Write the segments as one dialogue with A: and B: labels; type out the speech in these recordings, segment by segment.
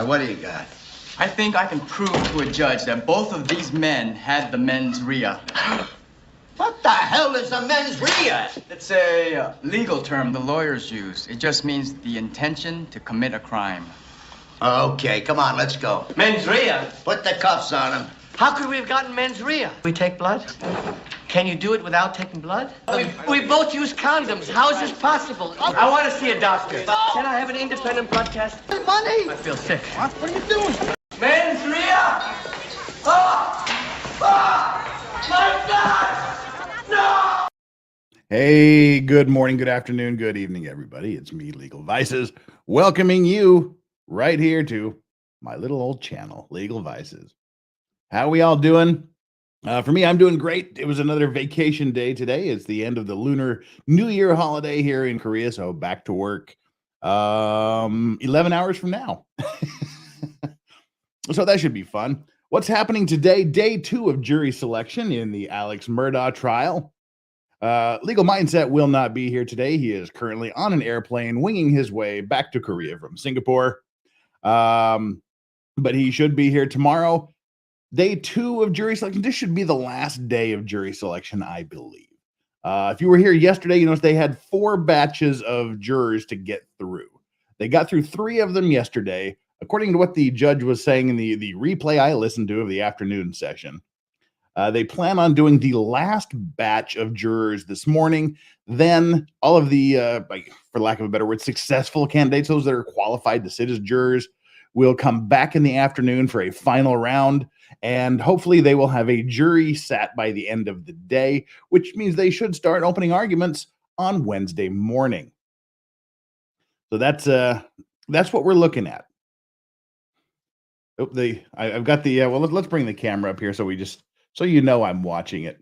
A: What do you got?
B: I think I can prove to a judge that both of these men had the mens rea.
A: What the hell is a mens rea?
B: It's a legal term the lawyers use. It just means the intention to commit a crime.
A: Okay, come on, let's go.
C: Mens rea?
A: Put the cuffs on him.
C: How could we have gotten mens rea? We take blood? Can you do it without taking blood? We both use condoms. How is this possible? I want to see a doctor. Can I have an independent blood test?
A: Money!
C: I feel sick.
A: What are you doing?
C: Mens rea! Oh! Oh! My God! No!
D: Hey, good morning, good afternoon, good evening, everybody. It's me, Legal Vices, welcoming you right here to my little old channel, Legal Vices. How we all doing? For me, I'm doing great. It was another vacation day today. It's the end of the Lunar New Year holiday here in Korea, so back to work 11 hours from now. So that should be fun. What's happening today? Day 2 of jury selection in the ALEX MURDAUGH trial. Legal Mindset will not be here today. He is currently on an airplane winging his way back to Korea from Singapore. But he should be here tomorrow. Day 2 of jury selection. This should be the last day of jury selection, I believe. If you were here yesterday, you notice they had 4 batches of jurors to get through. They got through 3 of them yesterday, according to what the judge was saying in the replay I listened to of the afternoon session. They plan on doing the last batch of jurors this morning. Then all of the, for lack of a better word, successful candidates, those that are qualified to sit as jurors, will come back in the afternoon for a final round. And hopefully they will have a jury sat by the end of the day, which means they should start opening arguments on Wednesday morning. So that's what we're looking at. Oh, I've got the well. Let's bring the camera up here so you know I'm watching it.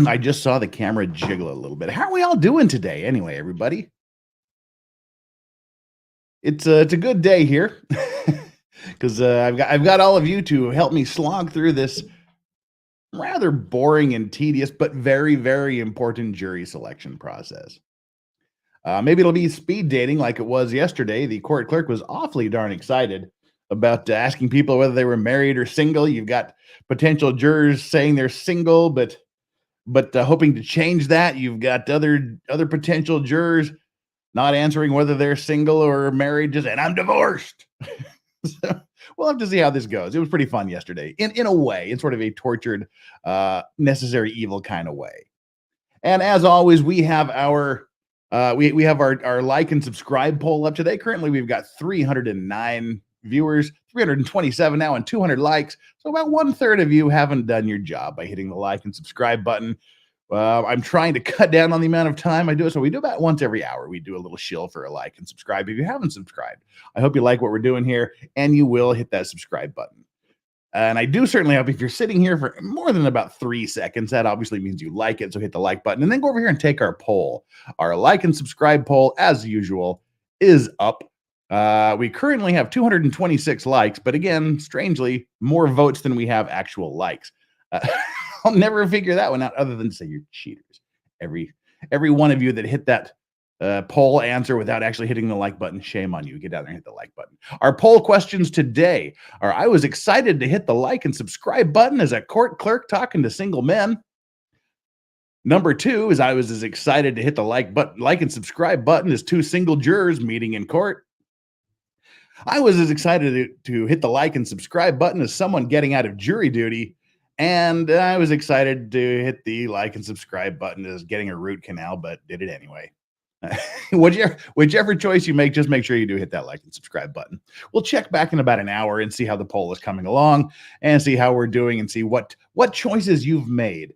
D: I just saw the camera jiggle a little bit. How are we all doing today, anyway, everybody? It's a good day here. Because I've got all of you to help me slog through this rather boring and tedious, but very, very important jury selection process. Maybe it'll be speed dating like it was yesterday. The court clerk was awfully darn excited about asking people whether they were married or single. You've got potential jurors saying they're single, but hoping to change that. You've got other potential jurors not answering whether they're single or married, and I'm divorced. So we'll have to see how this goes. It was pretty fun yesterday, in a way, in sort of a tortured, necessary evil kind of way. And as always, we have our we have our like and subscribe poll up today. Currently, we've got 309 viewers, 327 now, and 200 likes. So about 1/3 of you haven't done your job by hitting the like and subscribe button. I'm trying to cut down on the amount of time I do it. So we do about once every hour. We do a little shill for a like and subscribe. If you haven't subscribed, I hope you like what we're doing here and you will hit that subscribe button. And I do certainly hope if you're sitting here for more than about 3 seconds, that obviously means you like it. So hit the like button and then go over here and take our poll. Our like and subscribe poll, as usual, is up. We currently have 226 likes, but again, strangely, more votes than we have actual likes. I'll never figure that one out other than to say you're cheaters. Every one of you that hit that poll answer without actually hitting the like button, shame on you. Get down there and hit the like button. Our poll questions today are: I was excited to hit the like and subscribe button as a court clerk talking to single men. Number 2 is: I was as excited to hit the like and subscribe button as 2 single jurors meeting in court. I was as excited to hit the like and subscribe button as someone getting out of jury duty. And I was excited to hit the like and subscribe button as getting a root canal, but did it anyway. Whichever choice you make, just make sure you do hit that like and subscribe button. We'll check back in about an hour and see how the poll is coming along and see how we're doing and see what choices you've made,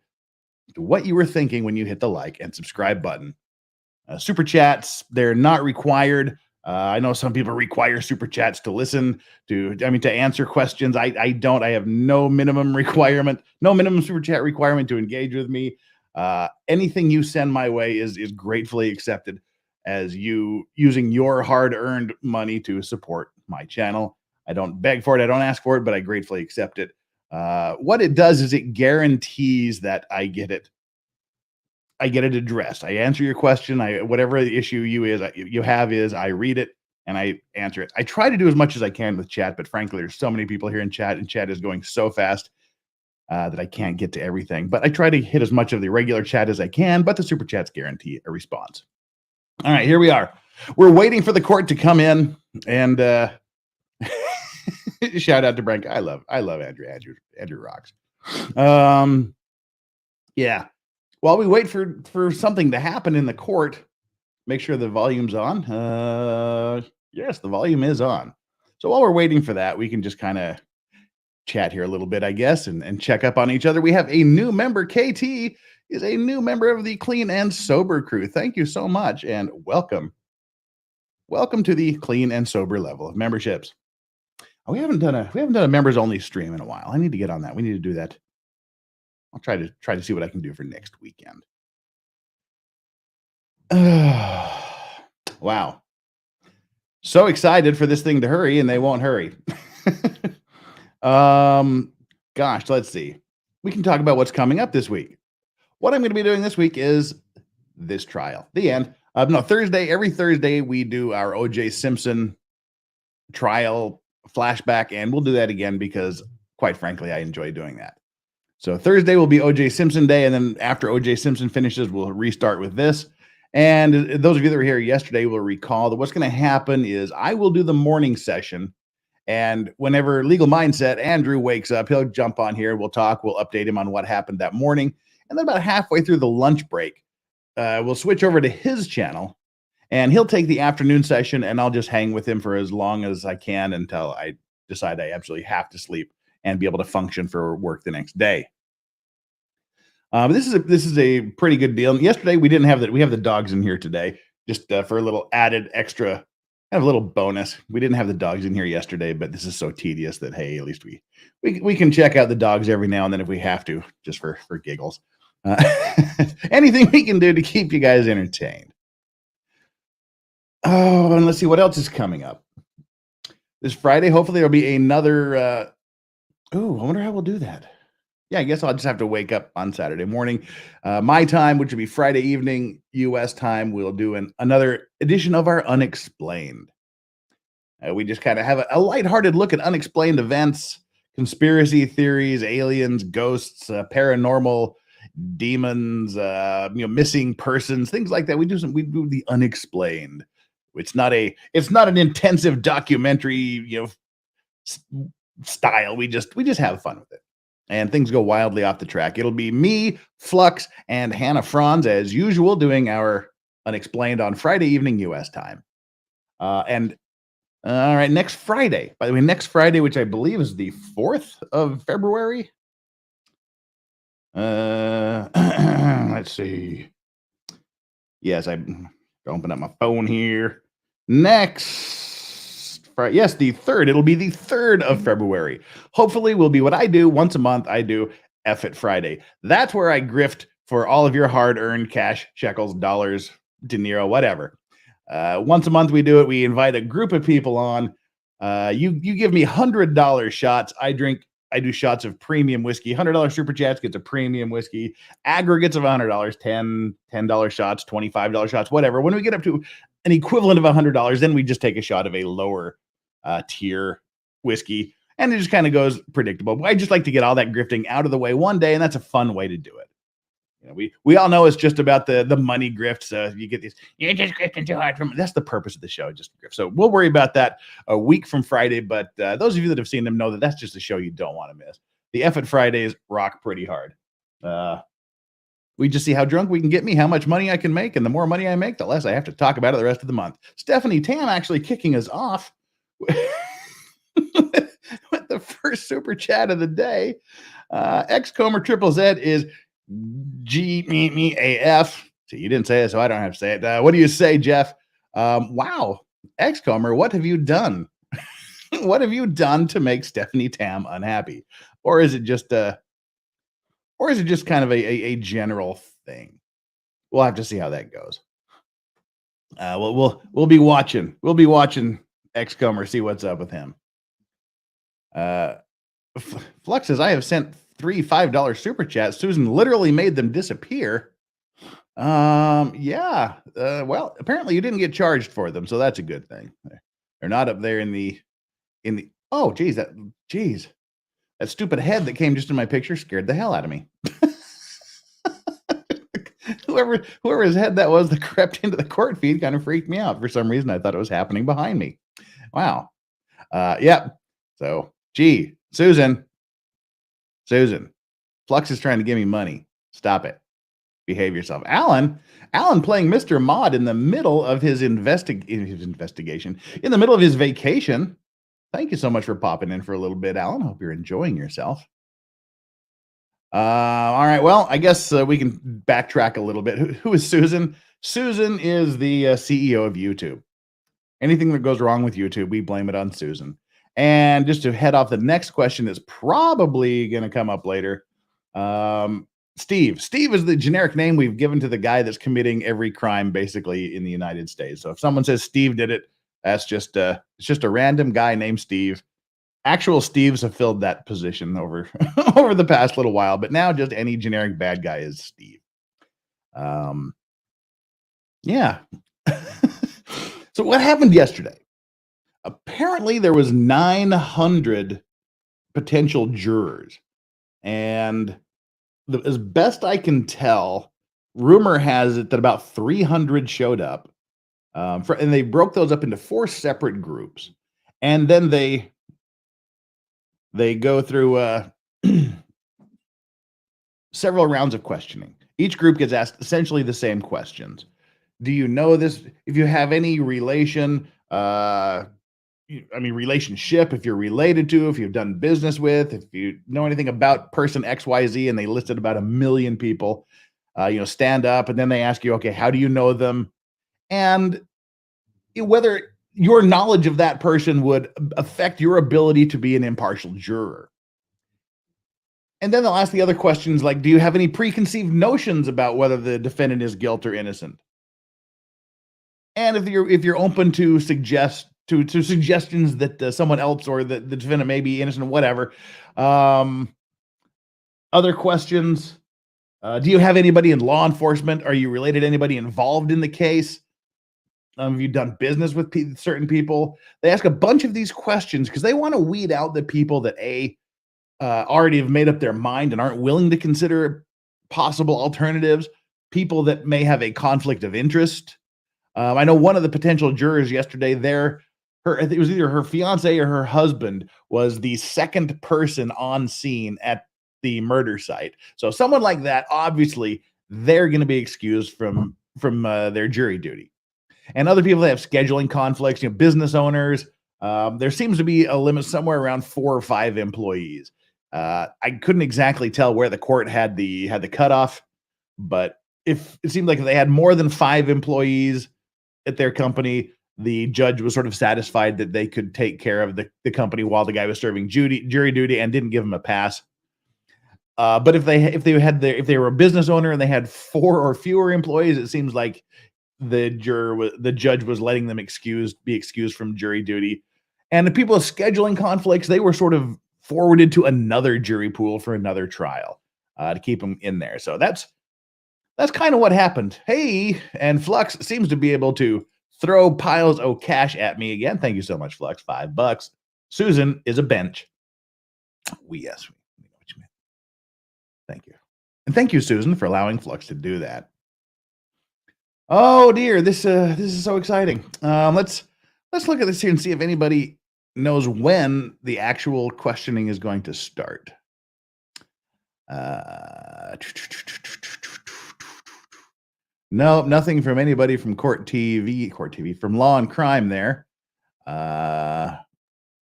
D: what you were thinking when you hit the like and subscribe button. Super chats, they're not required. I know some people require super chats to to answer questions. I don't. I have no minimum super chat requirement to engage with me. Anything you send my way is gratefully accepted as you using your hard-earned money to support my channel. I don't beg for it. I don't ask for it, but I gratefully accept it. What it does is it guarantees that I get it addressed. I answer your question. Whatever the issue you have is, I read it and I answer it. I try to do as much as I can with chat, but frankly, there's so many people here in chat, and chat is going so fast that I can't get to everything. But I try to hit as much of the regular chat as I can, but the super chats guarantee a response. All right, here we are. We're waiting for the court to come in, and shout out to Brent. I love Andrew. Andrew rocks. Yeah. While we wait for something to happen in the court, make sure the volume's on. Yes, the volume is on. So while we're waiting for that, we can just kind of chat here a little bit, I guess, and check up on each other. We have a new member. KT is a new member of the Clean and Sober crew. Thank you so much, and welcome. Welcome to the Clean and Sober level of memberships. We haven't done a members only stream in a while. I need to get on that. We need to do that. I'll try to see what I can do for next weekend. Wow. So excited for this thing to hurry, and they won't hurry. Gosh, let's see. We can talk about what's coming up this week. What I'm going to be doing this week is this trial. The end. No, Thursday. Every Thursday we do our O.J. Simpson trial flashback, and we'll do that again because, quite frankly, I enjoy doing that. So Thursday will be O.J. Simpson Day, and then after O.J. Simpson finishes, we'll restart with this. And those of you that were here yesterday will recall that what's going to happen is I will do the morning session, and whenever Legal Mindset Andrew wakes up, he'll jump on here. We'll talk. We'll update him on what happened that morning, and then about halfway through the lunch break, we'll switch over to his channel, and he'll take the afternoon session, and I'll just hang with him for as long as I can until I decide I absolutely have to sleep and be able to function for work the next day. This is a pretty good deal. Yesterday we didn't have that. We have the dogs in here today, just for a little added extra, kind of a little bonus. We didn't have the dogs in here yesterday, but this is so tedious that hey, at least we can check out the dogs every now and then if we have to, just for giggles. Anything we can do to keep you guys entertained. Oh, and let's see what else is coming up this Friday. Hopefully there'll be another. I wonder how we'll do that. Yeah, I guess I'll just have to wake up on Saturday morning. My time, which will be Friday evening, U.S. time, we'll do another edition of our Unexplained. We just kind of have a lighthearted look at unexplained events, conspiracy theories, aliens, ghosts, paranormal, demons, missing persons, things like that. We do the unexplained. It's not an intensive documentary, style. We just have fun with it. And things go wildly off the track. It'll be me, Flux, and Hannah Franz, as usual, doing our Unexplained on Friday evening U.S. time. And all right, next Friday, by the way, which I believe is the 4th of February. Let's see. Yes, I open up my phone here. Next Friday, yes, the 3rd. It'll be the 3rd of February. Hopefully, will be what I do once a month. I do F It Friday. That's where I grift for all of your hard-earned cash, shekels, dollars, De Niro, whatever. Once a month we do it. We invite a group of people on. You give me $100 shots. I do shots of premium whiskey. $100 super chats gets a premium whiskey. Aggregates of $100, $10 shots, $25 shots, whatever. When we get up to an equivalent of $100, then we just take a shot of a lower tier whiskey, and it just kind of goes predictable. I just like to get all that grifting out of the way one day, and that's a fun way to do it. We all know it's just about the money grift. So you get these, you're just grifting too hard. That's the purpose of the show, just grift. So we'll worry about that a week from Friday. But those of you that have seen them know that that's just a show you don't want to miss. The F It Fridays rock pretty hard. We just see how drunk we can get me, how much money I can make, and the more money I make, the less I have to talk about it the rest of the month. Stephanie Tam actually kicking us off with the first super chat of the day. X-Comer Triple Z is GMEAF. See, you didn't say it, so I don't have to say it. What do you say, Jeff? Wow, X-Comer, what have you done? What have you done to make Stephanie Tam unhappy? Or is it just kind of a general thing? We'll have to see how that goes. We'll be watching. We'll be watching X-Comer, see what's up with him. Flux says, I have sent 3 $5 super chats. Susan literally made them disappear. Yeah. Well, apparently you didn't get charged for them, so that's a good thing. They're not up there in the oh geez, that stupid head that came just in my picture scared the hell out of me. Whoever's head that was that crept into the court feed kind of freaked me out. For some reason, I thought it was happening behind me. Wow. Yep. So, gee, Susan, Flux is trying to give me money. Stop it. Behave yourself. Alan playing Mr. Mod in the middle of his investigation, in the middle of his vacation. Thank you so much for popping in for a little bit, Alan. Hope you're enjoying yourself. All right. Well, I guess we can backtrack a little bit. Who is Susan? Susan is the CEO of YouTube. Anything that goes wrong with YouTube, we blame it on Susan. And just to head off the next question that's probably going to come up later. Steve. Steve is the generic name we've given to the guy that's committing every crime basically in the United States. So if someone says Steve did it, that's just it's just a random guy named Steve. Actual Steves have filled that position over over the past little while, but now just any generic bad guy is Steve. Yeah. So what happened yesterday? Apparently there was 900 potential jurors, and as best I can tell, rumor has it that about 300 showed up, and they broke those up into 4 separate groups, and then they go through several rounds of questioning. Each group gets asked essentially the same questions. Do you know this? If you have any relation, relationship, if you're related to, if you've done business with, if you know anything about person XYZ, and they listed about 1 million people, stand up, and then they ask you, okay, how do you know them? And whether your knowledge of that person would affect your ability to be an impartial juror. And then they'll ask the other questions like, do you have any preconceived notions about whether the defendant is guilty or innocent? And if you're open to suggestions that someone else or the defendant may be innocent or whatever. Other questions. Do you have anybody in law enforcement? Are you related to anybody involved in the case? Have you done business with certain people? They ask a bunch of these questions because they want to weed out the people that already have made up their mind and aren't willing to consider possible alternatives, people that may have a conflict of interest. I know one of the potential jurors yesterday, it was either her fiance or her husband was the second person on scene at the murder site. So someone like that, obviously, they're going to be excused from their jury duty. And other people that have scheduling conflicts, business owners, there seems to be a limit somewhere around 4 or 5 employees. I couldn't exactly tell where the court had the cutoff, but if it seemed like if they had more than 5 employees at their company, the judge was sort of satisfied that they could take care of the company while the guy was serving jury duty and didn't give him a pass. But if they were a business owner and they had 4 or fewer employees, it seems like the judge was letting them be excused from jury duty. And the people with scheduling conflicts, they were sort of forwarded to another jury pool for another trial to keep them in there. So that's kind of what happened. Hey, and Flux seems to be able to throw piles of cash at me again. Thank you so much, Flux. $5. Susan is a bench. Yes, we know what you meant. Thank you. And thank you, Susan, for allowing Flux to do that. Oh dear, this is so exciting. Let's look at this here and see if anybody knows when the actual questioning is going to start. Nope, nothing from anybody from Court TV, from Law and Crime there.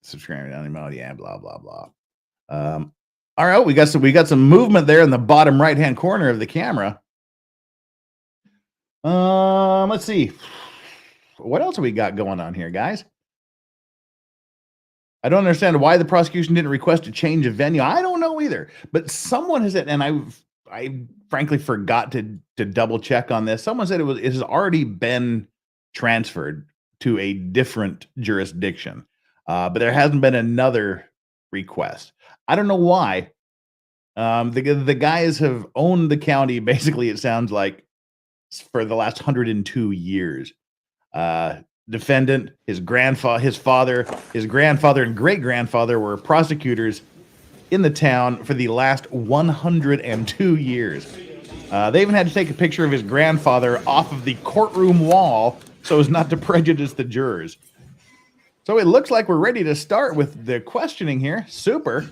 D: Subscribing down the yeah, blah blah blah. All right, we got some movement there in the bottom right hand corner of the camera. Let's see. What else have we got going on here, guys? I don't understand why the prosecution didn't request a change of venue. I don't know either. But someone has said, and I frankly forgot to double check on this. Someone said it has already been transferred to a different jurisdiction, but there hasn't been another request. I don't know why. The guys have owned the county, basically, it sounds like, for the last 102 years. defendant, his father, his grandfather, and great-grandfather were prosecutors in the town for the last 102 years. They even had to take a picture of his grandfather off of the courtroom wall so as not to prejudice the jurors. So it looks like we're ready to start with the questioning here. Super.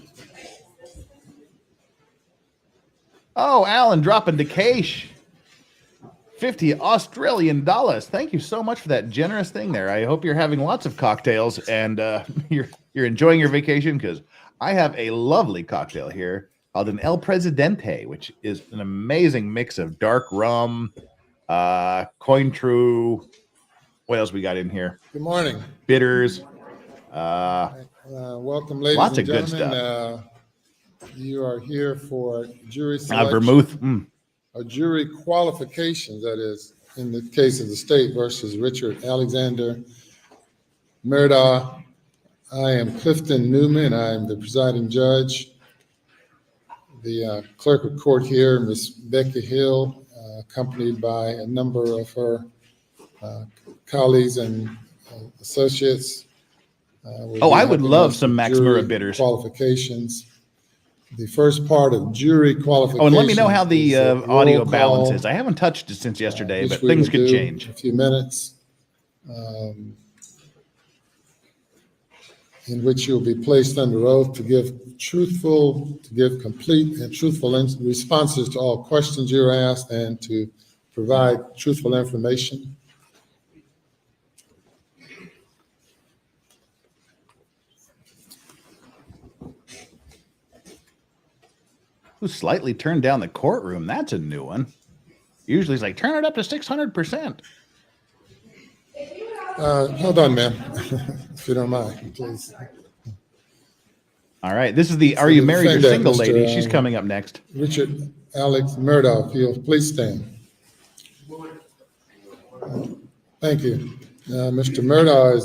D: Oh, Alan dropping the cash. 50 Australian dollars. Thank you so much for that generous thing there. I hope you're having lots of cocktails and you're enjoying your vacation, because I have a lovely cocktail here called an El Presidente, which is an amazing mix of dark rum, Cointreau. What else we got in here?
E: Good morning.
D: Bitters.
E: Welcome, ladies
D: Lots
E: and
D: of good
E: gentlemen. You are here for jury selection.
D: Vermouth.
E: A jury qualification, that is, in the case of the state versus Richard Alexander Murdaugh. I am Clifton Newman. I am the presiding judge. The clerk of court here, Miss Becky Hill, accompanied by a number of her colleagues and associates.
D: I would love some Max Murrah bitters.
E: Qualifications. The first part of jury qualification.
D: Oh, and let me know how the audio balance is. I haven't touched it since yesterday, but things could change.
E: In a few minutes, in which you'll be placed under oath to give complete and truthful responses to all questions you're asked and to provide truthful information.
D: Who slightly turned down the courtroom? That's a new one. Usually it's like, turn it up to 600%.
E: Hold on, ma'am, if you don't mind, please.
D: All right. This is the Are You Married or Single lady. She's coming up next.
E: Richard Alex Murdaugh, if you'll please stand. Thank you. Mr. Murdaugh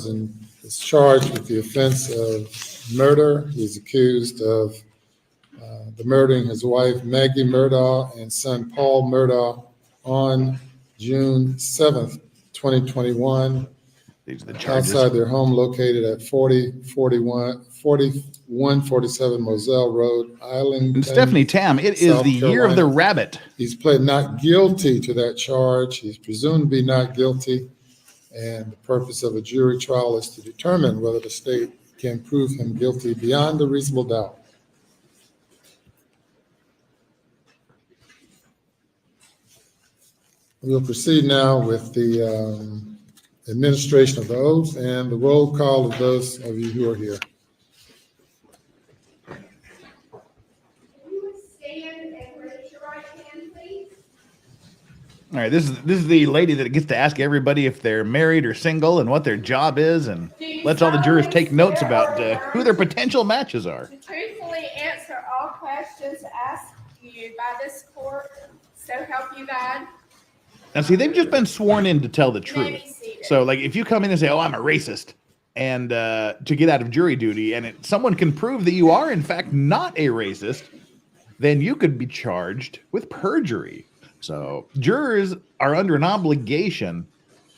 E: is charged with the offense of murder. He's accused of the murdering his wife, Maggie Murdaugh, and son, Paul Murdaugh, on June 7th, 2021.
D: These are the charges.
E: Outside their home located at 4147 Moselle Road, Island.
D: And Stephanie Tam, it is the year of the rabbit.
E: He's pled not guilty to that charge. He's presumed to be not guilty. And the purpose of a jury trial is to determine whether the state can prove him guilty beyond a reasonable doubt. We'll proceed now with the administration of the oath and the roll call of those of you who are here.
F: You would stand and raise your right hand, please.
D: All right, this is the lady that gets to ask everybody if they're married or single and what their job is, and lets all the jurors take notes about who their potential matches are.
F: To truthfully answer all questions asked you by this court, so help you God.
D: Now, see, they've just been sworn in to tell the truth. So, like, if you come in and say, "Oh, I'm a racist," and to get out of jury duty, and someone can prove that you are, in fact, not a racist, then you could be charged with perjury. So, jurors are under an obligation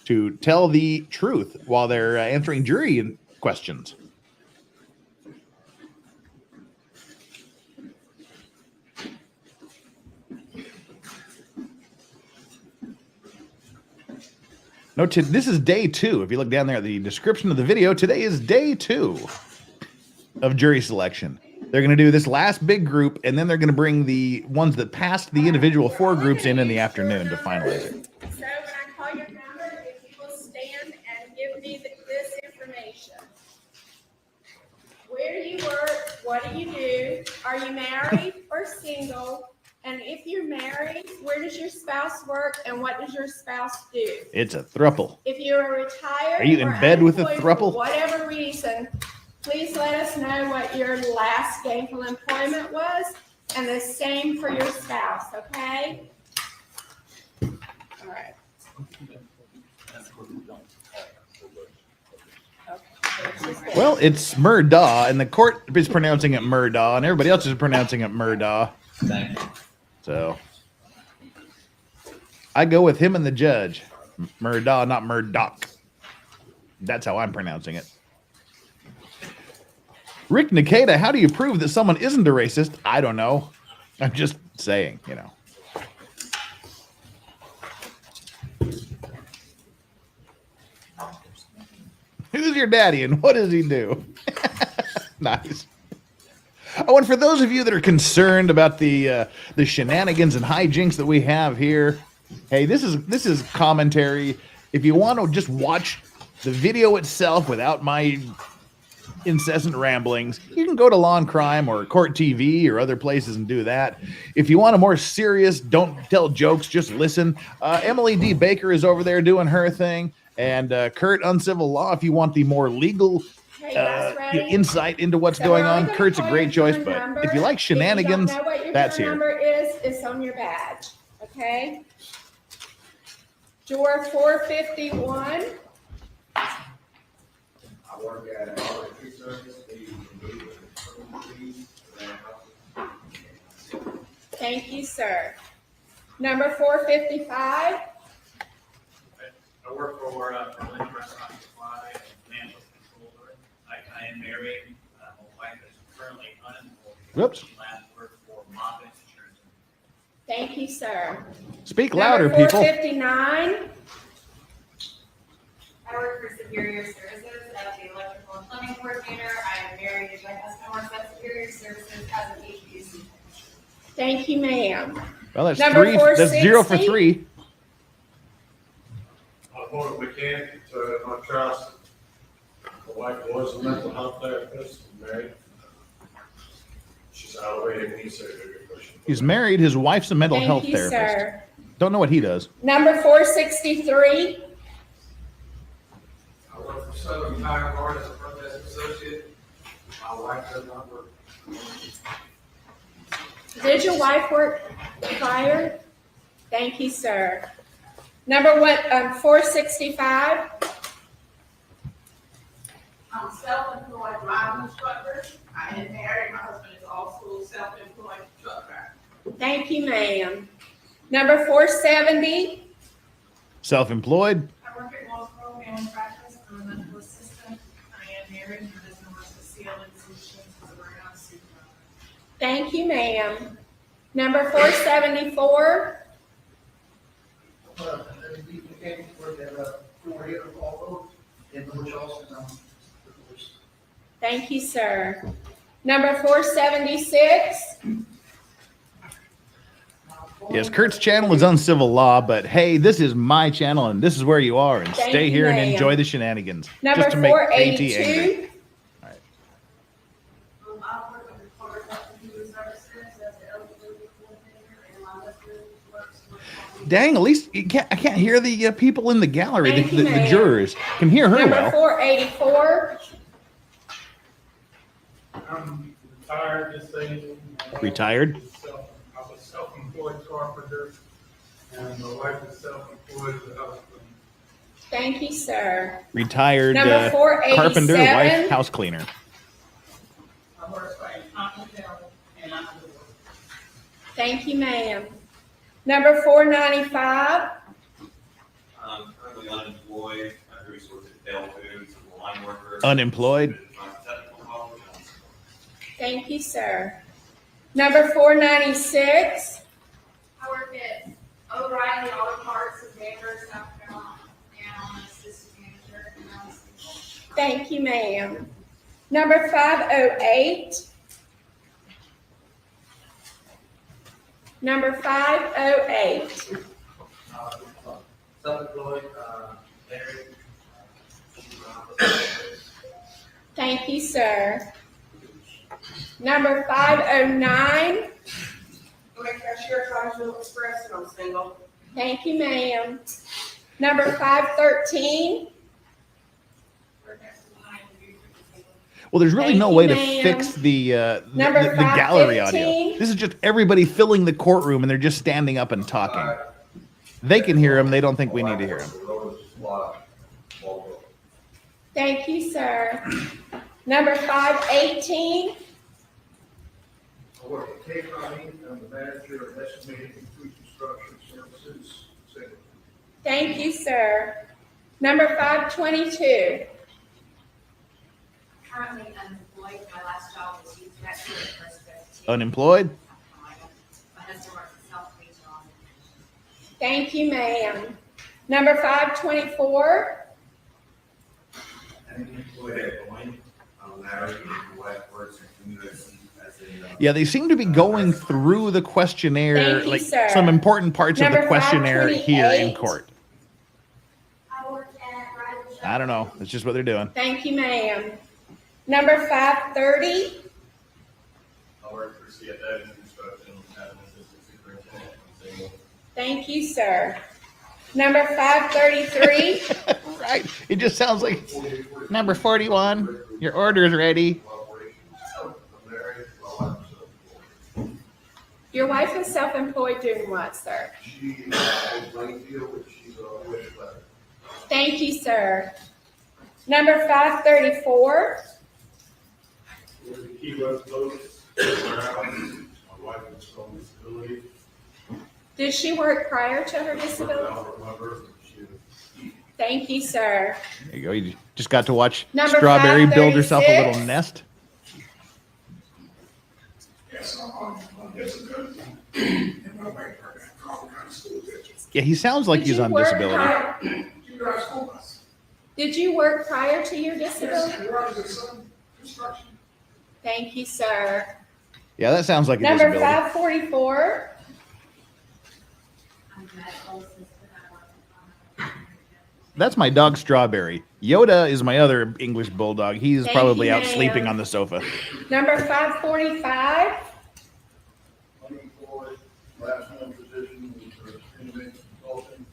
D: to tell the truth while they're answering jury questions. No, this is day 2. If you look down there at the description of the video, today is day 2 of jury selection. They're going to do this last big group, and then they're going to bring the ones that passed the individual 4 groups in the afternoon to finalize it.
F: So when I call your number, if you will stand and give me this information. Where do you work? What do you do? Are you married or single? And if you're married, where does your spouse work and what does your spouse do?
D: It's a throuple.
F: If you are retired,
D: are you in bed with a throuple?
F: For whatever reason, please let us know what your last gainful employment was, and the same for your spouse, okay? All right.
D: Well, it's Murdaugh, and the court is pronouncing it Murdaugh, and everybody else is pronouncing it Murdaugh.
G: Thank you.
D: So I go with him and the judge. Murdaugh, not Murdoch. That's how I'm pronouncing it. Rick Nikita, how do you prove that someone isn't a racist? I don't know. I'm just saying, you know. Who's your daddy and what does he do? Nice. Oh, and for those of you that are concerned about the shenanigans and hijinks that we have here, hey, this is commentary. If you want to just watch the video itself without my incessant ramblings, you can go to Law and Crime or Court TV or other places and do that. If you want a more serious, don't tell jokes, just listen. Emily D. Baker is over there doing her thing. And Kurt, Uncivil Law, if you want the more legal insight into what's going on, Kurt's a great choice. But if you like shenanigans, that's here.
F: Number is on your badge. Okay. Juror 451.
G: I work at Tree Service.
F: Thank you, sir. Number 455.
H: I work for Berlin Restaurant Supply and Land Controller. I am married. My wife is currently unemployed.
D: Whoops.
H: She last worked for Moffett Insurance.
F: Thank you, sir.
D: Speak louder,
F: Number
D: people.
F: 459.
I: I work for Superior Services as the electrical and plumbing coordinator. I am married and my husband works at Superior Services as an HVAC.
F: Thank you, ma'am.
D: Well, that's
F: Number
D: three. That's 0 for
F: 460.
D: 3.
J: I bought a mechanic to my trust. My wife was a mental health therapist, married. She's out of the way, and he said a good question.
D: He's married. His wife's a mental health
F: Thank you,
D: therapist.
F: sir.
D: Don't know what he does.
F: Number 463.
G: I work for Southern Tire Guard as a protest associate. My wife does not work.
F: Did your wife work prior? Thank you, sir. Number 465.
I: I'm self-employed driving instructor. I am married. My husband is also self-employed truck driver.
F: Thank you, ma'am. Number 470.
D: Self-employed.
I: I work at Wellsboro Family Practice. I'm a medical assistant. I am married. My husband works at CLN Solutions as a warehouse supervisor.
F: Thank you, ma'am. Number 474. Thank you, sir. Number 476.
D: Yes, Kurt's channel is Uncivil Law, but hey, this is my channel, and this is where you are. And
F: Thank
D: stay
F: you,
D: here and
F: ma'am.
D: enjoy the shenanigans.
F: Number
D: just to make KT angry.
F: 482.
I: I work at the Florida Human Services as the eligibility coordinator, and my husband works with.
D: Dang, at least I can't hear the people in the gallery,
F: Thank
D: the
F: you, ma'am.
D: jurors. Can hear her
F: Number
D: well.
F: 484.
J: I'm retired, disabled.
D: Retired?
J: I was self-employed carpenter, and my wife is self-employed husband.
F: Thank you, sir.
D: Retired
F: Number 487.
D: carpenter, wife, house cleaner.
I: I work for a confidential and I'm a divorce.
F: Thank you, ma'am. Number 495.
K: I'm currently unemployed. I do sorts of Dell Foods, I'm a line worker.
D: Unemployed.
F: Thank you, sir. Number 496.
I: I work at O'Reilly Auto Parts in Danvers, South Carolina, and I'm an assistant manager and I'm a single.
F: Thank you, ma'am. Number 508. Number 508.
G: Self-employed, married.
F: Thank you, sir. Number 509.
I: I'm a cashier at Roseville Express and I'm single.
F: Thank you, ma'am. Number 513.
D: Well, there's really
F: Thank
D: no
F: you,
D: way to
F: ma'am.
D: fix the
F: Number
D: gallery audio.
F: 515.
D: This is just everybody filling the courtroom, and they're just standing up and talking. They can hear him. They don't think we need to hear him.
F: Thank you, sir. Number 518.
G: I work at Cape County, I'm the manager of estimating and pre-construction services.
F: Thank you, sir. Number 522.
I: currently unemployed. My last job was youth director at First 15.
D: Unemployed?
I: My husband works at South Regional.
F: Thank you, ma'am. Number 524.
K: I'm employed at Boeing. I'm married, and my wife works in USC as a.
D: Yeah, they seem to be going through the questionnaire,
F: Thank you,
D: like
F: sir.
D: some important parts of
F: Number
D: the questionnaire here in
F: 528.
D: court.
I: I work at Rider Shop.
D: I don't know. That's just what they're doing.
F: Thank you, ma'am. Number 530.
J: I work for CFA Construction as an assistant superintendent. I'm single.
F: Thank you, sir. Number 533.
D: Right. It just sounds like number 41. Your order is ready.
J: I'm married, my wife is self-employed.
F: Your wife is self-employed doing what, sir?
J: She is in Plainfield, but she's a wish letter.
F: Thank you, sir. Number 534.
J: We're the Key West folks. My wife is on disability.
F: Did she work prior to her disability?
J: Albert Weber, she is.
F: Thank you, sir.
D: There you go. You just got to watch
F: Number
D: Strawberry build herself a
F: 536.
D: little nest. Yeah, he sounds like
F: Did
D: he's
F: you
D: on
F: work
D: disability.
F: prior- Did you work prior to your disability? Thank you, sir.
D: Yeah, that sounds like a
F: Number
D: disability.
F: 544.
I: I'm a medical assistant. I work at
D: That's my dog Strawberry. Yoda is my other English bulldog. He's
F: Thank
D: probably
F: you,
D: out
F: ma'am.
D: sleeping on the sofa.
F: Number 545.
J: Unemployed, last known position was inmate consultant.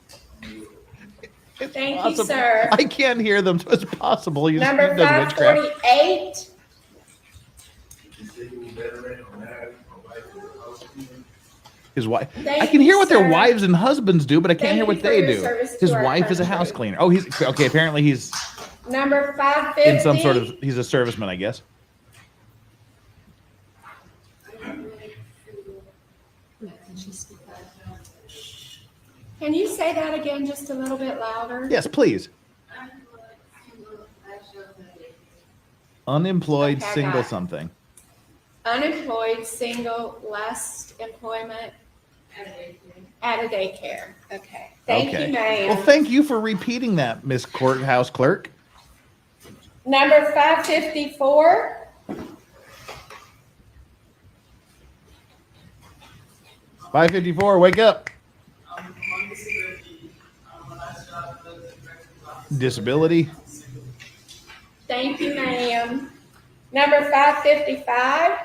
F: Thank you,
D: Possible.
F: sir.
D: I can't hear them, so it's possible. He's
F: Number
D: done witchcraft.
F: 548.
J: Disabled veteran or married, my wife is a housekeeping.
D: His wife.
F: Thank
D: I can
F: you,
D: hear what their
F: sir.
D: wives and husbands do, but I can't
F: Thank
D: hear
F: you
D: what
F: for
D: they
F: your
D: do.
F: service to
D: His
F: our
D: wife is a
F: country.
D: house cleaner. Oh, he's okay. Apparently, he's
F: Number 550.
D: in some sort of. He's a serviceman, I guess.
F: Can you say that again just a little bit louder?
D: Yes, please. Unemployed,
F: Okay, I
D: single
F: got it.
D: something.
F: Unemployed, single, last employment at a daycare. Okay. Thank
D: Okay.
F: you, ma'am.
D: Well, thank you for repeating that, Miss Courthouse Clerk.
F: Number 554.
D: $5.54. Wake up. Disability.
F: Thank you, ma'am. Number 555.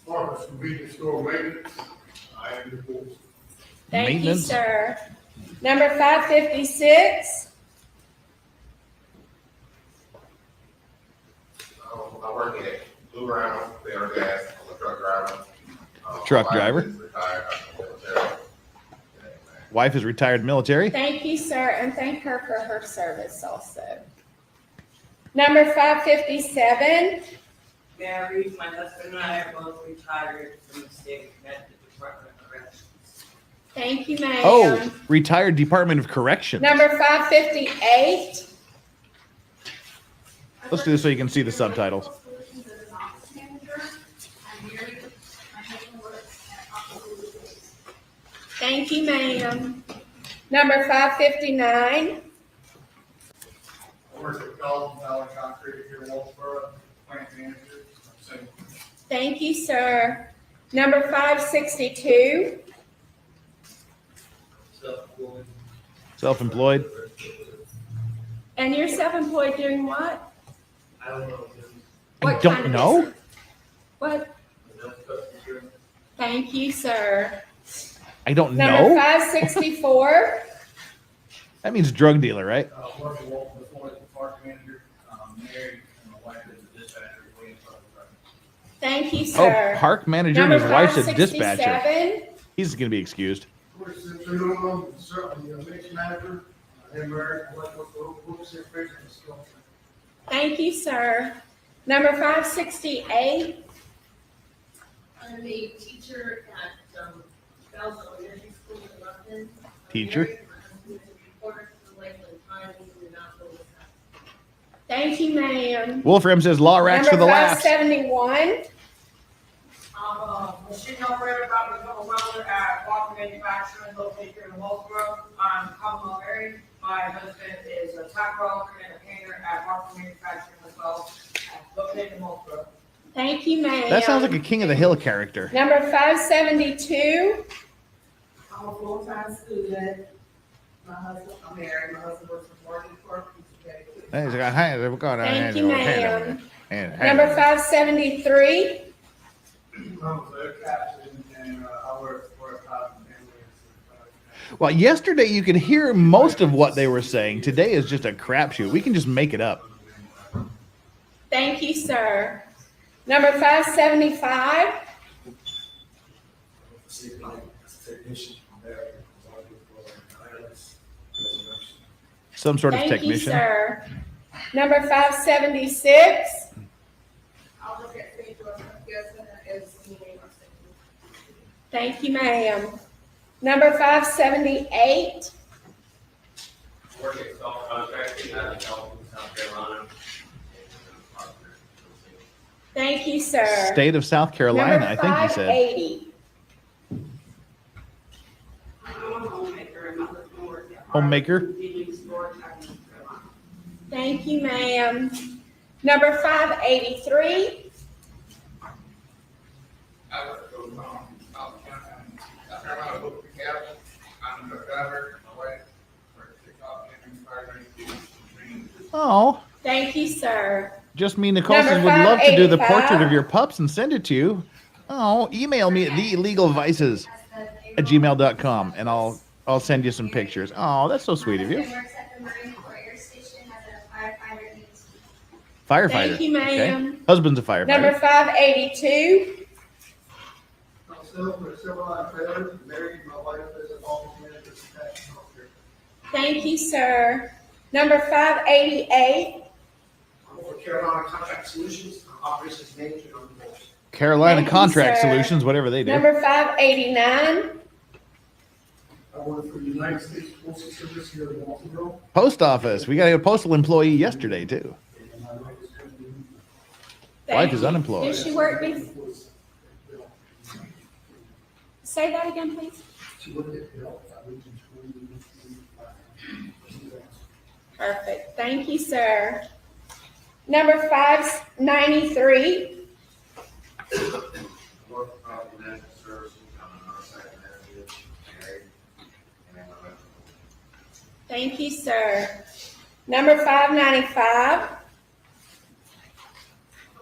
J: Marcus, convenience store maintenance. I am the boss.
F: Thank you,
D: Maintenance.
F: sir. Number 556.
K: I work at Blue Round, Bear Gas, I'm a truck driver.
D: Truck
K: My wife
D: driver.
K: is retired, I'm military.
D: Wife is retired military.
F: Thank you, sir, and thank her for her service also. Number 557.
L: Married, my husband and I are both retired from the state of Connecticut Department of Corrections.
F: Thank you, ma'am.
D: Oh, retired Department of Corrections.
F: Number 558.
D: Let's do this so you can see the subtitles.
F: Thank you, ma'am. Number 559.
J: I work at Golden Valley Concrete here in Walsboro, plant manager. I'm single.
F: Thank you, sir. Number 562.
J: Self-employed.
D: Self-employed.
F: And you're self-employed doing what?
J: I don't know.
D: I
F: What
D: don't
F: kind of
D: know.
F: business? What?
J: Enough customer.
F: Thank you, sir.
D: I don't
F: Number
D: know.
F: 564.
D: That means drug dealer, right?
J: Work at Walton Point, park manager, married, and my wife is a dispatcher, waiting for the truck.
F: Thank you,
D: Oh,
F: sir.
D: park manager
F: Number
D: and his wife's a dispatcher.
F: 567.
D: He's going to be excused.
J: Certainly, mixed manager, and married, what books here, business.
F: Thank you, sir. Number 568.
M: I'm a teacher at Bell's Elementary School in London.
D: Teacher.
M: My husband is a reporter for the Lakeland Times in the Knoxville, Wisconsin.
F: Thank you, ma'am.
D: Wolfram says law racks for
F: Number
D: the laughs.
F: 571.
L: Machine operator about to become a welder at Walker Manufacturing located here in Walsboro. I'm Commonwealth Mary. My husband is a tack welder and a painter at Walker Manufacturing as well, located in Walsboro.
F: Thank you, ma'am.
D: That sounds like a King of the Hill character.
F: Number 572.
L: I'm a full-time student. I'm married. My husband works for Morgan Corp.
F: Thank you, ma'am. Number 573.
G: I'm a captain and I work for a cotton family.
D: Well, yesterday you could hear most of what they were saying. Today is just a crapshoot. We can just make it up.
F: Thank you, sir. Number 575.
D: Some sort of
F: Thank you,
D: technician.
F: sir. Number 576.
I: I'll look at Facebook, yes, and that is the name of
F: Thank you, ma'am. Number 578.
H: Work at self-contracting out of Dalton, South Carolina.
F: Thank you, sir.
D: State of South Carolina,
F: Number
D: I think he said.
F: 580.
L: I'm a homemaker and my husband works at
D: Homemaker.
L: convenience store in South Carolina.
F: Thank you, ma'am. Number 583.
G: I work for South Carolina book cabin. I'm the driver. My wife works at South Carolina.
D: Oh,
F: Thank you, sir.
D: just me, Nicholson
F: Number
D: would love to do the
F: 585.
D: portrait of your pups and send it to you. Oh, email me at theillegalvices@gmail.com and I'll send you some pictures. Oh, that's so sweet of you.
I: Works at the Marine Warrior Station as a firefighter.
D: Firefighter.
F: Thank you, ma'am.
D: Okay. Husband's a firefighter.
F: Number 582.
G: I'm still for civil line trailer, married, my wife is an office manager for tax officer.
F: Thank you, sir. Number 588.
G: I'm for Carolina Contract Solutions, I'm operations manager on the board.
D: Carolina
F: Thank you,
D: Contract
F: sir.
D: Solutions, whatever they do.
F: Number 589.
G: I work for the United States Postal Service here in Walsboro.
D: Post office. We got a postal employee yesterday too.
G: And my wife is currently
D: Wife is unemployed.
F: Did she work before? Say that again, please.
G: She worked at Bell, I lived in 20.
F: Perfect. Thank you, sir. Number 593.
K: Work for Financial Services, I'm an on-site manager, married, and my wife.
F: Thank you, sir. Number 595.
I: I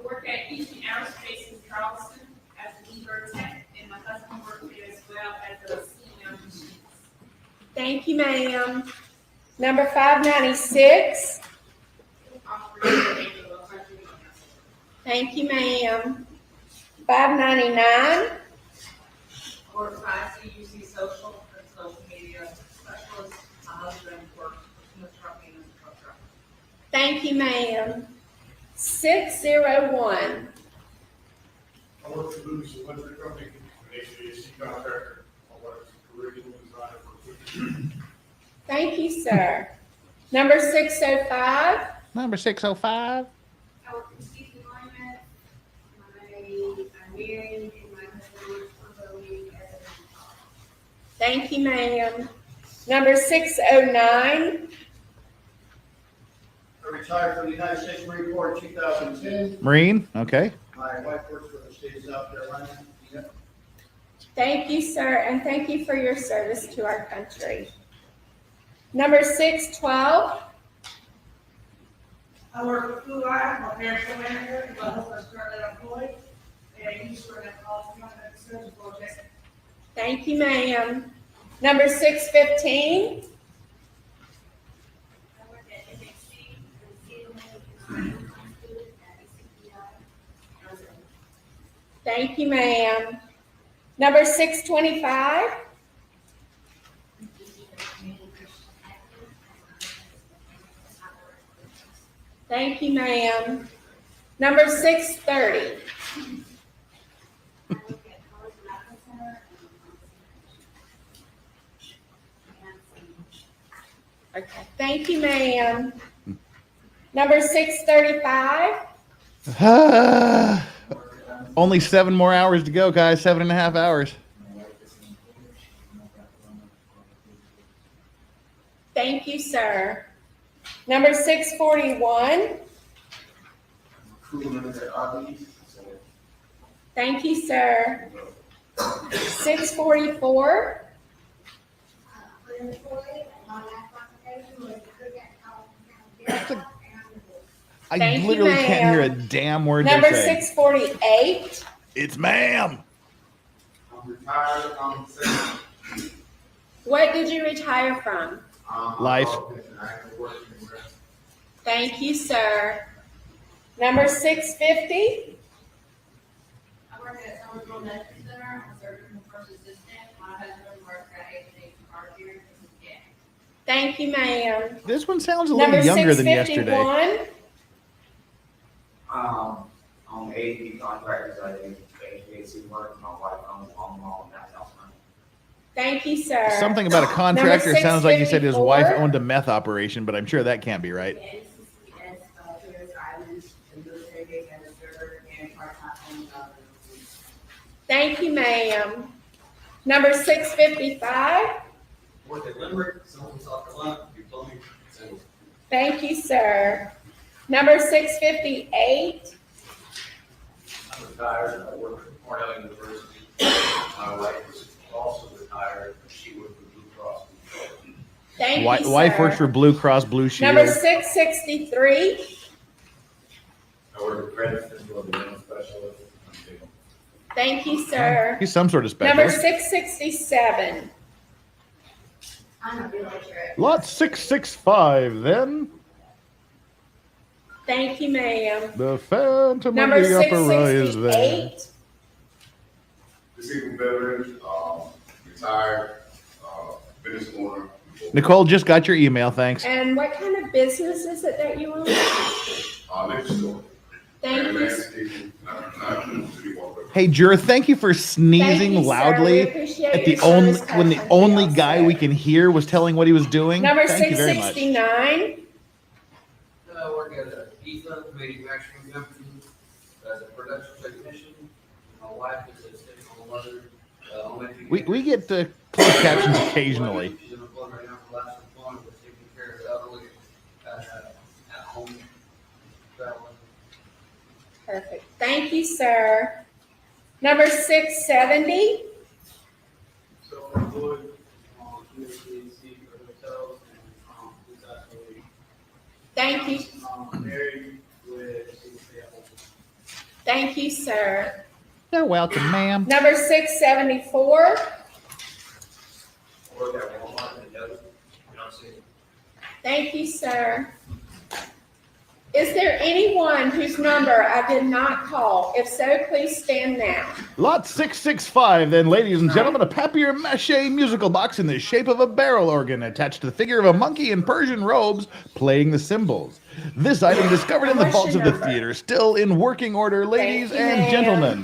I: work at Houston Aerospace in Charleston as an eBird tech, and my husband works here as well as a senior machinist.
F: Thank you, ma'am. Number 596. Thank you, ma'am. 599.
L: Or CUC social and social media specialist. My husband works in the trucking and the truck driver.
F: Thank you, ma'am. 601.
G: I work for Lewis Electric Company, an HVAC contractor. I work as a curriculum designer for cooking.
F: Thank you, sir. Number 605.
D: Number 605.
I: I work in student employment. I'm married, and my husband works for Boeing as a
F: Thank you, ma'am. Number 609.
G: I retired from the United States Marine Corps in 2010.
D: Marine. Okay.
G: My wife works for the state of South Carolina.
F: Thank you, sir, and thank you for your service to our country. Number 612.
L: I work with Blue Eye, my parents are manager, my husband's currently employed, and he's for an college surgical project.
F: Thank you, ma'am. Number 615.
I: I work at MXC, and I'm a student at ACPI.
F: Thank you, ma'am. Number 625. Thank you, ma'am. Number 630. Okay, thank you, ma'am. Number 635.
D: Only 7 more hours to go, guys. 7.5 hours.
F: Thank you, sir. Number 641. Thank you, sir. 644.
D: I
F: Thank you,
D: literally can't
F: ma'am.
D: hear a damn word
F: Number
D: they're saying.
F: 648.
D: It's ma'am.
K: I'm retired, I'm saying,
F: What did you retire from?
D: Life.
K: I ain't working anywhere.
F: Thank you, sir. Number 650.
M: I work at Somersville Medical Center, I'm a surgical first assistant. My husband works at H&H Car Care.
F: Thank you, ma'am.
D: This one sounds a little
F: Number
D: younger than yesterday.
F: 651.
K: On AD contractors, I do HVAC work, my wife owns on that house.
F: Thank you, sir.
D: Something about a contractor
F: Number
D: sounds like you said his wife
F: 654.
D: owned a meth operation, but I'm sure that can't be right.
F: Thank you, ma'am. Number 655.
K: Work at Limerick, someone South Carolina, you told me.
F: Thank you, sir. Number 658.
J: I'm retired, I work at Cornell University. My wife is also retired, and she worked for Blue Cross Blue Shield.
F: Thank you, sir.
D: Wife works for Blue Cross Blue Shield.
F: Number 663.
J: I work at Credit Control, the dental specialist.
F: Thank you, sir.
D: He's some sort of
F: Number
D: specialist.
F: 667.
M: I'm a realtor.
D: Lot 665, then.
F: Thank you, ma'am.
D: The Phantom
F: Number
D: of the Opera is there.
F: 668.
K: Disabled veteran, retired, business owner.
D: Nicole just got your email, thanks.
F: And what kind of business is it that you own?
K: Next door.
F: Thank you.
K: Landscaping,
D: Hey, Juror, thank you for sneezing
F: Thank you, sir.
D: loudly
F: We appreciate
D: at the
F: your
D: only
F: service
D: when the
F: to our
D: only
F: country
D: guy
F: also.
D: we can hear was telling what he was doing.
F: Number
D: Thank you very much.
F: 669.
N: I work at a pizza manufacturing company as a production technician. My wife is a stay-at-home mother.
D: We get closed captions occasionally.
N: She's in employment right now for last employment, was taking care of the elderly at home. Traveling.
F: Perfect. Thank you, sir. Number 670.
N: Self-employed, HVAC for hotels and disaster.
F: Thank you.
N: Married with single family.
F: Thank you, sir.
D: You're welcome, ma'am.
F: Number 674.
J: I work at Walmart and Delta. You don't see it.
F: Thank you, sir. Is there anyone whose number I did not call? If so, please stand now.
D: Lot 665, then, ladies and gentlemen, a papier-mâché musical box in the shape of a barrel organ attached to the figure of a monkey in Persian robes playing the cymbals. This item discovered in the
F: What's
D: vaults
F: your
D: of the
F: number?
D: theater, still in working order, ladies
F: Thank you,
D: and
F: ma'am.
D: gentlemen.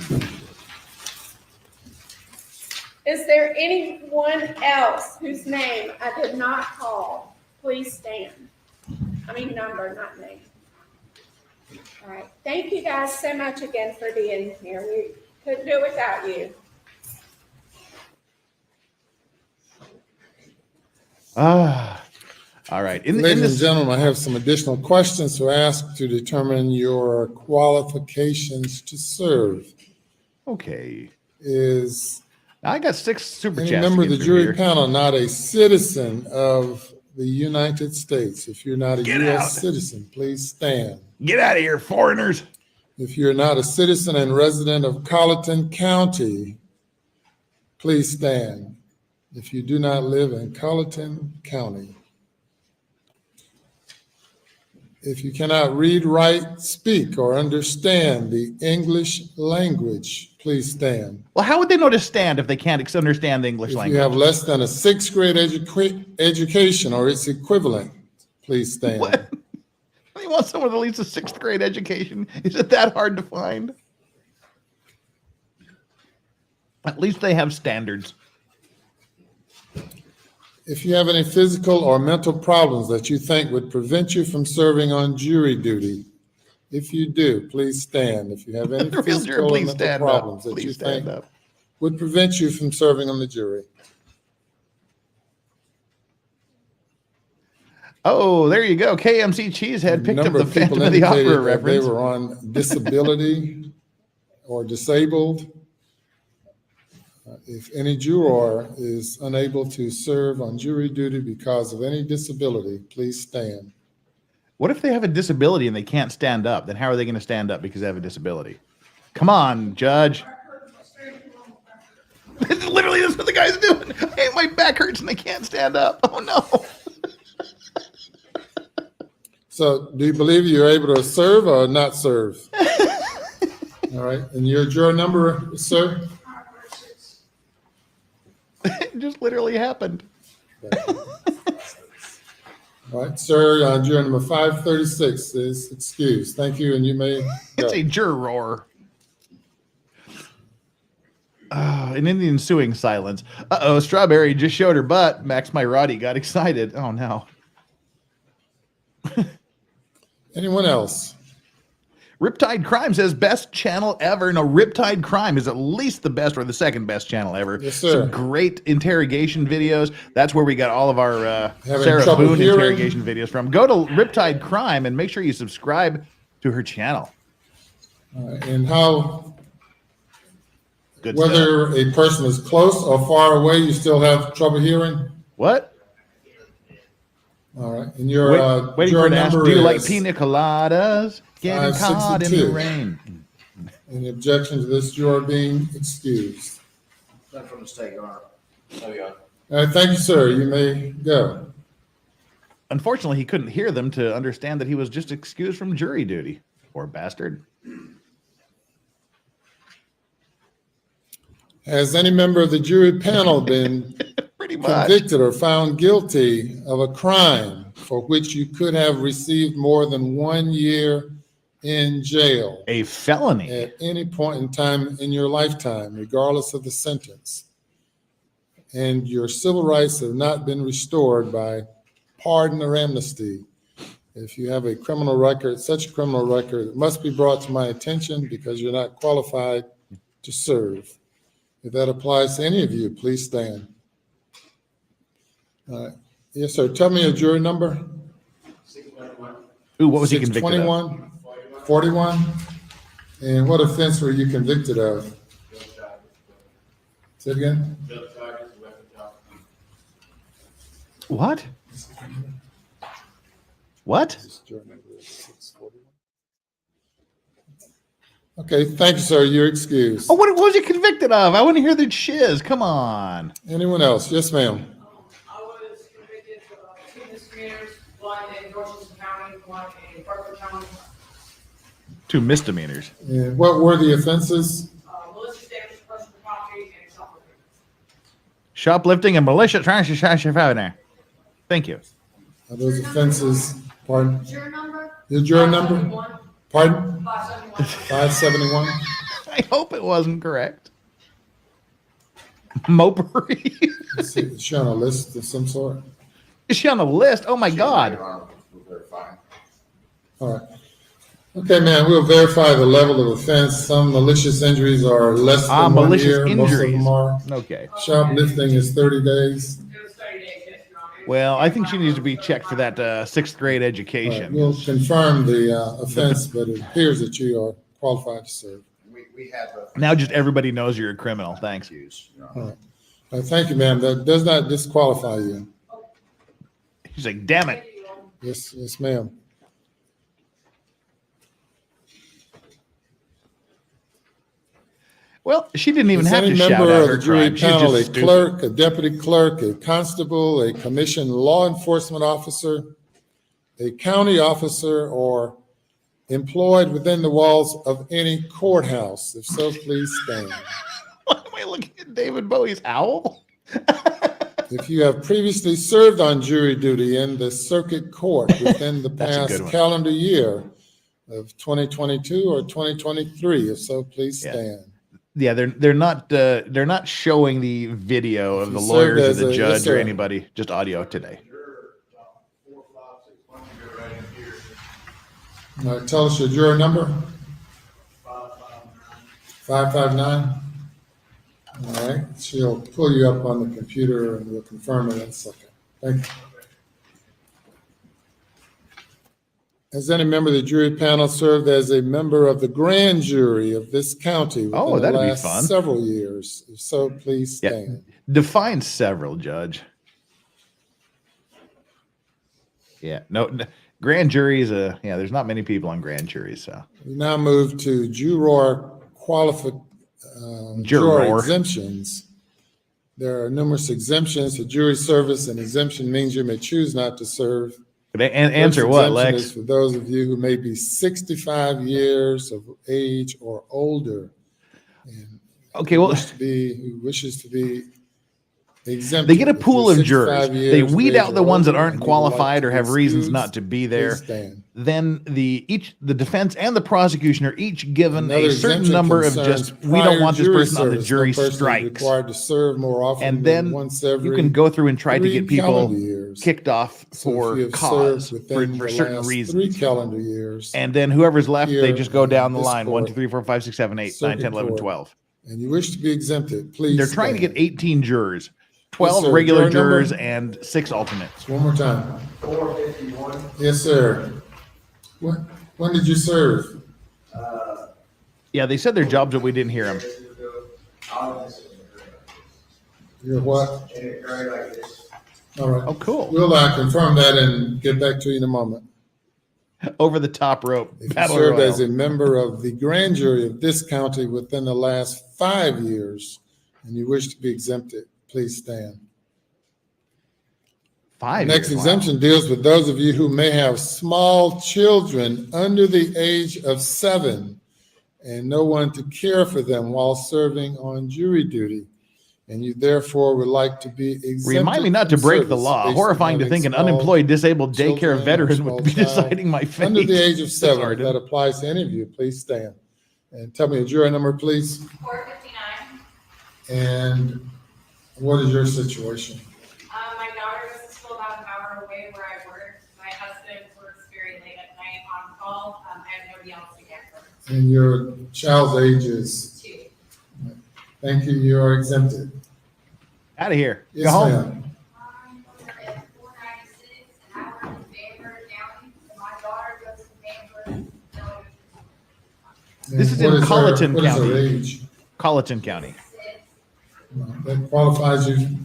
F: Is there anyone else whose name I did not call? Please stand. I mean number, not name. All right. Thank you guys so much again for being here. We couldn't do it without you.
D: All right.
E: Ladies and gentlemen, I have some additional questions to ask to determine your qualifications to serve.
D: Okay.
E: Is
D: I got 6 super
E: any
D: chats.
E: member
D: to
E: of
D: get
E: the
D: through
E: jury
D: here.
E: panel not a citizen of the United States? If you're not a
D: Get
E: U.S.
D: out.
E: citizen, please stand.
D: Get out of here, foreigners.
E: If you're not a citizen and resident of Colleton County, please stand. If you do not live in Colleton County. If you cannot read, write, speak, or understand the English language, please stand.
D: Well, how would they know to stand if they can't understand the English
E: If you
D: language?
E: have less than a sixth grade education or its equivalent, please stand.
D: What? You want someone with at least a 6th grade education? Is it that hard to find? At least they have standards.
E: If you have any physical or mental problems that you think would prevent you from serving on jury duty, if you do, please stand. If you have any
D: Real
E: physical
D: juror,
E: or
D: please
E: mental
D: stand
E: problems
D: up.
E: that you
D: Please stand
E: think
D: up.
E: would prevent you from serving on the jury.
D: Oh, there you go. KMC Cheesehead picked up
E: number
D: the
E: of people
D: Phantom of the Opera
E: indicated that they
D: reference.
E: were on disability or disabled. If any juror is unable to serve on jury duty because of any disability, please stand.
D: What if they have a disability and they can't stand up? Then how are they going to stand up because they have a disability? Come on, Judge. Literally, that's what the guy's doing. Hey, my back hurts and they can't stand up. Oh, no.
E: So do you believe you're able to serve or not serve? All right. And your juror number, sir?
D: It just literally happened.
E: All right, sir, juror number 536 is excused. Thank you, and you may go.
D: It's a juror. In the ensuing silence. Uh-oh, Strawberry just showed her butt. Max Myrati got excited. Oh, no.
E: Anyone else?
D: Riptide Crime says best channel ever. No, Riptide Crime is at least the best or the second best channel ever.
E: Yes, sir.
D: Some great interrogation videos. That's where we got all of our
E: Having
D: Sarah
E: trouble
D: Boone
E: hearing?
D: interrogation videos from. Go to Riptide Crime and make sure you subscribe to her channel.
E: And how,
D: Good
E: whether
D: stuff.
E: a person is close or far away, you still have trouble hearing?
D: What?
E: All right, and your
D: Waiting
E: juror
D: for an answer.
E: number
D: Do you like
E: is
D: pina coladas? Getting caught in the
E: 562.
D: rain.
E: Any objection to this juror being excused?
K: None from the state, Your Honor. No, Your Honor.
E: All right, thank you, sir. You may go.
D: Unfortunately, he couldn't hear them to understand that he was just excused from jury duty. Poor bastard.
E: Has any member of the jury panel been
D: Pretty much.
E: convicted or found guilty of a crime for which you could have received more than 1 year in jail
D: A felony.
E: at any point in time in your lifetime, regardless of the sentence, and your civil rights have not been restored by pardon or amnesty? If you have a criminal record, such a criminal record, it must be brought to my attention because you're not qualified to serve. If that applies to any of you, please stand. All right. Yes, sir. Tell me a jury number.
D: Ooh, what was he convicted of?
E: 621, 41. And what offense were you convicted of? Say it again.
D: What? What?
E: Okay, thank you, sir. You're excused.
D: Oh, what was he convicted of? I want to hear the shiz. Come on.
E: Anyone else? Yes, ma'am.
L: I was convicted of 2 misdemeanors, one in Dorchester County, one in Berkeley County.
D: 2 misdemeanors.
E: And what were the offenses?
L: Malicious damage to personal property and shoplifting.
D: Shoplifting and militia transportation. Thank you.
E: Are those offenses, pardon?
M: Juror number?
E: Your juror number?
L: 571.
E: Pardon?
L: 571.
E: 571?
D: I hope it wasn't correct. Mopery.
E: Is she on a list of some sort?
D: Is she on the list? Oh my God.
K: Your Honor, we'll verify.
E: All right. Okay, man, we'll verify the level of offense. Some malicious injuries are less than 1
D: malicious
E: year. Most of
D: injuries.
E: them are.
D: Okay.
E: Shoplifting is 30 days.
L: It was 30 days, yes, Your Honor.
D: Well, I think she needs to be checked for that 6th grade
E: All right,
D: education.
E: we'll confirm the offense, but it appears that you are qualified to serve.
K: We have a.
D: Now just everybody knows you're a criminal. Thanks.
K: Excuse, Your
E: All
K: Honor.
E: right. All right, thank you, ma'am. That does not disqualify you.
D: He's like, damn it.
E: Yes, yes, ma'am.
D: Well, she didn't even
E: Is
D: have
E: any
D: to shout
E: member
D: out
E: of
D: her
E: the jury
D: crime. She's
E: panel, a
D: just stupid.
E: clerk, a deputy clerk, a constable, a commissioned law enforcement officer, a county officer, or employed within the walls of any courthouse? If so, please stand.
D: Why am I looking at David Bowie's owl?
E: If you have previously served on jury duty in the circuit court within the
D: That's a good
E: past
D: one.
E: calendar year of 2022 or 2023, if so, please
D: Yeah.
E: stand.
D: Yeah, they're not showing the video of the
E: You
D: lawyers or
E: served
D: the
E: as a-
D: judge
E: yes,
D: or
E: sir.
D: anybody, just audio today.
J: 4, 5, 6 months ago, right in here.
E: All right, tell us your juror number.
J: 559.
E: 559. All right, she'll pull you up on the computer and we'll confirm it in a second. Thank you. Has any member of the jury panel served as a member of the grand jury of this county
D: Oh,
E: within the
D: that'd be
E: last
D: fun.
E: several years? If so, please
D: Yeah.
E: stand.
D: Define several, Judge. Yeah, no, grand juries. There's not many people on grand juries, so.
E: We now move to juror
D: Juror.
E: exemptions. There are numerous exemptions to jury service. An exemption means you may choose not to serve.
D: Answer
E: First
D: what,
E: exemption
D: Lex?
E: is for those of you who may be 65 years of age or older. And
D: Okay, well,
E: who wishes to be exempted.
D: they get a
E: If
D: pool
E: you're
D: of jurors.
E: 65
D: They
E: years of
D: weed
E: age
D: out the
E: or
D: ones that
E: older
D: aren't
E: and you would like
D: qualified
E: to
D: or
E: be
D: have reasons
E: excused,
D: not to be
E: please
D: there.
E: stand.
D: Then the defense and the prosecution are each given
E: Another
D: a certain
E: exemption
D: number of
E: concerns
D: just, we don't
E: prior
D: want this
E: jury
D: person on the
E: service.
D: jury
E: No person is
D: strikes.
E: required to serve more often
D: And
E: than
D: then
E: once
D: you
E: every
D: can go through and try to
E: 3
D: get people
E: calendar years.
D: kicked off
E: So if
D: for
E: you have
D: cause,
E: served
D: for
E: within the
D: certain
E: last
D: reasons.
E: 3 calendar years,
D: And then whoever's left, they
E: here
D: just go down the
E: in this
D: line, 1, 2,
E: court,
D: 3, 4, 5, 6, 7, 8, 9,
E: circuit
D: 10, 11,
E: court,
D: 12.
E: and you wish to be exempted, please
D: They're trying to
E: stand.
D: get 18 jurors, 12
E: sir.
D: regular
E: Juror number?
D: jurors, and 6 alternates.
E: One more time.
J: 451.
E: Yes, sir. When did you serve?
D: Yeah, they said their jobs, but we didn't hear them.
E: You're what?
J: And it occurred like this.
E: All right.
D: Oh, cool.
E: We'll confirm that and get back to you in a moment.
D: Over the top rope.
E: If you
D: Battle
E: served
D: Royal.
E: as a member of the grand jury of this county within the last 5 years and you wish to be exempted, please stand.
D: 5
E: Next
D: years, wow.
E: exemption deals with those of you who may have small children under the age of 7 and no one to care for them while serving on jury duty. And you therefore would like to be exempted.
D: Remind me not to
E: from
D: break the
E: service
D: law.
E: based
D: Horrifying to
E: on
D: think an
E: small
D: unemployed, disabled daycare
E: children or
D: veteran
E: small
D: would be
E: child
D: deciding my fate.
E: under the age of 7. If
D: Sergeant.
E: that applies to any of you, please stand. And tell me a juror number, please.
I: 459.
E: And what is your situation?
I: My daughter goes to school about an hour away where I work. My husband works very late at night on call. I have nobody else to get her.
E: And your child's age is?
I: 2.
E: Thank you, you are exempted.
D: Out of here.
E: Yes,
D: Go home.
E: ma'am.
I: We're at 496, and I work in Bangor County. My daughter goes to Bangor.
D: This is
E: And what
D: in
E: her-
D: Colleton
E: what is her
D: County.
E: age?
D: Colleton County.
E: That qualifies you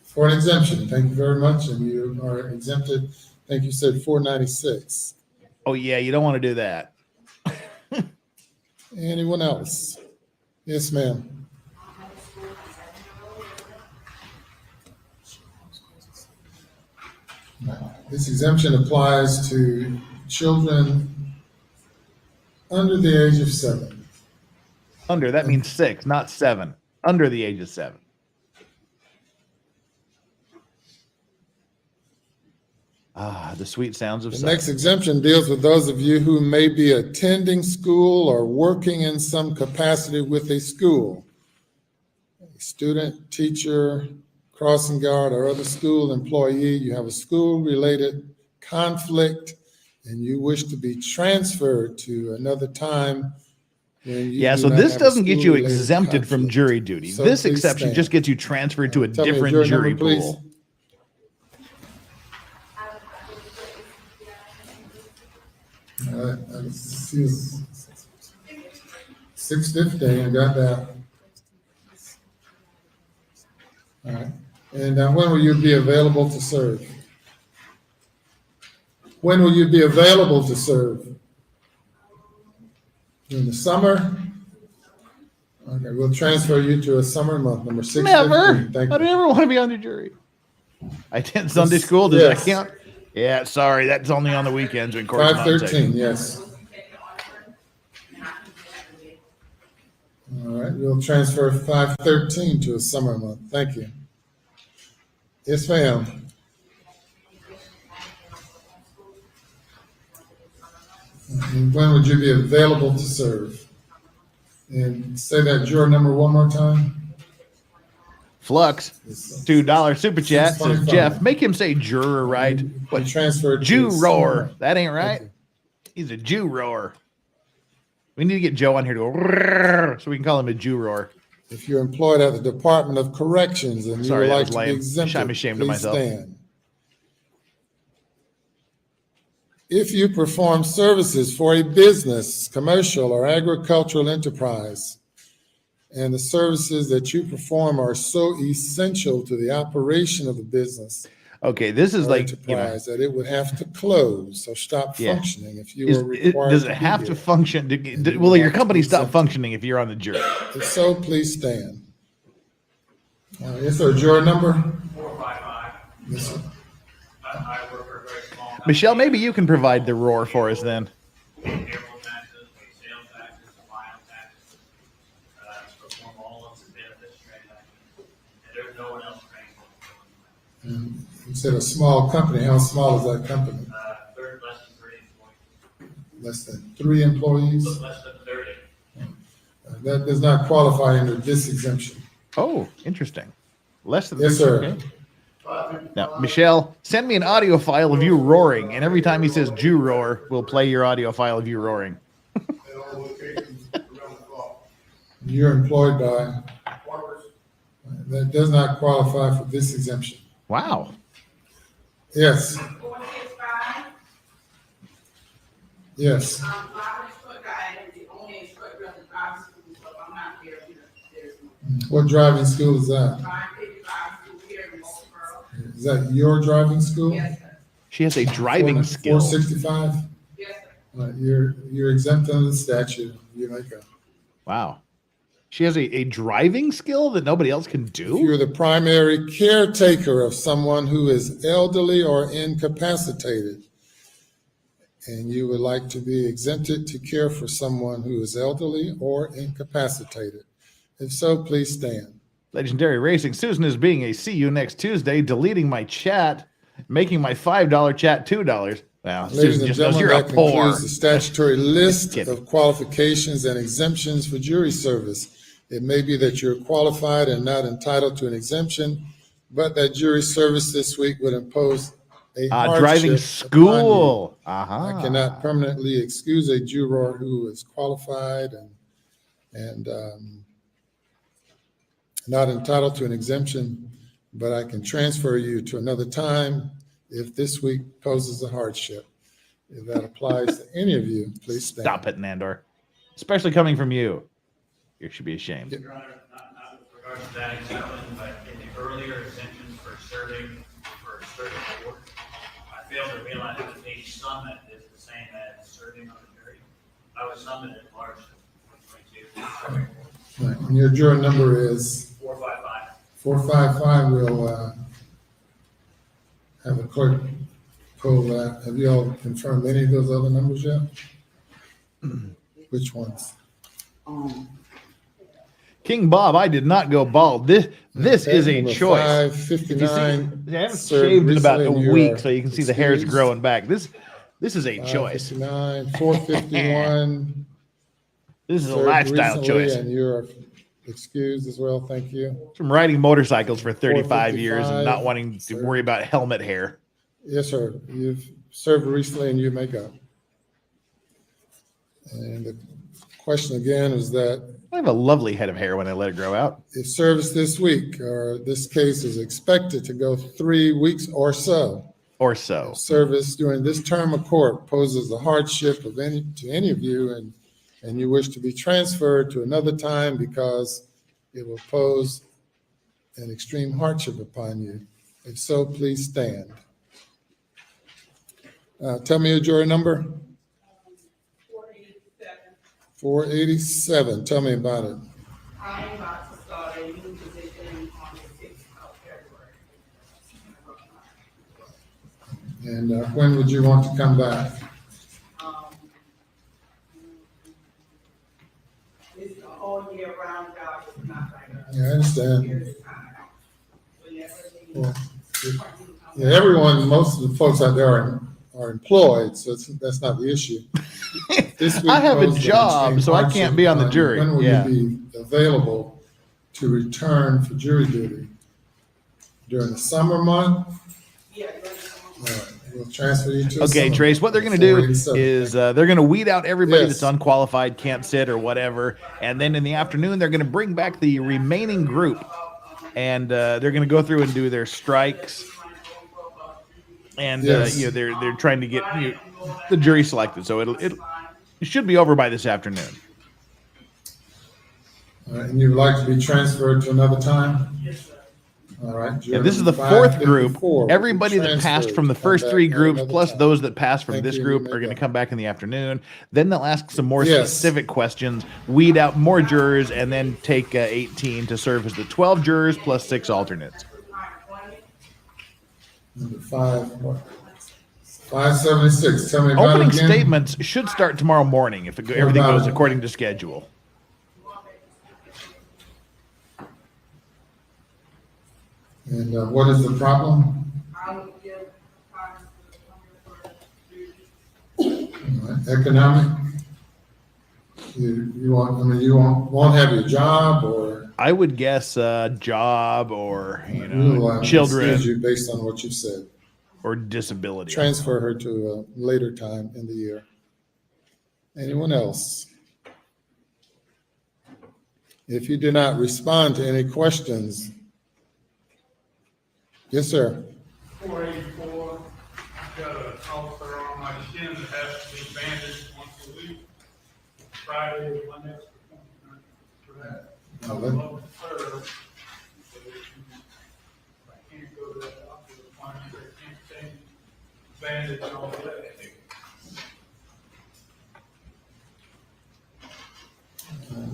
E: for an exemption. Thank you very much, and you are exempted. Thank you, said 496.
D: Oh, yeah, you don't want to do that.
E: Anyone else? Yes, ma'am. This exemption applies to children under the age of 7.
D: Under, that means 6, not 7. Under the age of 7. Ah, the sweet sounds of
E: The
D: seven.
E: next exemption deals with those of you who may be attending school or working in some capacity with a school. A student, teacher, crossing guard, or other school employee, you have a school-related conflict and you wish to be transferred to another time when you
D: Yeah,
E: do
D: so
E: not
D: this
E: have a
D: doesn't get you
E: school-related
D: exempted from
E: conflict.
D: jury duty.
E: So
D: This
E: please
D: exception
E: stand.
D: just gets you transferred to a
E: Tell me your
D: different
E: juror
D: jury
E: number, please.
D: pool.
E: All right, I see 6:15, I got that. All right, and when will you be available to serve? When will you be available to serve? In the summer? Okay, we'll transfer you to a summer month, number 6:15.
D: Never.
E: Thank
D: I don't
E: you.
D: ever want to be on the jury. I attend Sunday school. Does
E: Yes.
D: that count? Yeah, sorry. That's only on the weekends when court's not in
E: 5:13,
D: session.
E: yes. All right, we'll transfer 5:13 to a summer month. Thank you. Yes, ma'am. And when would you be available to serve? And say that juror number one more time.
D: Flux, $2 super chat says
E: 625.
D: Jeff, make him say juror right. What
E: Transferred. to
D: Juror?
E: sworn.
D: That ain't right.
E: Thank
D: He's a juror. We need to get Joe on here to go "Rrrr," so we can call him a juror.
E: If you're employed at the Department of Corrections and you
D: Sorry,
E: would
D: that
E: like
D: was
E: to be
D: lame.
E: exempted,
D: I'm ashamed of
E: please
D: myself.
E: stand. If you perform services for a business, commercial, or agricultural enterprise, and the services that you perform are so essential to the operation of the business
D: Okay, this is
E: or
D: like,
E: enterprise that it would have to close or stop
D: Yeah.
E: functioning if you were required
D: does
E: to
D: it
E: be
D: have to
E: here.
D: function?
E: you
D: Will
E: would
D: your
E: have to
D: company
E: be
D: stop
E: exempted.
D: functioning if you're on the jury?
E: If so, please stand. Yes, sir. Juror number?
H: 455.
E: Yes, sir.
H: I work for a very small company.
D: Michelle, maybe you can provide the roar for us then.
H: We pay payroll taxes, we pay sales taxes, file taxes, perform all of the benefits transactions, and there's no one else paying.
E: And you said a small company. How small is that company?
H: Third, less than 30 employees,
E: Less than 3 employees?
H: less than 30.
E: That does not qualify under this exemption.
D: Oh, interesting. Less than
E: Yes, sir.
D: okay. Now, Michelle, send me an audio file of you roaring, and every time he says Juror, we'll play your audio file of you roaring.
J: At all locations around the clock.
E: You're employed by, that does not qualify for this exemption.
D: Wow.
E: Yes,
L: 465.
E: yes.
L: My instructor, I am the only instructor in the driving school, so I'm not there, there's
E: What driving school is that?
L: 555 school here in Mosboro.
E: Is that your driving school?
L: Yes, sir.
D: She has a driving skill.
E: 465?
L: Yes, sir.
E: You're exempt under the statute. You make a.
D: Wow. She has a driving skill that nobody else can
E: If
D: do?
E: you're the primary caretaker of someone who is elderly or incapacitated, and you would like to be exempted to care for someone who is elderly or incapacitated, if so, please stand.
D: Legendary Racing. Susan is being a see you next Tuesday, deleting my chat, making my $5 chat $2. Well,
E: Ladies
D: Susan
E: and
D: just knows
E: gentlemen,
D: you're a
E: that
D: poor.
E: concludes the statutory list
D: kidding.
E: of qualifications and exemptions for jury service. It may be that you're qualified and not entitled to an exemption, but that jury service this week would impose a hardship
D: Driving
E: upon
D: school.
E: you.
D: Uh-huh.
E: I cannot permanently excuse a juror who is qualified and not entitled to an exemption, but I can transfer you to another time if this week poses a hardship. If that applies to any of you, please stand.
D: Stop it, Nandor. Especially coming from you. You should be ashamed.
H: Your Honor, not with regard to that exemption, but in the earlier exemptions for serving board, I failed to realize that a summit is the same as serving on the jury. I was summoned at March of 2022.
E: Right, and your juror number is
H: 455.
E: 455. We'll have a clerk pull that. Have you all confirmed any of those other numbers yet? Which ones?
D: King Bob, I did not go bald. This is a
E: Number
D: choice.
E: 559.
D: I haven't
E: served
D: shaved in about a
E: recently, and
D: week,
E: you're
D: so you can see the hair's
E: excused.
D: growing back. This is a choice.
E: 559, 451.
D: This is a
E: served
D: lifestyle
E: recently,
D: choice.
E: And you're excused as well. Thank you.
D: From riding motorcycles for 35 years and
E: 455,
D: not wanting to
E: sir.
D: worry about helmet hair.
E: Yes, sir. You've served recently and you may go. And the question again is that
D: I have a lovely head of hair when I let it grow out.
E: if service this week or this case is expected to go 3 weeks or so,
D: Or so.
E: service during this term of court poses a hardship to any of you and you wish to be transferred to another time because it will pose an extreme hardship upon you. If so, please stand. Tell me your jury number. 487. Tell me about it.
L: I am about to start a new position on the 6th of February.
E: And when would you want to come back?
L: It's a whole year round job, it's not like a
E: Yeah, I understand.
L: year's time. So yes,
E: Well, Yeah, everyone, most of the folks out there are are employed, so that's not the issue. This week
D: I have a
E: goes to
D: job,
E: extreme
D: so I
E: hardship
D: can't be on the
E: fund.
D: jury.
E: When will
D: Yeah.
E: you be available to return for jury duty? During the summer month?
L: Yeah.
E: All right, we'll transfer you to a
D: Okay,
E: summer
D: Trace, what they're
E: month,
D: going to do
E: 487.
D: is they're going to weed out everybody
E: Yes.
D: that's unqualified, can't sit or whatever. And then in the afternoon, they're going to bring back the remaining group. And they're going to go through and do their strikes. And,
E: Yes.
D: they're trying to get the jury selected. So it should be over by this afternoon.
E: All right, and you'd like to be transferred to another time?
L: Yes, sir.
E: All right.
D: And this is the fourth group. Everybody that passed from the first three groups, plus those that passed from this group, are going to come back in the afternoon. Then they'll ask some more specific questions, weed out more jurors, and then take 18 to serve as the 12 jurors plus 6 alternates.
E: Number 576. Tell me about
D: Opening
E: it again.
D: statements should start tomorrow morning if everything
E: about
D: goes
E: it?
D: according to schedule.
E: And what is the problem?
L: I would give time
E: All right, economic. You won't have your job, or
D: I would guess job or
E: we'll
D: children
E: excuse you based on what you said.
D: or disability.
E: Transfer her to a later time in the year. Anyone else? If you do not respond to any questions. Yes, sir.
G: 484, got an ulcer on my shin that has to be bandaged once a week. Friday is my next appointment for that.
E: Oh,
G: I
E: that-
G: love the third. So if I can't go to that doctor's appointment, I can't change bandage on the leg.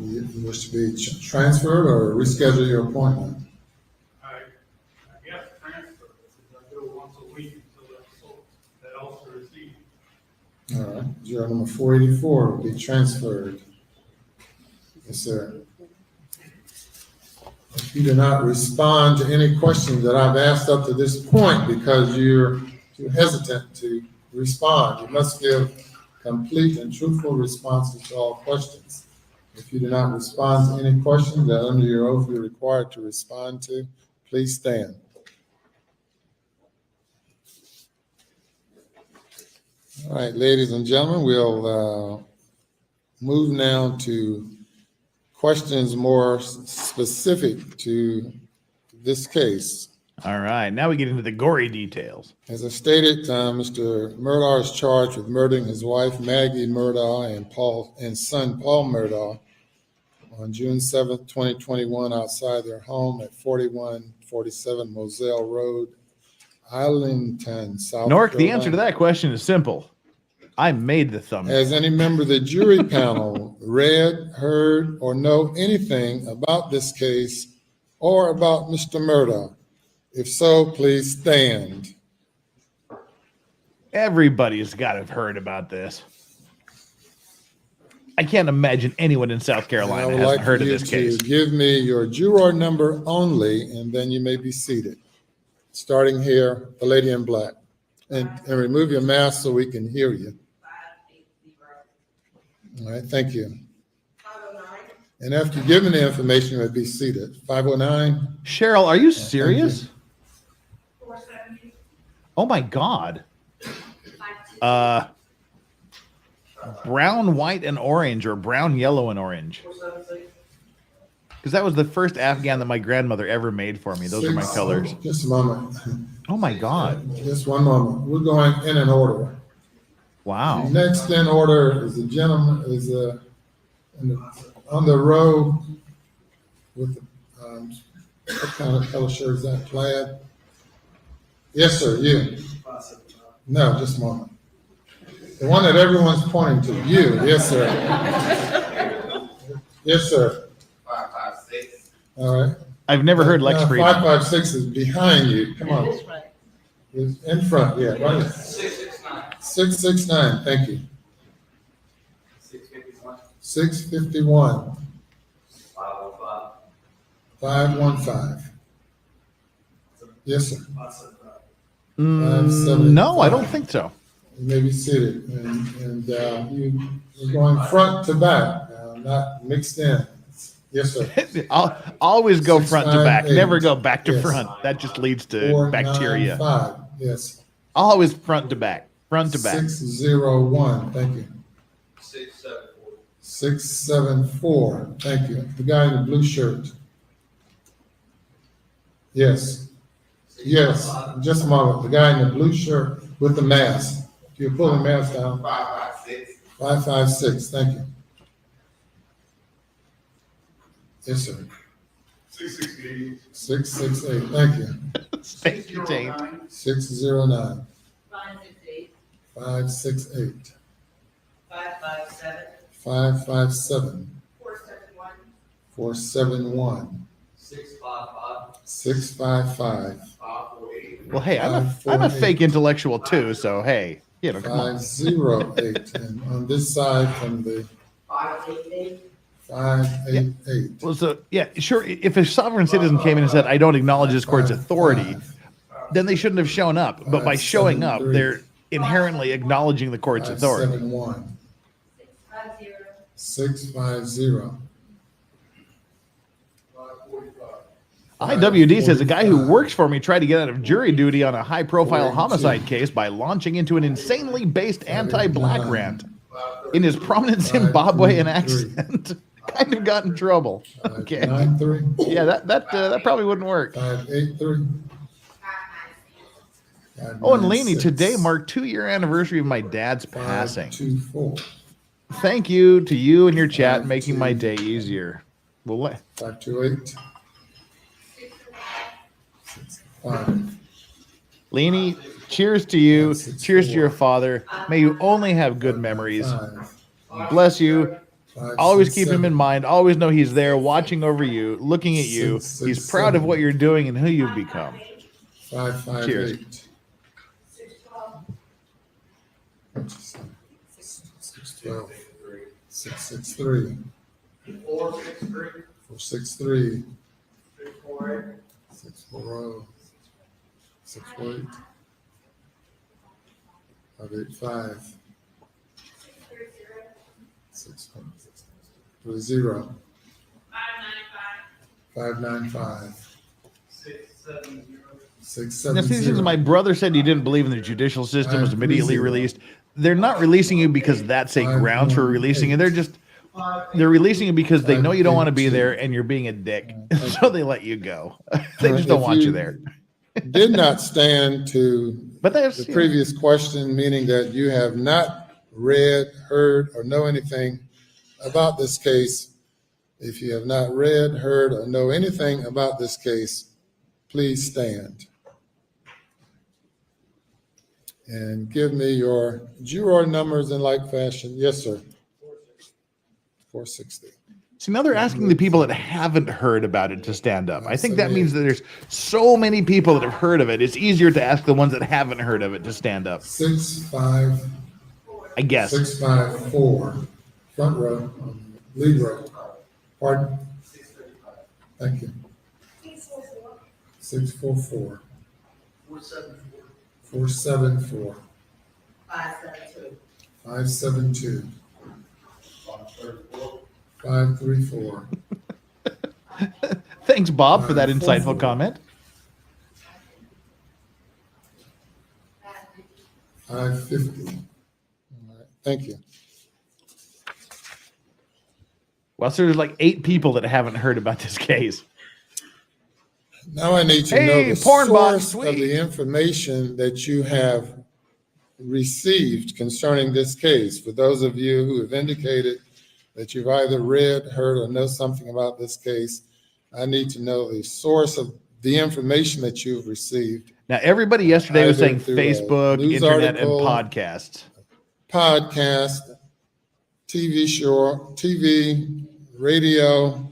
E: You wish to be transferred or reschedule your appointment?
G: I guess transfer, because I go once a week until that ulcer is healed.
E: All right, juror number 484 will be transferred. Yes, sir. If you do not respond to any questions that I've asked up to this point because you're too hesitant to respond, you must give complete and truthful responses to all questions. If you do not respond to any questions that under your oath you're required to respond to, please stand. All right, ladies and gentlemen, we'll move now to questions more specific to this case.
D: All right, now we get into the gory details.
E: As I stated, Mr. Murdaugh is charged with murdering his wife, Maggie Murdaugh, and son, Paul Murdaugh, on June 7th, 2021, outside their home at 4147 Moselle Road, Islington, South
D: Nork,
E: Carolina.
D: the answer to that question is simple. I made the thumbnail.
E: Has any member of the jury panel read, heard, or know anything about this case or about Mr. Murdaugh? If so, please stand.
D: Everybody's got to have heard about this. I can't imagine anyone in South Carolina
E: And I would
D: hasn't
E: like
D: heard of
E: you
D: this case.
E: to give me your juror number only, and then you may be seated. Starting here, the lady in black. And remove your mask so we can hear you. All right, thank you.
L: 509.
E: And after you give me the information, you may be seated. 509.
D: Cheryl, are you serious?
L: 470.
D: Oh my God. Brown, white, and orange, or brown, yellow, and orange.
L: 476.
D: Because that was the first Afghan that my grandmother ever made for me. Those are my colors.
E: Just a moment.
D: Oh my God.
E: Just one moment. We're going in an order.
D: Wow.
E: Next in order is the gentleman on the row with the, what kind of color shirt is that? Plaid? Yes, sir, you. No, just a moment. The one that everyone's pointing to, you. Yes, sir. Yes, sir.
K: 556.
E: All right.
D: I've never heard Lex
E: Now,
D: Friedman.
E: 556 is behind you. Come on. It's in front, yeah, right.
N: 669.
E: 669, thank you.
N: 651.
E: 651.
N: 515.
E: 515. Yes, sir.
D: No, I don't think so.
E: You may be seated, and you're going front to back, not mixed in. Yes, sir.
D: I'll always go front to back,
E: 658.
D: never go back to
E: Yes.
D: front. That just leads to
E: 495.
D: bacteria.
E: Yes.
D: Always front to back, front to back.
E: 601. Thank you.
N: 674.
E: 674. Thank you. The guy in the blue shirt. Yes. Yes. Just a moment. The guy in the blue shirt with the mask. If you pull the mask down.
K: 556.
E: 556. Thank you. Yes, sir.
J: 668.
E: 668. Thank you.
D: Thank you, James.
E: 609.
M: 568.
E: 568.
M: 557.
E: 557.
F: 471.
E: 471.
N: 655.
E: 655.
K: 548.
D: Well, hey, I'm a fake intellectual too, so hey, you know, come on.
E: 508. And on this side from the
M: 588.
E: 588.
D: Well, so yeah, sure. If a sovereign citizen came in and said, "I don't acknowledge this court's authority," then they shouldn't have shown up. But by showing up, they're inherently acknowledging the court's authority.
E: 571.
M: 650.
E: 650.
J: 545.
D: IWD says a guy who works for me tried to get out of jury duty on a high-profile homicide case by launching into an insanely based anti-black rant in his prominent Zimbabwean accent. Kind of got in trouble. Okay.
E: 593.
D: Yeah, that probably wouldn't work.
E: 583.
D: Oh, and Laney, today marked 2-year anniversary of my dad's passing.
E: 524.
D: Thank you to you and your chat making my day easier. Well,
E: 528. 5.
D: Laney, cheers to you. Cheers to your father. May you only have good memories.
E: 5.
D: Bless you.
E: 5,
D: Always
E: 6,
D: keep him
E: 7.
D: in mind. Always know he's there watching over you, looking at you.
E: 6, 6,
D: He's proud of
E: 7.
D: what you're doing and who you've become.
E: 558.
D: Cheers.
E: 612. 663.
H: 463.
E: 463.
H: 648.
E: 640. 648. 585. 630. 595.
H: 670.
E: 670.
D: Now, see, since my brother said he didn't believe in the judicial system was immediately released, they're not releasing you because that's a grounds for releasing you. They're releasing you because they know you don't want to be there and you're being a dick, so they let you go. They just don't want you there.
E: Did not stand to
D: But there's
E: the previous question, meaning that you have not read, heard, or know anything about this case. If you have not read, heard, or know anything about this case, please stand. And give me your juror numbers in like fashion. Yes, sir. 460.
D: See, now they're asking the people that haven't heard about it to stand up. I think that means that there's so many people that have heard of it. It's easier to ask the ones that haven't heard of it to stand up.
E: 654.
D: I guess.
E: 654. Front row. Lead row. Pardon? Thank you. 644. 474.
M: 572.
E: 572. 534.
D: Thanks, Bob, for that insightful comment.
E: 550. All right. Thank you.
D: Well, so there's like 8 people that haven't heard about this case.
E: Now I need to
D: Hey,
E: know the
D: porn box,
E: source of the information that you have received concerning this case. For those of you who have indicated that you've either read, heard, or know something about this case, I need to know the source of the information that you've received.
D: Now, everybody yesterday was saying
E: Either through a
D: Facebook,
E: news
D: internet,
E: article,
D: and podcasts.
E: Podcast, TV show, TV, radio,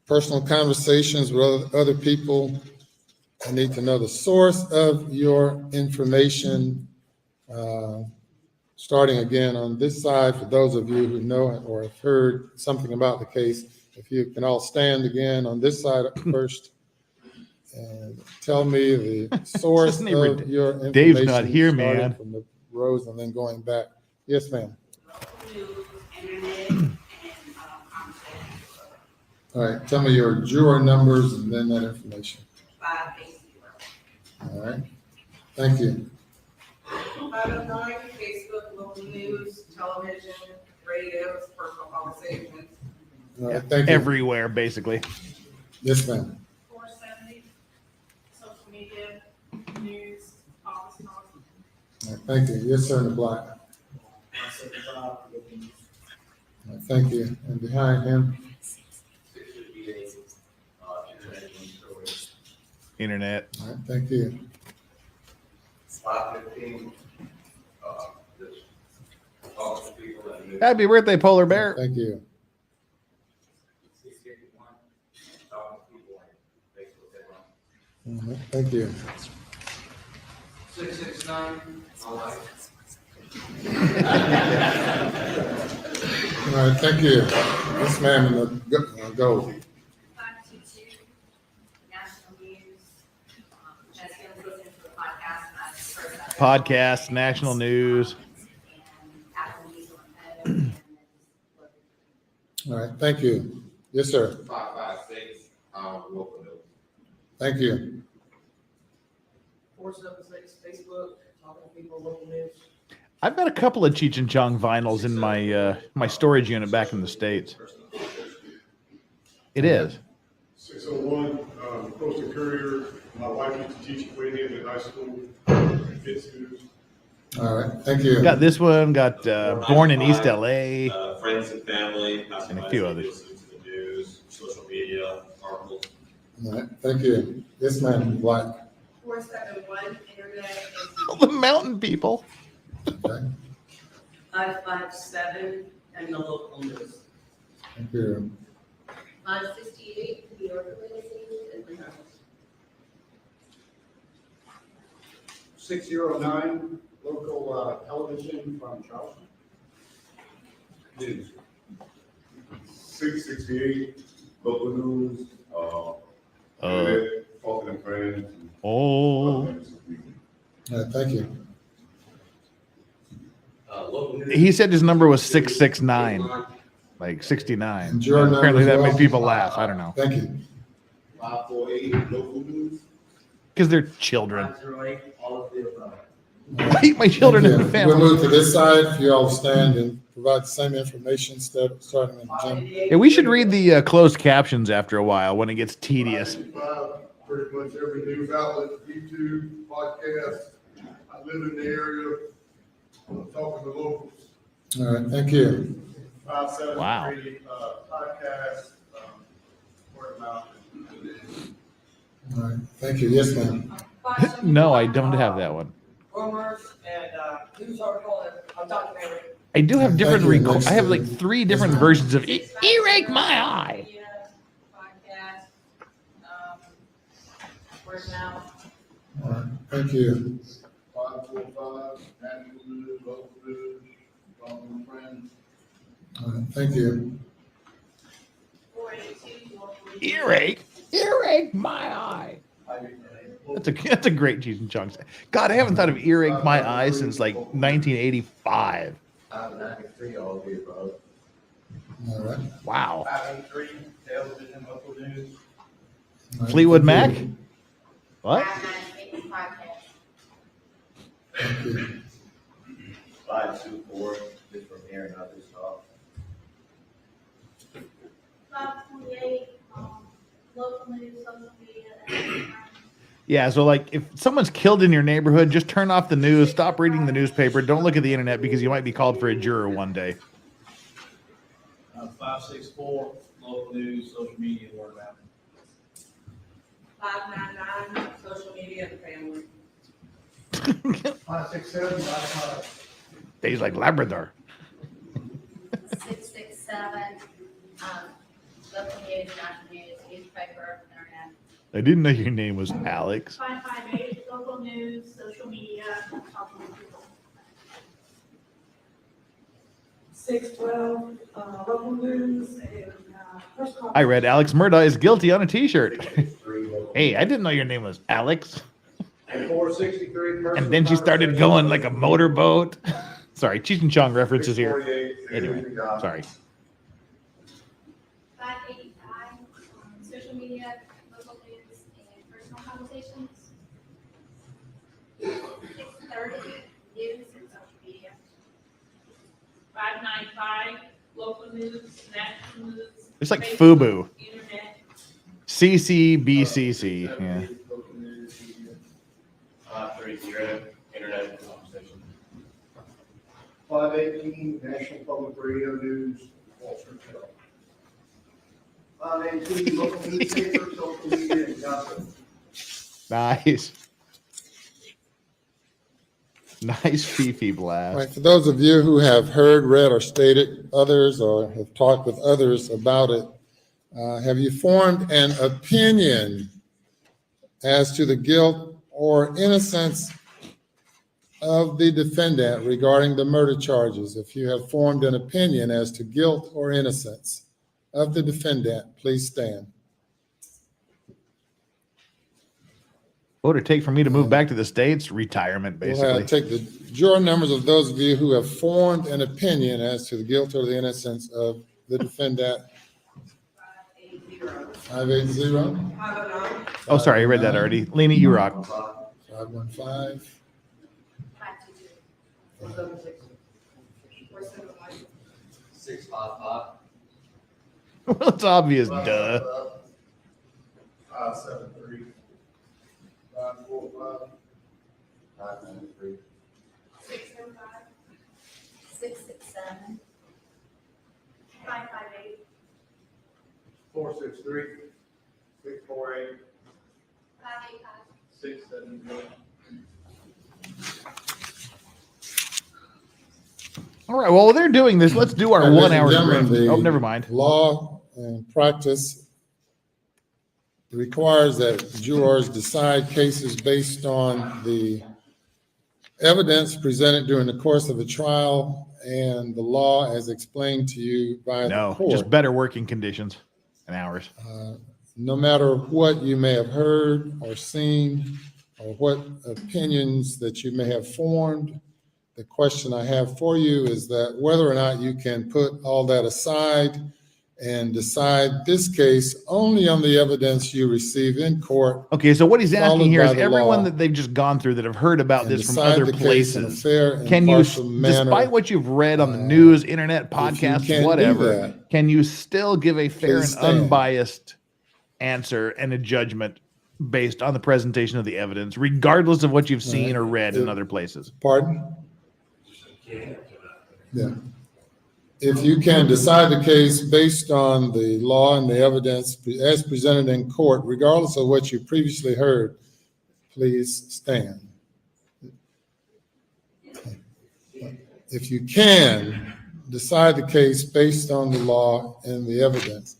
E: personal conversations with other people. I need to know the source of your information. Starting again on this side, for those of you who know or have heard something about the case, if you can all stand again on this side first. And tell me the source
D: Isn't he rid-
E: of your information.
D: Dave's not here,
E: starting
D: man.
E: From the rows and then going back. Yes, ma'am. All right, tell me your juror numbers and then that information.
L: 580.
E: All right, thank you.
L: 509, Facebook, local news, television, radios, personal conversations.
E: All right, thank you.
D: Everywhere, basically.
E: Yes, ma'am.
I: 470, social media, news, office calls.
E: All right, thank you. Yes, sir, in the black. All
K: 175,
E: right, thank you. And behind him,
K: 658, internet news stories.
D: Internet.
E: all right, thank you.
K: 515, just talk to people that live.
D: Happy birthday, Polar Bear.
E: Thank you.
K: 651, talk to people like Facebook that run.
E: All right, thank you.
N: 669, my wife.
E: All right, thank you. This man in the gold.
M: 522, national news, that's going to listen to the podcast.
D: Podcast, national news.
M: And Apple News on home.
E: All right, thank you. Yes, sir.
K: 556, local news.
E: Thank you.
N: 476, Facebook, talking to people, local news.
D: I've got a couple of Cheech and Chong vinyls in my my storage unit back in the States. It is.
J: 601, Post and Courier. My wife used to teach Wayne in high school. Kids news.
E: All right, thank you.
D: Got this one. Got Born in East LA.
O: Friends and family,
D: And a few others.
O: listen to the news, social media, articles.
E: All right, thank you. This man in black.
L: 471, internet,
D: The mountain people.
E: Okay,
L: 557, and the local news.
E: thank you.
M: 568, New York City.
J: 609, local television from Charleston. News. 668, local news, Falcon and Friends.
D: Oh.
E: All right, thank you.
K: Local news.
D: He said his number was 669, like 69.
E: And your number
D: Apparently
E: as
D: that
E: well?
D: made people laugh. I don't know.
E: Thank you.
J: 548, local news.
D: Because they're children.
K: 508, all of the above.
D: Keep my children in the
E: We'll
D: family.
E: move to this side. If you all stand and provide the same information, starting in the gym.
L: 588.
D: Yeah, we should read the closed captions after a while when it gets tedious.
J: 595, pretty much every news outlet, YouTube, podcast. I live in the area, I'm talking to locals.
E: All right, thank you.
J: 573, podcast, word of mouth.
E: All right, thank you. Yes, ma'am.
D: No, I don't have that one.
L: Rumors and news article and documentary.
D: I do have different
E: Thank you.
D: I have like 3 different versions of Earache My Eye.
M: Media, podcast, word of mouth.
E: All right, thank you.
J: 545, national news, local news, from friends.
E: All right, thank you.
M: 482, local news.
D: Earache My Eye. That's a great Cheech and Chong. God, I haven't thought of Earache My Eye since like 1985.
K: 593, all of the above.
E: All right.
D: Wow.
K: 583, television, local news.
E: All right,
D: Fleetwood
E: thank
D: Mac?
E: you.
D: What?
M: 598, podcast.
E: Thank you.
K: 524, just from hearing others talk.
M: 528, local news, social media, and
D: Yeah, so like if someone's killed in your neighborhood, just turn off the news, stop reading the newspaper, don't look at the internet because you might be called for a juror one day.
K: 564, local news, social media, word of mouth.
L: 599, social media and family.
J: 567, 555.
D: Days like Labrador.
M: 667, local news, national news, newspaper, internet.
D: I didn't know your name was Alex.
I: 558, local news, social media, talking to people.
L: 612, local news and
D: I read Alex Murdaugh is guilty on a t-shirt. Hey, I didn't know your name was Alex.
J: And 463.
D: And then she started going like a motorboat. Sorry, Cheech and Chong references here.
J: 648,
D: Anyway, sorry.
M: 585, social media, local news, and personal conversations. 630, news and social media.
I: 595, local news, national news.
D: It's like
I: Facebook,
D: FUBU.
I: Internet.
D: CCBCC. Yeah.
O: 530, internet conversation.
J: 518, National Public Radio News, Wall Street Journal. 518, local newspaper, social media, and gossip.
D: Nice. Nice Fifi blast.
E: Right, for those of you who have heard, read, or stated others, or have talked with others about it, have you formed an opinion as to the guilt or innocence of the defendant regarding the murder charges? If you have formed an opinion as to guilt or innocence of the defendant, please stand.
D: What would it take for me to move back to the States? Retirement, basically.
E: We'll take the juror numbers of those of you who have formed an opinion as to the guilt or the innocence of the defendant. 580.
D: Oh, sorry, I read that already. Lena, you rock.
E: 515.
N: 655.
D: Well, it's obvious, duh.
J: 573. 545.
K: 593.
M: 605, 667, 558,
J: 463. 648.
M: 585.
J: 670.
D: All right, well, they're doing this. Let's do our
E: Ladies
D: 1
E: and
D: hour
E: gentlemen,
D: script.
E: the
D: Oh, never mind.
E: Law and practice requires that jurors decide cases based on the evidence presented during the course of a trial and the law as explained to you by the
D: No,
E: court.
D: just better working conditions and hours.
E: No matter what you may have heard or seen or what opinions that you may have formed, the question I have for you is that whether or not you can put all that aside and decide this case only on the evidence you receive in court.
D: Okay, so what he's asking
E: followed
D: here
E: by
D: is
E: the
D: everyone
E: law,
D: that they've just gone through that have heard about
E: and
D: this from
E: decide
D: other
E: the case in a
D: places.
E: fair and
D: Can you,
E: impartial manner.
D: despite what you've read on the news, internet, podcasts,
E: can't do
D: whatever,
E: that,
D: can you still give a fair and
E: please stand.
D: unbiased answer and a judgment based on the presentation of the evidence, regardless of what you've seen or read in other places?
E: Pardon? Yeah. If you can decide the case based on the law and the evidence as presented in court, regardless of what you previously heard, please stand. If you can decide the case based on the law and the evidence.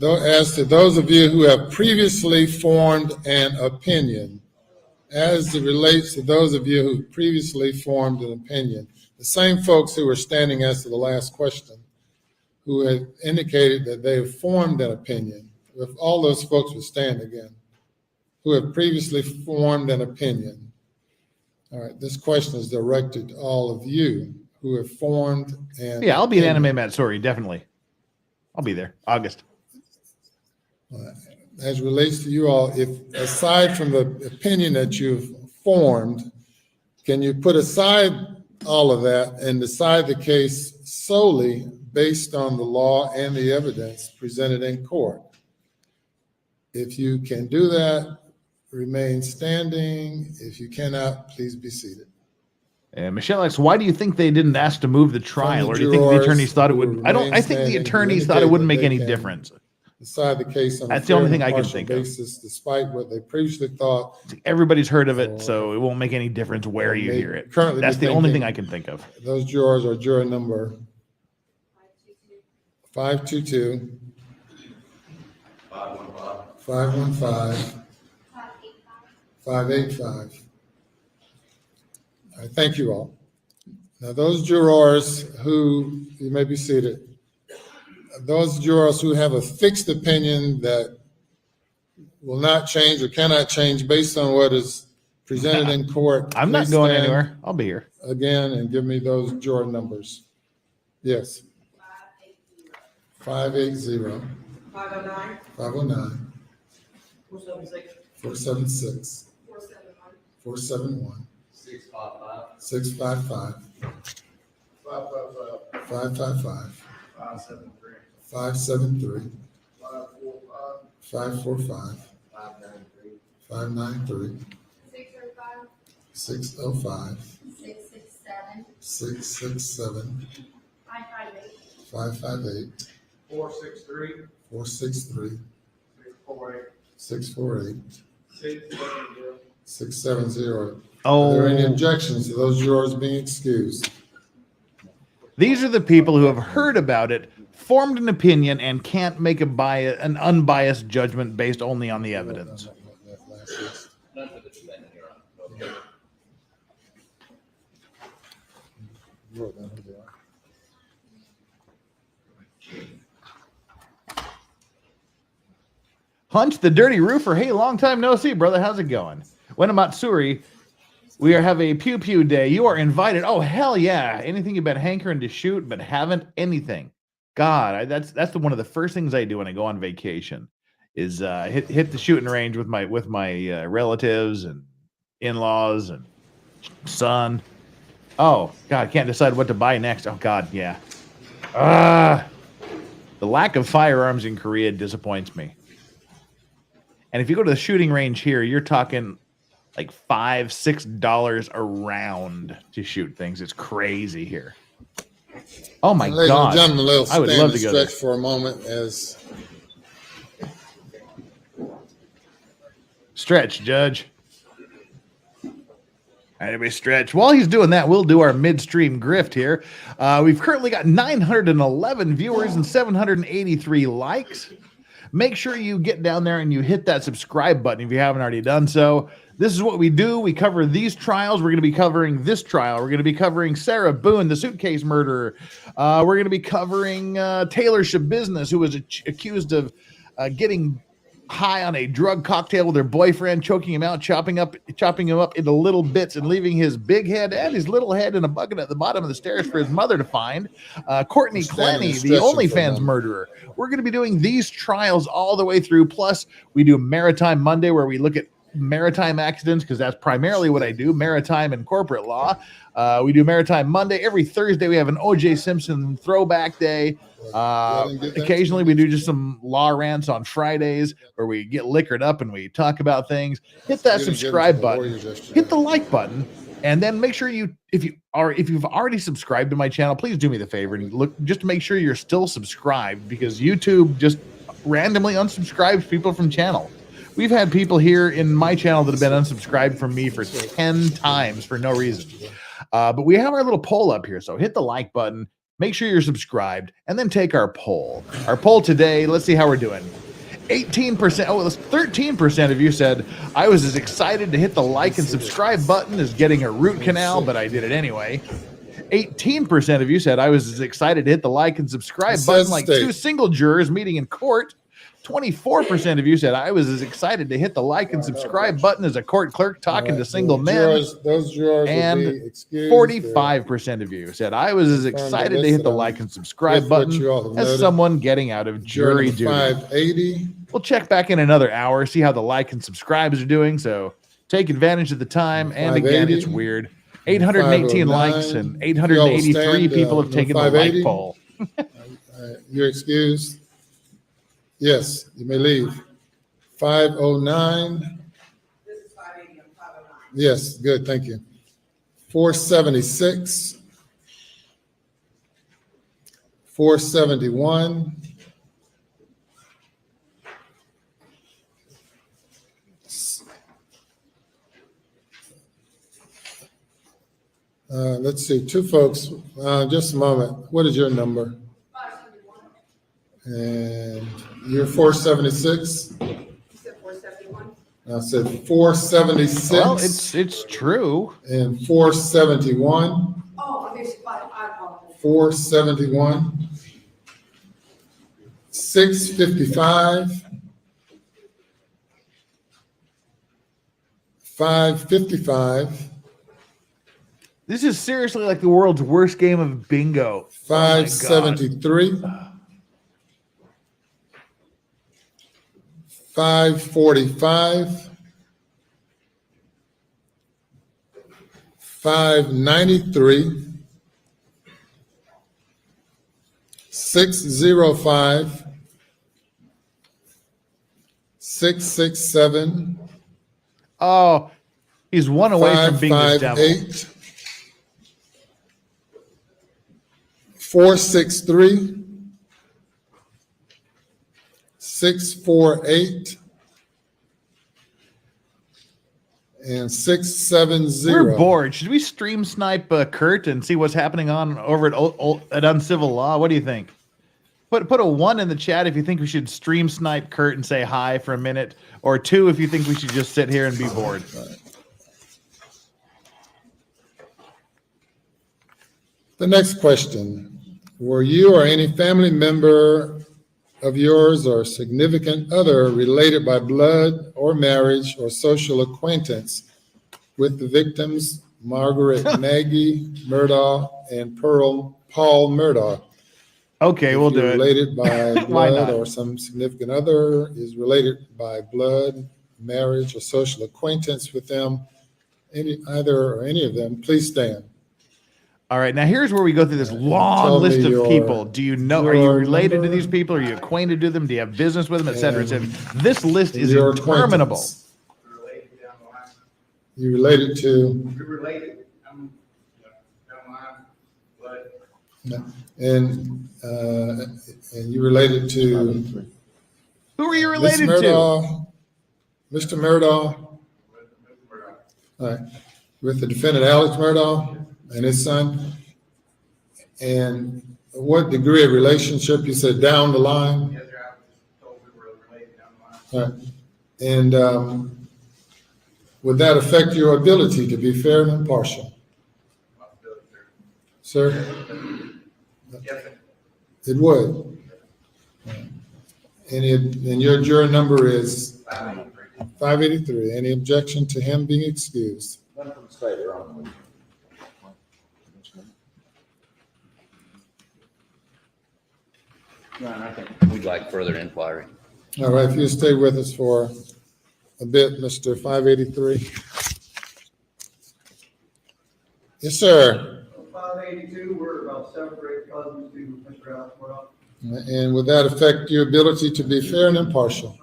E: As to those of you who have previously formed an opinion, as it relates to those of you who previously formed an opinion, the same folks who were standing as to the last question, who had indicated that they have formed an opinion, if all those folks would stand again, who have previously formed an opinion. All right, this question is directed to all of you who have formed an
D: Yeah, I'll be an
E: opinion.
D: anime Matt, sorry, definitely. I'll be there, August.
E: As relates to you all, if aside from the opinion that you've formed, can you put aside all of that and decide the case solely based on the law and the evidence presented in court? If you can do that, remain standing. If you cannot, please be seated.
D: And Michelle asks, why do you think they didn't ask to move the trial, or do you think the
E: jurors
D: attorneys thought it would?
E: who
D: I think
E: remain
D: the
E: standing
D: attorneys thought it wouldn't make
E: indicate
D: any
E: that they
D: difference.
E: Decide the case on a
D: That's the only
E: fair
D: thing
E: and
D: I can
E: impartial
D: think of.
E: basis, despite what they previously thought.
D: Everybody's heard of it, so it won't make any difference where you
E: They
D: hear it.
E: currently
D: That's
E: be
D: the only
E: thinking-
D: thing I can think of.
E: Those jurors are juror number 522, 515, 585. All right, thank you all. Now, those jurors who, you may be seated, those jurors who have a fixed opinion that will not change or cannot change based on what is presented in court.
D: I'm not
E: please
D: going
E: stand
D: anywhere. I'll be here.
E: again and give me those juror numbers. Yes. 580.
L: 509.
E: 509.
L: 476.
E: 476.
L: 471.
E: 471.
N: 655.
E: 655.
J: 555.
E: 555.
J: 573.
E: 573.
J: 545.
E: 545. 593.
M: 605.
E: 605.
M: 667.
E: 667.
M: 558.
E: 558.
J: 463.
E: 463.
J: 648.
E: 648.
J: 670.
E: 670.
D: Oh.
E: Are there any objections to those jurors being excused?
D: These are the people who have heard about it, formed an opinion, and can't make an unbiased judgment based only on the evidence.
O: None for the defendant, Your Honor.
D: Hunch the Dirty Roofer. Hey, long time no see, brother. How's it going? Wenamatsuri, we have a pew pew day. You are invited. Oh, hell yeah. Anything you've been hankering to shoot but haven't? Anything. God, that's one of the first things I do when I go on vacation is hit the shooting range with my relatives and in-laws and son. Oh, God, I can't decide what to buy next. Oh, God, yeah. The lack of firearms in Korea disappoints me. And if you go to the shooting range here, you're talking like $5, $6 a round to shoot things. It's crazy here. Oh my
E: Ladies
D: God!
E: and gentlemen, let's
D: I would
E: stand
D: love
E: and
D: to go there.
E: stretch for a moment as
D: Stretch, Judge. Anybody stretch? While he's doing that, we'll do our midstream grift here. We've currently got 911 viewers and 783 likes. Make sure you get down there and you hit that subscribe button if you haven't already done so. This is what we do. We cover these trials. We're going to be covering this trial. We're going to be covering Sarah Boone, the suitcase murderer. We're going to be covering Taylor Shabusiness, who was accused of getting high on a drug cocktail with her boyfriend, choking him out, chopping him up into little bits and leaving his big head and his little head in a bucket at the bottom of the stairs for his mother to find. Courtney Clenny, the OnlyFans murderer. We're going to be doing these trials all the way through. Plus, we do Maritime Monday, where we look at maritime accidents, because that's primarily what I do, maritime and corporate law. We do Maritime Monday. Every Thursday, we have an O.J. Simpson throwback day. Occasionally, we do just some law rants on Fridays where we get liquored up and we talk about things. Hit that subscribe button, hit the like button, and then make sure if you've already subscribed to my channel, please do me the favor and look just to make sure you're still subscribed, because YouTube just randomly unsubscribes people from channel. We've had people here in my channel that have been unsubscribed from me for 10 times for no reason. But we have our little poll up here, so hit the like button. Make sure you're subscribed, and then take our poll. Our poll today, let's see how we're doing. 18%, 13% of you said, I was as excited to hit the like and subscribe button as getting a root canal, but I did it anyway. 18% of you said, I was as excited to hit the like and subscribe button like two single jurors meeting in court. 24% of you said, I was as excited to hit the like and subscribe button as a court clerk talking to single men.
E: Those jurors
D: and
E: will be excused.
D: 45% of you said, I was as excited to hit the like and subscribe button as someone getting out of jury duty.
E: 580.
D: We'll check back in another hour, see how the like and subscribes are doing. So take advantage of the time. And again, it's weird. 818 likes and 883 people have taken the like poll.
E: You're excused. Yes, you may leave. 509.
L: This is 580 and 509.
E: Yes, good, thank you. 476. 471. Let's see, two folks, just a moment. What is your number?
L: 571.
E: And you're 476?
L: You said 471?
E: I said 476.
D: Well, it's true.
E: And 471.
L: Oh, I missed 5. I apologize.
E: 471. 6:55, 5:55,
D: This is seriously like the world's worst game of bingo.
E: 5:73, 5:45, 5:93, 6:05, 6:67.
D: Oh, he's one away from being the devil.
E: 558, 463, 648, and 670.
D: We're bored. Should we stream snipe Kurt and see what's happening on over at Uncivil Law? What do you think? Put a 1 in the chat if you think we should stream snipe Kurt and say hi for a minute, or 2 if you think we should just sit here and be bored.
E: The next question: were you or any family member of yours or significant other related by blood or marriage or social acquaintance with the victims Margaret Maggie Murdaugh and Paul Murdaugh?
D: Okay, we'll do it.
E: Related by
D: Why
E: blood
D: not?
E: or some significant other is related by blood, marriage, or social acquaintance with them, either or any of them, please stand.
D: All right, now here's where we go through this long
E: Tell
D: list
E: me
D: of
E: your
D: people. Do you know? Are you
E: your
D: related to
E: number.
D: these people? Are you acquainted to them? Do you have business with them, et cetera, et cetera? This list is
E: Your
D: interminable.
E: acquaintance. You related to,
K: You're related, I'm, down the line, but
E: and you related to
D: Who are you
E: Miss
D: related to?
E: Murdaugh, Mr. Murdaugh, all right, with the defendant Alex Murdaugh and his son. And what degree of relationship? You said down the line?
K: yes, sir, I was just told we were related down the line.
E: All right. And would that affect your ability to be fair and impartial? Sir?
K: Yes, sir.
E: It would. And your juror number is 583. Any objection to him being excused?
K: None from the state, Your Honor.
O: I think we'd like further inquiry.
E: All right, if you stay with us for a bit, Mr. 583. Yes, sir.
P: 582, we're about 7 or 8 cousins to Mr. Alex Murdaugh.
E: And would that affect your ability to be fair and impartial?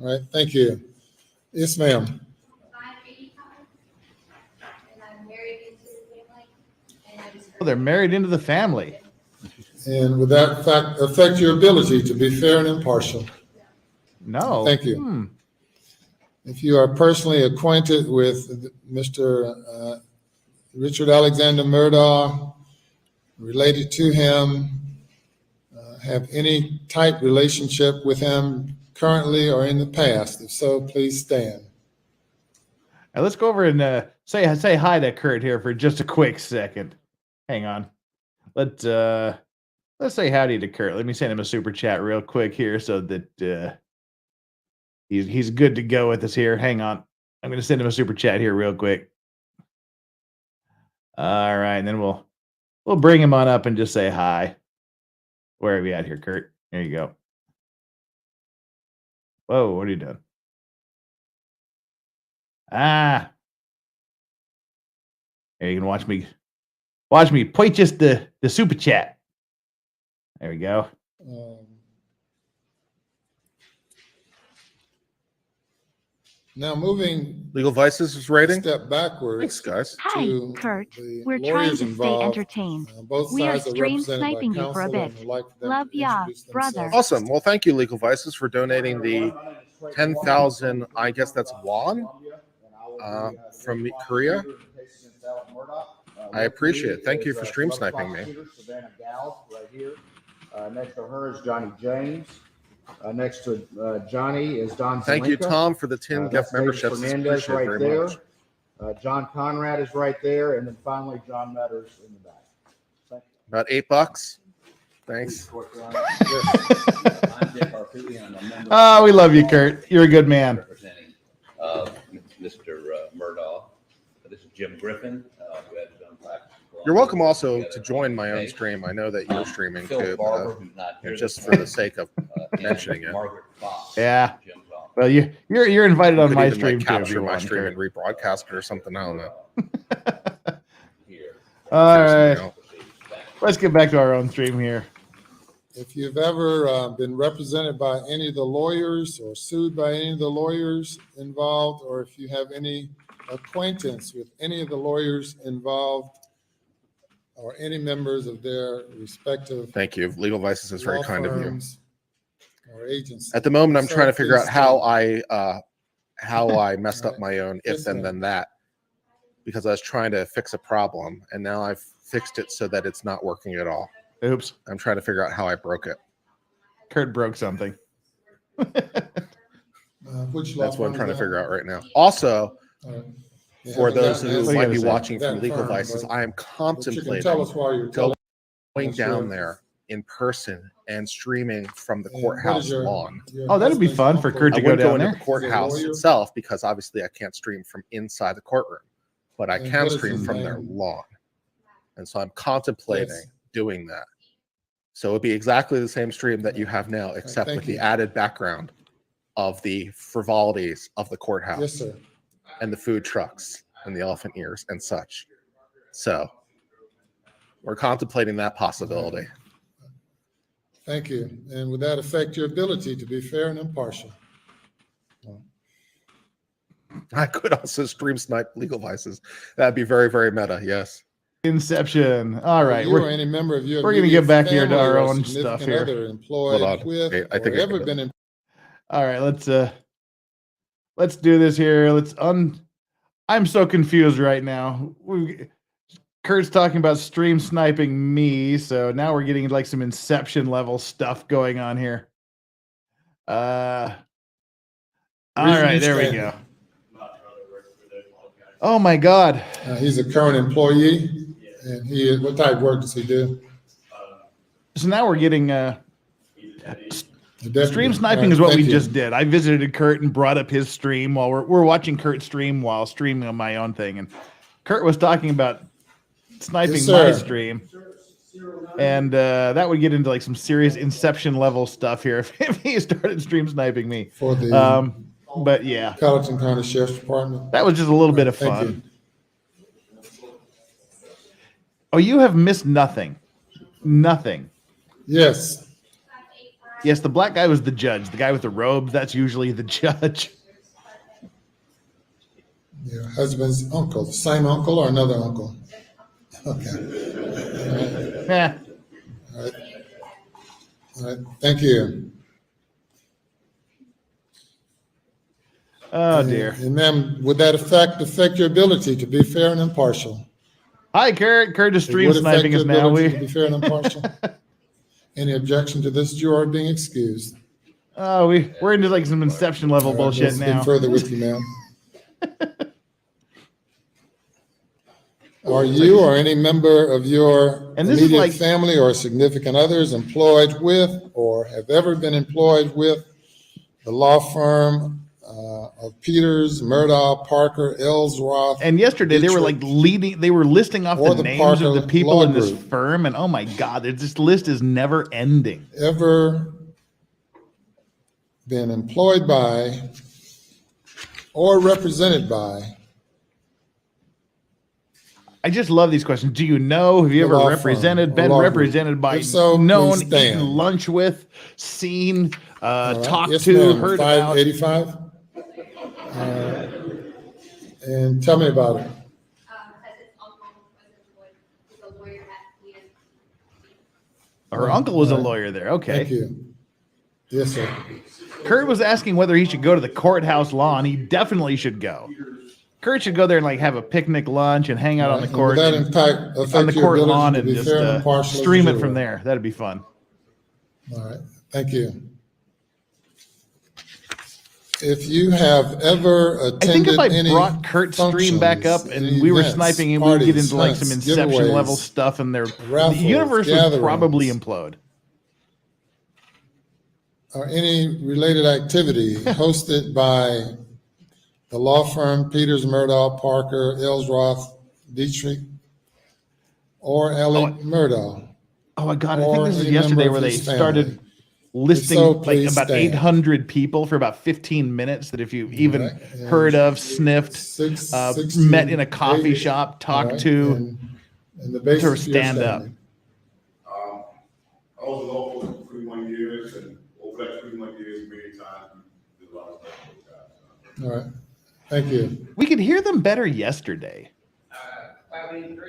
E: All right, thank you. Yes, ma'am.
M: 585, and I'm married into the family, and I just.
D: Oh, they're married into the family.
E: And would that fact affect your ability to be fair and impartial?
D: No.
E: Thank you. If you are personally acquainted with Mr. Richard Alexander Murdaugh, related to him, have any type relationship with him currently or in the past? If so, please stand.
D: Now let's go over and say hi to Kurt here for just a quick second. Hang on. Let's say howdy to Kurt. Let me send him a super chat real quick here so that he's good to go with us here. Hang on. I'm going to send him a super chat here real quick. All right, and then we'll bring him on up and just say hi. Where are we at here, Kurt? There you go. Whoa, what are you doing? Ah. There, you can watch me point just the super chat. There we go.
E: Now moving
Q: Legal Vices is rating.
E: step backwards.
Q: Thanks, guys.
R: Hi,
E: to
R: Kurt.
E: the
R: We're trying
E: lawyers
R: to stay
E: involved.
R: entertained.
E: Both
R: We are
E: sides
R: stream
E: represented by
R: sniping you for a
E: counsel, and
R: bit.
E: would like for them
R: Love
E: to
R: ya,
E: introduce
R: brother.
E: themselves.
Q: Awesome. Well, thank you, Legal Vices, for donating the 10,000, I guess that's won, from Korea. I appreciate it. Thank you for stream sniping me.
K: Savannah Gals, right here. Next to her is Johnny James. Next to Johnny is Don
Q: Thank you,
K: Zelenka.
Q: Tom, for the 10 gift
K: That's David
Q: memberships.
K: Fernandez
Q: Appreciate it
K: right
Q: very
K: there.
Q: much.
K: John Conrad is right there, and then finally John Metters in the back. Thank you.
Q: About $8. Thanks.
D: Oh, we love you, Kurt. You're a good man.
O: Representing Mr. Murdaugh. This is Jim Griffin, who has done practice.
Q: You're welcome also to join my own stream. I know that you're streaming too, but, just for the sake of mentioning it.
D: Yeah. Well, you're invited on my stream too.
Q: Capture my stream and rebroadcast it or something. I don't know.
D: All right. Let's get back to our own stream here.
E: If you've ever been represented by any of the lawyers or sued by any of the lawyers involved, or if you have any acquaintance with any of the lawyers involved or any members of their respective
Q: Thank you. Legal Vices is very kind of you.
E: Or agencies.
Q: At the moment, I'm trying to figure out how I messed up my own if and then that, because I was trying to fix a problem and now I've fixed it so that it's not working at all.
D: Oops.
Q: I'm trying to figure out how I broke it.
D: Kurt broke something.
Q: That's what I'm trying to figure out right now. Also, for those who might be watching from Legal Vices, I am contemplating going down there in person and streaming from the courthouse lawn.
D: Oh, that'd be fun for Kurt to go down there.
Q: The courthouse itself, because obviously I can't stream from inside the courtroom, but I can stream from their lawn. And so I'm contemplating doing that. So it'd be exactly the same stream that you have now, except with the added background of the frivolities of the courthouse.
E: Yes, sir.
Q: And the food trucks and the elephant ears and such. So we're contemplating that possibility.
E: Thank you. And would that affect your ability to be fair and impartial?
Q: I could also stream snipe Legal Vices. That'd be very, very meta. Yes.
D: Inception. All right.
E: You or any member of your
D: we're going to get back here to our own stuff here.
E: Employed with,
Q: I think
E: or ever been
D: all right, let's do this here. I'm so confused right now. Kurt's talking about stream sniping me, so now we're getting like some Inception level stuff going on here. All right, there we go. Oh my God.
E: He's a current employee, and what type of work does he do?
D: So now we're getting stream sniping is what we just did. I visited Kurt and brought up his stream while we're watching Kurt stream while streaming on my own thing, and Kurt was talking about sniping my stream, and that would get into like some serious Inception level stuff here if he started stream sniping me.
E: For the
D: but yeah,
E: Colleton County Sheriff's Department.
D: That was just a little bit of fun. Oh, you have missed nothing. Nothing.
E: Yes.
D: Yes, the black guy was the judge. The guy with the robe, that's usually the judge.
E: Your husband's uncle, the same uncle or another uncle? Okay. All right.
D: Yeah.
E: All right. All right. Thank you.
D: Oh, dear.
E: And ma'am, would that affect your ability to be fair and impartial?
D: Hi, Kurt. Kurt is stream sniping us now.
E: To be fair and impartial. Any objection to this juror being excused?
D: Oh, we're into like some Inception level bullshit now.
E: Further with you, ma'am. Are you or any member of your immediate family or significant others employed with or have ever been employed with the law firm of Peters, Murdaugh, Parker, Ellsworth?
D: And yesterday they were like they were listing off the names of the people in this firm, and oh my God, this list is never ending.
E: Ever been employed by or represented by?
D: I just love these questions. Do you know? Have you ever represented, been represented by, known, eaten lunch with, seen, talked to, heard about?
E: 585. And tell me about it.
D: Her uncle was a lawyer there. Okay.
E: Thank you. Yes, sir.
D: Kurt was asking whether he should go to the courthouse lawn. He definitely should go. Kurt should go there and like have a picnic lunch and hang out on the court, on the court lawn, and just stream it from there. That'd be fun.
E: All right. Thank you. If you have ever attended,
D: I think if I brought Kurt's stream back up and we were sniping him, we would get into like some Inception level stuff, and the universe would probably implode.
E: or any related activity hosted by the law firm Peters, Murdaugh, Parker, Ellsworth, Dietrich, or ALEX Murdaugh.
D: Oh my God, I
E: or
D: think this is
E: any
D: yesterday
E: member
D: where
E: of
D: they
E: his family.
D: started listing
E: so,
D: like
E: please
D: about
E: stand.
D: 800 people for about 15 minutes that if you even
E: Right, and
D: heard of, sniffed,
E: 16,
D: met in a coffee
E: 80,
D: shop, talked
E: right,
D: to,
E: and the basis
D: to
E: for your
D: stand up.
E: standing.
J: I was local for 21 years, and over that 21 years, many times, we did a lot of stuff with guys.
E: All right, thank you.
D: We could hear them better yesterday.
N: 583,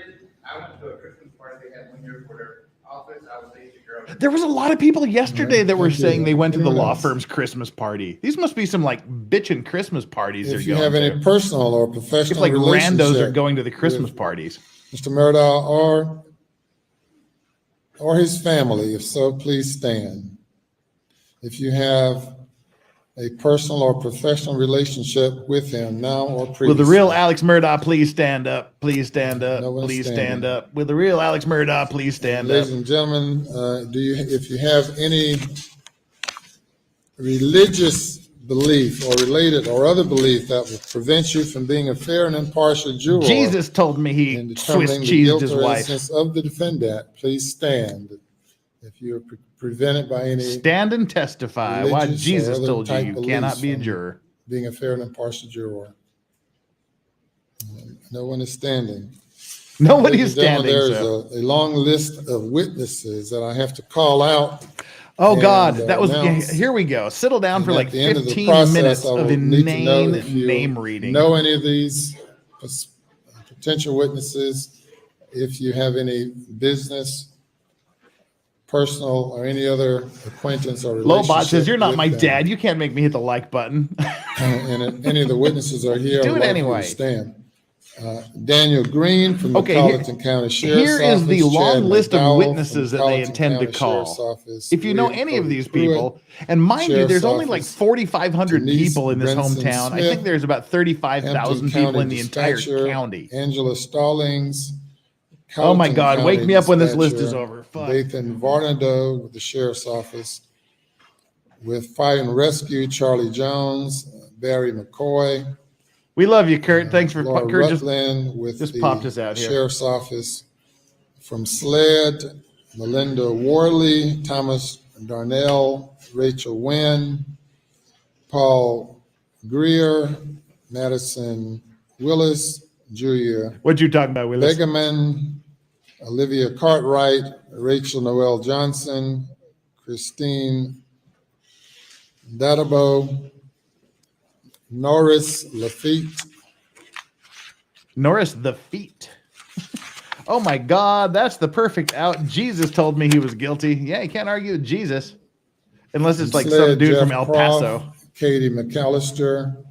N: I went to a Christmas party they had one year for their office. I was able to girl.
D: There was a lot of people yesterday that were
E: thank you.
D: saying they went to the
E: Anyone
D: law
E: else?
D: firm's Christmas party. These must be some like bitchin' Christmas parties they're
E: If you
D: going
E: have
D: to.
E: any personal or
D: It's
E: professional
D: like randos
E: relationship
D: are going to the Christmas
E: with
D: parties.
E: Mr. Murdaugh or his family, if so, please stand. If you have a personal or professional relationship with him now or previously.
D: Will the real Alex Murdaugh please stand up? Please stand up.
E: No one's
D: Please
E: standing.
D: stand up. Will the real Alex Murdaugh please stand up?
E: Ladies and gentlemen, if you have any religious belief or related or other belief that will prevent you from being a fair and impartial juror
D: Jesus told me
E: in
D: he
E: determining
D: Swiss
E: the
D: cheesed
E: guilt
D: his
E: or
D: wife.
E: innocence of the defendant, please stand. If you're prevented by any
D: Stand and testify why
E: religious or
D: Jesus
E: other
D: told you
E: type
D: you
E: beliefs
D: cannot be a
E: from
D: juror.
E: being a fair and impartial juror. No one is standing.
D: Nobody
E: Ladies
D: is
E: and gentlemen,
D: standing,
E: There's
D: so.
E: a long list of witnesses that I have to call out.
D: Oh
E: and,
D: God, that was,
E: announce.
D: here we go. Settle down
E: And
D: for
E: at
D: like
E: the end of the
D: 15
E: process,
D: minutes
E: I
D: of
E: will need to know
D: inane
E: if you
D: name reading.
E: know any of these potential witnesses, if you have any business, personal, or any other acquaintance or relationship.
D: Lobot says, you're not
E: with
D: my
E: them.
D: dad. You can't make me hit the like button.
E: And if any of the witnesses are here,
D: Do
E: I would
D: it
E: like for you
D: anyway.
E: to stand. Daniel Green from the
D: Okay,
E: Colleton County Sheriff's
D: here is the
E: Office,
D: long
E: Chad
D: list of
E: McDowell
D: witnesses
E: from
D: that they
E: Colleton
D: intend to
E: County Sheriff's
D: call.
E: Office,
D: If you know
E: William
D: any of
E: Cody
D: these
E: Pruitt,
D: people, and mind you,
E: Sheriff's
D: there's only like
E: Office,
D: 4,500
E: Denise
D: people in this
E: Brinson
D: hometown. I
E: Smith,
D: think there's about 35,000
E: Hampton
D: people
E: County
D: in the entire
E: Dispatcher,
D: county.
E: Angela Stallings.
D: Oh my
E: Colleton
D: God, wake
E: County
D: me up when this list is
E: Dispatcher,
D: over. Fuck.
E: Dathan Varnado with the Sheriff's Office, with Fire and Rescue, Charlie Jones, Barry McCoy.
D: We love you, Kurt. Thanks for
E: Laura
D: Kurt.
E: Rutland with
D: just
E: the
D: popped us out here.
E: Sheriff's Office. From SLED, Melinda Worley, Thomas Darnell, Rachel Wynn, Paul Greer, Madison Willis, Julia
D: What you talking about, Willis?
E: Begeman, Olivia Cartwright, Rachel Noel Johnson, Christine Dadabo, Norris Lafitte.
D: Norris the feet. Oh my God, that's the perfect out. Jesus told me he was guilty. Yeah, you can't argue with Jesus. Unless it's like some
E: Sled,
D: dude
E: Jeff
D: from El Paso.
E: Croft, Katie McAllister,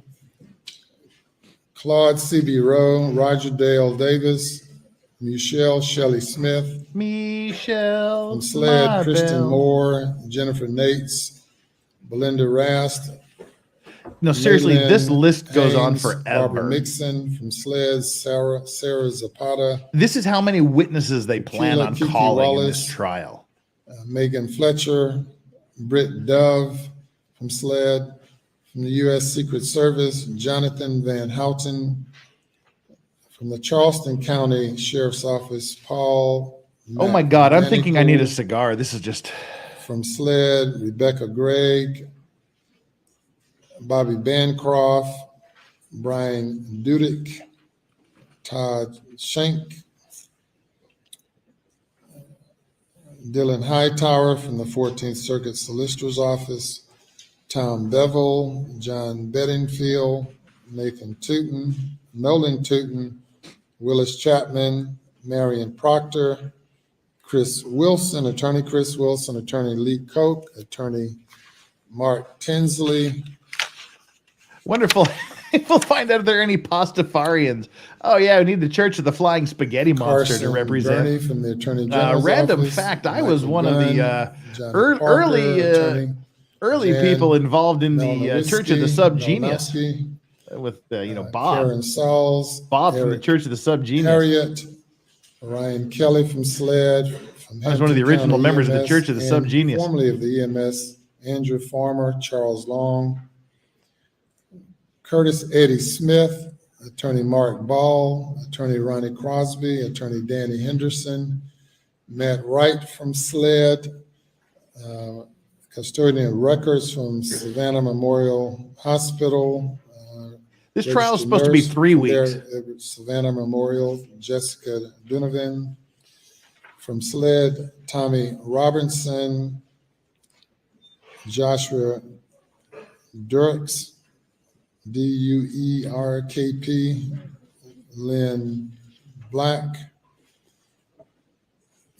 E: Claude C.B. Rowe, Roger Dale Davis, Michelle Shelley Smith,
D: Michelle
E: from SLED, Kristen
D: Marvell.
E: Moore, Jennifer Nates, Belinda Rast.
D: No, seriously,
E: Maylin
D: this list goes on
E: Haynes, Barbara
D: forever.
E: Mixon, from SLED, Sarah Zapata,
D: This is how many witnesses they plan
E: Sheila
D: on
E: Kiki
D: calling in
E: Wallace,
D: this trial.
E: Megan Fletcher, Britt Dove from SLED, from the U.S. Secret Service, Jonathan Van Houten, from the Charleston County Sheriff's Office, Paul.
D: Oh my God, I'm thinking I need a
E: Manicold,
D: cigar. This is just.
E: from SLED, Rebecca Gregg, Bobby Bancroft, Brian Dudick, Todd Schenk, Dylan Hightower from the 14th Circuit Solicitor's Office, Tom Bevel, John Bedingfield, Nathan Tootin, Nolan Tootin, Willis Chapman, Marion Proctor, Chris Wilson, Attorney Chris Wilson, Attorney Lee Koch, Attorney Mark Tinsley.
D: Wonderful. We'll find out if there are any Pastafarians. Oh yeah, we need the Church of the Flying Spaghetti Monster
E: Carson
D: to represent.
E: Bernie from the Attorney General's
D: Random
E: Office,
D: fact: I
E: Michael
D: was one of the
E: John
D: early
E: Parker,
D: early
E: Jan
D: people involved in the Church of the
E: Malinowski,
D: Subgenius with Bob.
E: Karen Sauls,
D: Bob from the
E: Eric
D: Church of the Subgenius.
E: Harriet, Ryan Kelly from SLED. From
D: I was one of the
E: Hampton
D: original
E: County
D: members of the
E: EMS,
D: Church of the
E: and
D: Subgenius.
E: Formerly of the EMS Andrew Farmer, Charles Long, Curtis Eddie Smith, Attorney Mark Ball, Attorney Ronnie Crosby, Attorney Danny Henderson, Matt Wright from SLED, custodian of records from Savannah Memorial Hospital.
D: This trial is
E: registered
D: supposed to be
E: nurse
D: 3
E: from
D: weeks.
E: there at Savannah Memorial, Jessica Dunovan. From SLED, Tommy Robinson, Joshua Durks, Duerkp, Lynn Black,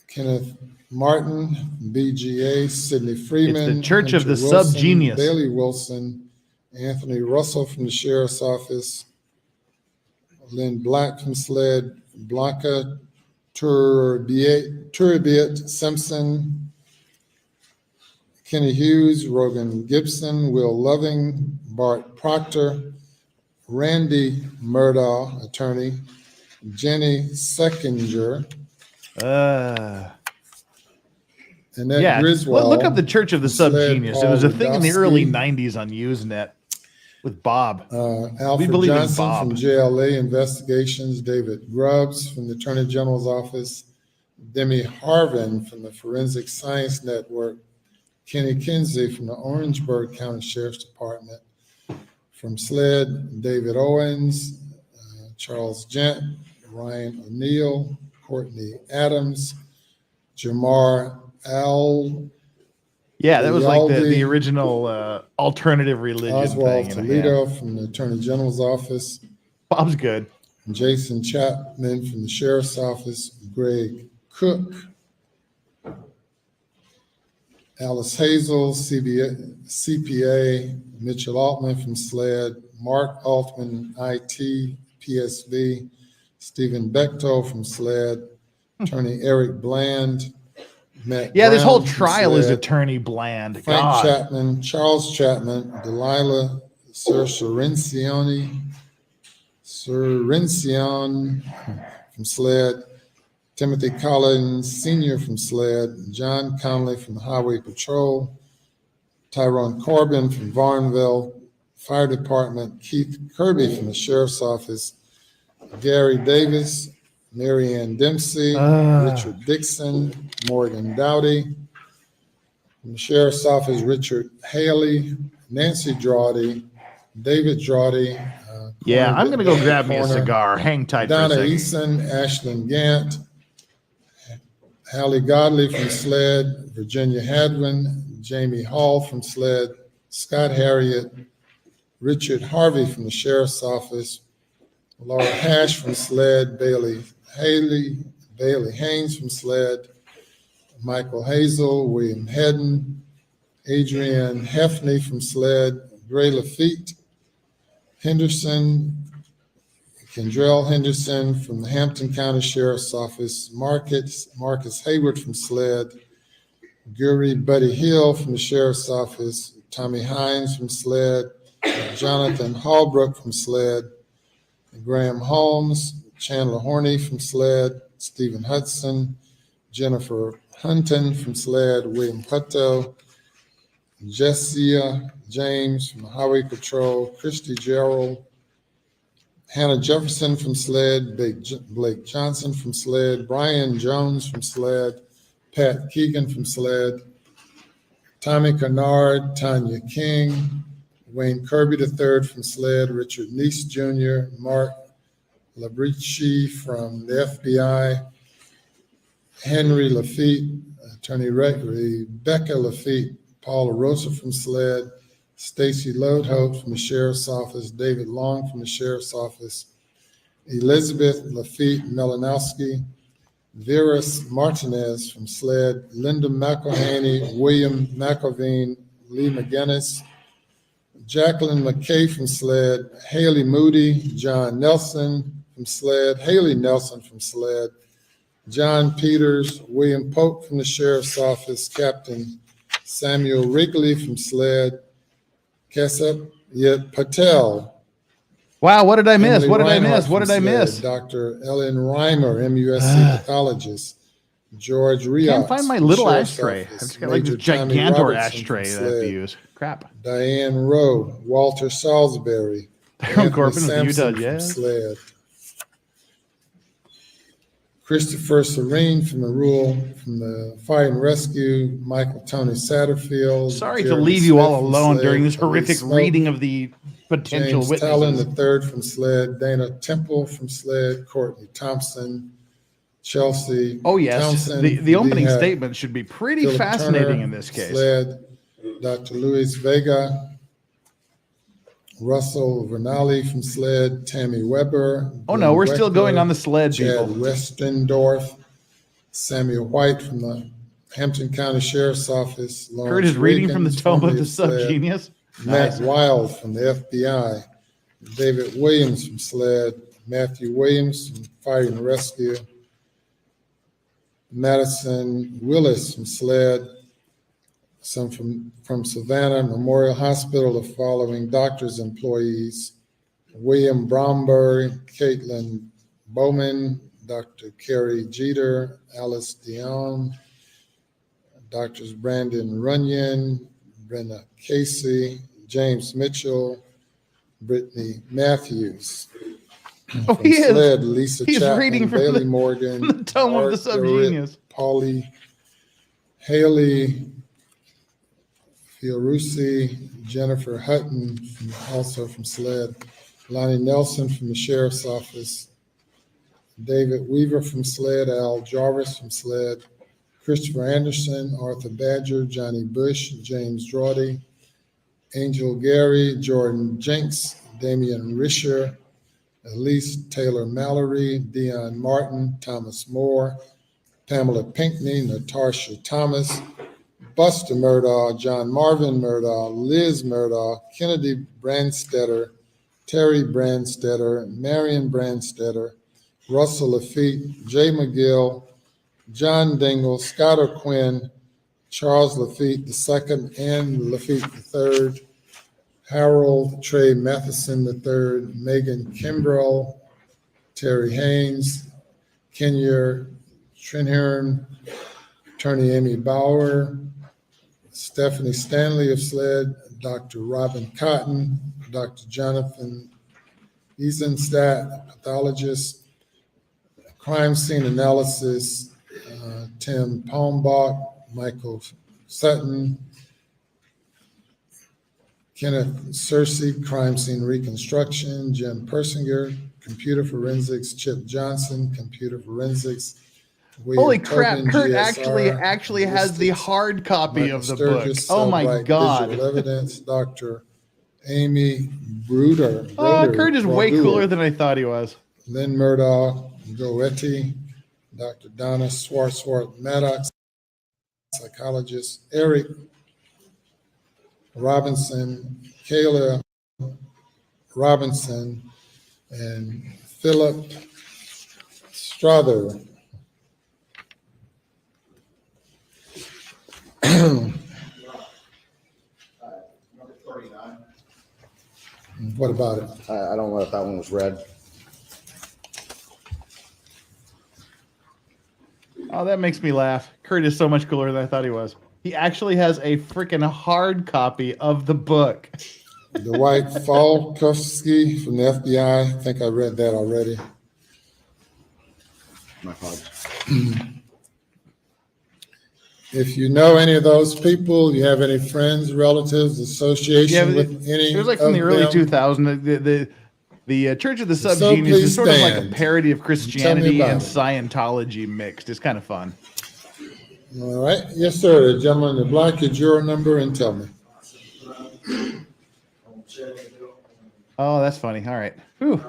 E: Kenneth Martin, BGA, Sidney Freeman.
D: It's the Church of the
E: Hunter Wilson,
D: Subgenius.
E: Bailey Wilson, Anthony Russell from the Sheriff's Office, Lynn Black from SLED, Blanca Turbiet Simpson, Kenny Hughes, Rogan Gibson, Will Loving, Bart Proctor, Randy Murdaugh, attorney, Jenny Seckinger, Annette
D: Yeah,
E: Griswold.
D: look up the Church of the
E: SLED,
D: Subgenius. It was a
E: Paul
D: thing in the
E: Rudofsky,
D: early 90s on Usenet with Bob.
E: Alfred
D: believe in
E: Johnson
D: Bob.
E: from JLA Investigations, David Grubbs from the Attorney General's Office, Demi Harvin from the Forensic Science Network, Kenny Kinsey from the Orangeburg County Sheriff's Department, from SLED, David Owens, Charles Gent, Ryan O'Neill, Courtney Adams, Jamar Al.
D: Yeah, that was like the
E: Rialdi,
D: original alternative religion
E: Oswald
D: thing.
E: Toledo from the Attorney General's Office,
D: Bob's good.
E: Jason Chapman from the Sheriff's Office, Greg Cook, Alice Hazel, CPA, Mitchell Altman from SLED, Mark Altman, IT, PSV, Stephen Bechtel from SLED, Attorney Eric Bland, Matt
D: Yeah, this whole
E: Brown from
D: trial is
E: SLED,
D: Attorney Bland.
E: Frank
D: God.
E: Chapman, Charles Chapman, Delilah Cerencion from SLED, Timothy Collins Sr. from SLED, John Conley from the Highway Patrol, Tyrone Corbin from Varnville Fire Department, Keith Kirby from the Sheriff's Office, Gary Davis, Mary Ann Dempsey, Richard Dixon, Morgan Dowdy. From the Sheriff's Office, Richard Haley, Nancy Drawdy, David Drawdy.
D: Yeah, I'm going to go grab me a
E: Corner,
D: cigar. Hang tight
E: Donna
D: for a second.
E: Eason, Ashlyn Gant, Hallie Godley from SLED, Virginia Hadwin, Jamie Hall from SLED, Scott Harriet, Richard Harvey from the Sheriff's Office, Laura Hash from SLED, Bailey Haynes from SLED, Michael Hazel, William Hedden, Adrian Hefney from SLED, Gray Lafitte, Henderson, Kendrell Henderson from the Hampton County Sheriff's Office, Marcus Hayward from SLED, Guri Buddy Hill from the Sheriff's Office, Tommy Hines from SLED, Jonathan Hallbrook from SLED, Graham Holmes, Chandler Horney from SLED, Stephen Hudson, Jennifer Hunton from SLED, William Hutto, Jessia James from the Highway Patrol, Christy Gerald, Hannah Jefferson from SLED, Blake Johnson from SLED, Brian Jones from SLED, Pat Keegan from SLED, Tommy Kennard, Tanya King, Wayne Kirby III from SLED, Richard Neese Jr., Mark Labrici from the FBI, Henry Lafitte, Attorney Rebecca Lafitte, Paula Rosa from SLED, Stacy Lodehope from the Sheriff's Office, David Long from the Sheriff's Office, Elizabeth Lafitte Melanowski, Veras Martinez from SLED, Linda McElhaney, William McElveen, Lee McGinnis, Jacqueline McKay from SLED, Haley Moody, John Nelson from SLED, Haley Nelson from SLED, John Peters, William Pope from the Sheriff's Office, Captain Samuel Wrigley from SLED, Kesep Yet Patel.
D: Wow, what did I miss?
E: Emily
D: What did I
E: Reinhardt
D: miss? What
E: from
D: did I
E: SLED,
D: miss?
E: Dr. Ellen Reimer, MUSC pathologist, George Rios.
D: Can't find my
E: from
D: little
E: Sheriff's
D: ashtray.
E: Office.
D: I've just got like
E: Major
D: this
E: Tommy
D: gigantor
E: Robertson
D: ashtray
E: from
D: that I have to
E: SLED.
D: use. Crap.
E: Diane Rowe, Walter Salisbury,
D: Daryl
E: Anthony
D: Corbin with the Utah
E: Sampson from
D: Jazz.
E: SLED. Christopher Serene from the Fire and Rescue, Michael Tony Satterfield.
D: Sorry to
E: Jeremy
D: leave you all
E: Smith from
D: alone
E: SLED,
D: during this
E: Elise
D: horrific
E: Smoke,
D: reading of the potential
E: James Talon
D: witnesses.
E: III from SLED, Dana Temple from SLED, Courtney Thompson, Chelsea
D: Oh yes,
E: Townsend,
D: the opening
E: Lehigh,
D: statement should be pretty
E: Philip
D: fascinating
E: Turner,
D: in this case.
E: SLED, Dr. Luis Vega, Russell Vernali from SLED, Tammy Weber.
D: Oh no, we're
E: Glenn
D: still going
E: Weckler,
D: on the SLED,
E: Chad
D: people.
E: Westendorf, Samuel White from the Hampton County Sheriff's Office.
D: Kurt
E: Lawrence
D: is reading from the
E: Reagans,
D: tome of
E: formerly
D: the
E: SLED,
D: subgenius.
E: Matt
D: Nice.
E: Wild from the FBI, David Williams from SLED, Matthew Williams from Fire and Rescue, Madison Willis from SLED, some from Savannah Memorial Hospital, the following doctors' employees: William Bromberg, Caitlin Bowman, Dr. Carrie Jeter, Alice Dion, Doctors Brandon Runyon, Brenna Casey, James Mitchell, Brittany Matthews.
D: Oh,
E: From
D: he is.
E: SLED, Lisa
D: He's
E: Chapman,
D: reading from
E: Bailey
D: the-
E: Morgan,
D: from the tome of the
E: Art
D: subgenius.
E: Pauly, Haley Fiorucci, Jennifer Hutton, also from SLED, Lonnie Nelson from the Sheriff's Office, David Weaver from SLED, Al Jarvis from SLED, Christopher Anderson, Arthur Badger, Johnny Bush, James Drawdy, Angel Gary, Jordan Jenks, Damian Risher, Elise Taylor Mallory, Dion Martin, Thomas Moore, Pamela Pinckney, Natasha Thomas, Buster Murdaugh, John Marvin Murdaugh, Liz Murdaugh, Kennedy Brandstetter, Terry Brandstetter, Marion Brandstetter, Russell Lafitte, Jay McGill, John Dingle, Scott O'Quinn, Charles Lafitte II and Lafitte III, Harold Trey Matheson III, Megan Kimbrell, Terry Haynes, Kenya Trinhern, Attorney Amy Bauer, Stephanie Stanley of SLED, Dr. Robin Cotton, Dr. Jonathan Eisenstadt, pathologist, crime scene analysis, Tim Palmbach, Michael Sutton, Kenneth Searcy, crime scene reconstruction, Jim Persinger, computer forensics, Chip Johnson, computer forensics. William
D: Holy crap,
E: Tobin,
D: Kurt
E: GSR,
D: actually has the hard copy
E: Michael
D: of the
E: Sturgis,
D: book. Oh my
E: Cellbrite
D: god.
E: Digital Evidence, Dr. Amy Bruder.
D: Oh, Kurt is way cooler than I thought he was.
E: Lynn Murdaugh, Goetti, Dr. Donna Swartzwart Maddox, psychologist, Eric Robinson, Kayla Robinson, and Philip Strother. What about it?
Q: I don't know if that one was read.
D: Oh, that makes me laugh. Kurt is so much cooler than I thought he was. He actually has a freaking hard copy of the book.
E: Dwight Falkowski from the FBI. I think I read that already.
Q: My apologies.
E: If you know any of those people, you have any friends, relatives, association with any
D: it was like from
E: of
D: the early
E: them,
D: 2000s. The Church of the
E: So
D: Subgenius
E: please
D: is sort of like a
E: stand.
D: parody of
E: Tell me
D: Christianity
E: about
D: and
E: it.
D: Scientology mixed. It's kind of fun.
E: All right. Yes, sir. The gentleman in the black, your juror number and tell me.
D: Oh, that's funny. All right. Whew.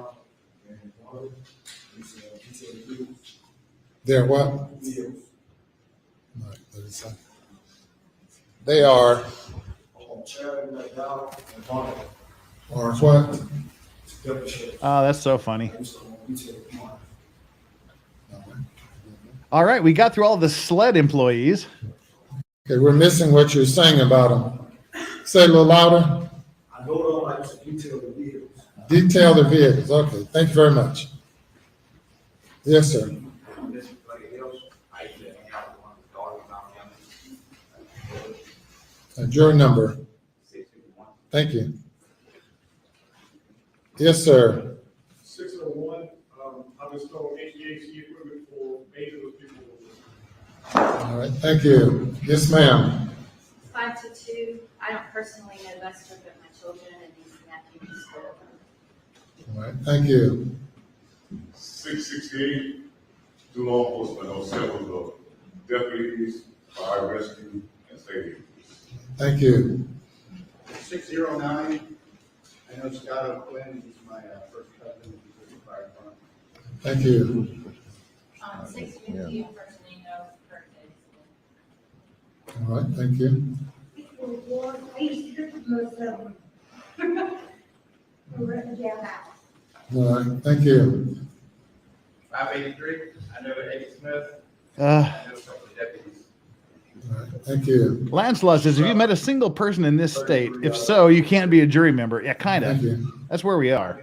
E: They're what? They are. Or what?
D: Oh, that's so funny. All right, we got through all the SLED employees.
E: Okay, we're missing what you're saying about them. Say a little louder.
P: I don't like to detail the vehicles.
E: Detail the vehicles. Okay, thank you very much. Yes, sir. Juror number. Thank you. Yes, sir.
G: 601, I was told HVAC equipment for 8 of those people.
E: All right, thank you. Yes, ma'am.
M: 5 to 2. I don't personally know Lester, but my children and these nephews will.
E: All right, thank you.
J: 668, do law enforcement on several of deputies, fire rescue, and state agencies.
E: Thank you.
P: 609, I know Scott O'Quinn, he's my first cousin, he's with the fire department.
E: Thank you.
M: 650, you personally know Kurt is.
E: All right, thank you.
R: I used to cook most of them. Over at the jailhouse.
E: All right, thank you.
N: 583, I know Eddie Smith.
D: Uh,
N: I know a couple of deputies.
E: All right, thank you.
D: Lancelot says, have you met a single person in this state? If so, you can't be a jury member. Yeah, kind of.
E: Thank you.
D: That's where we are.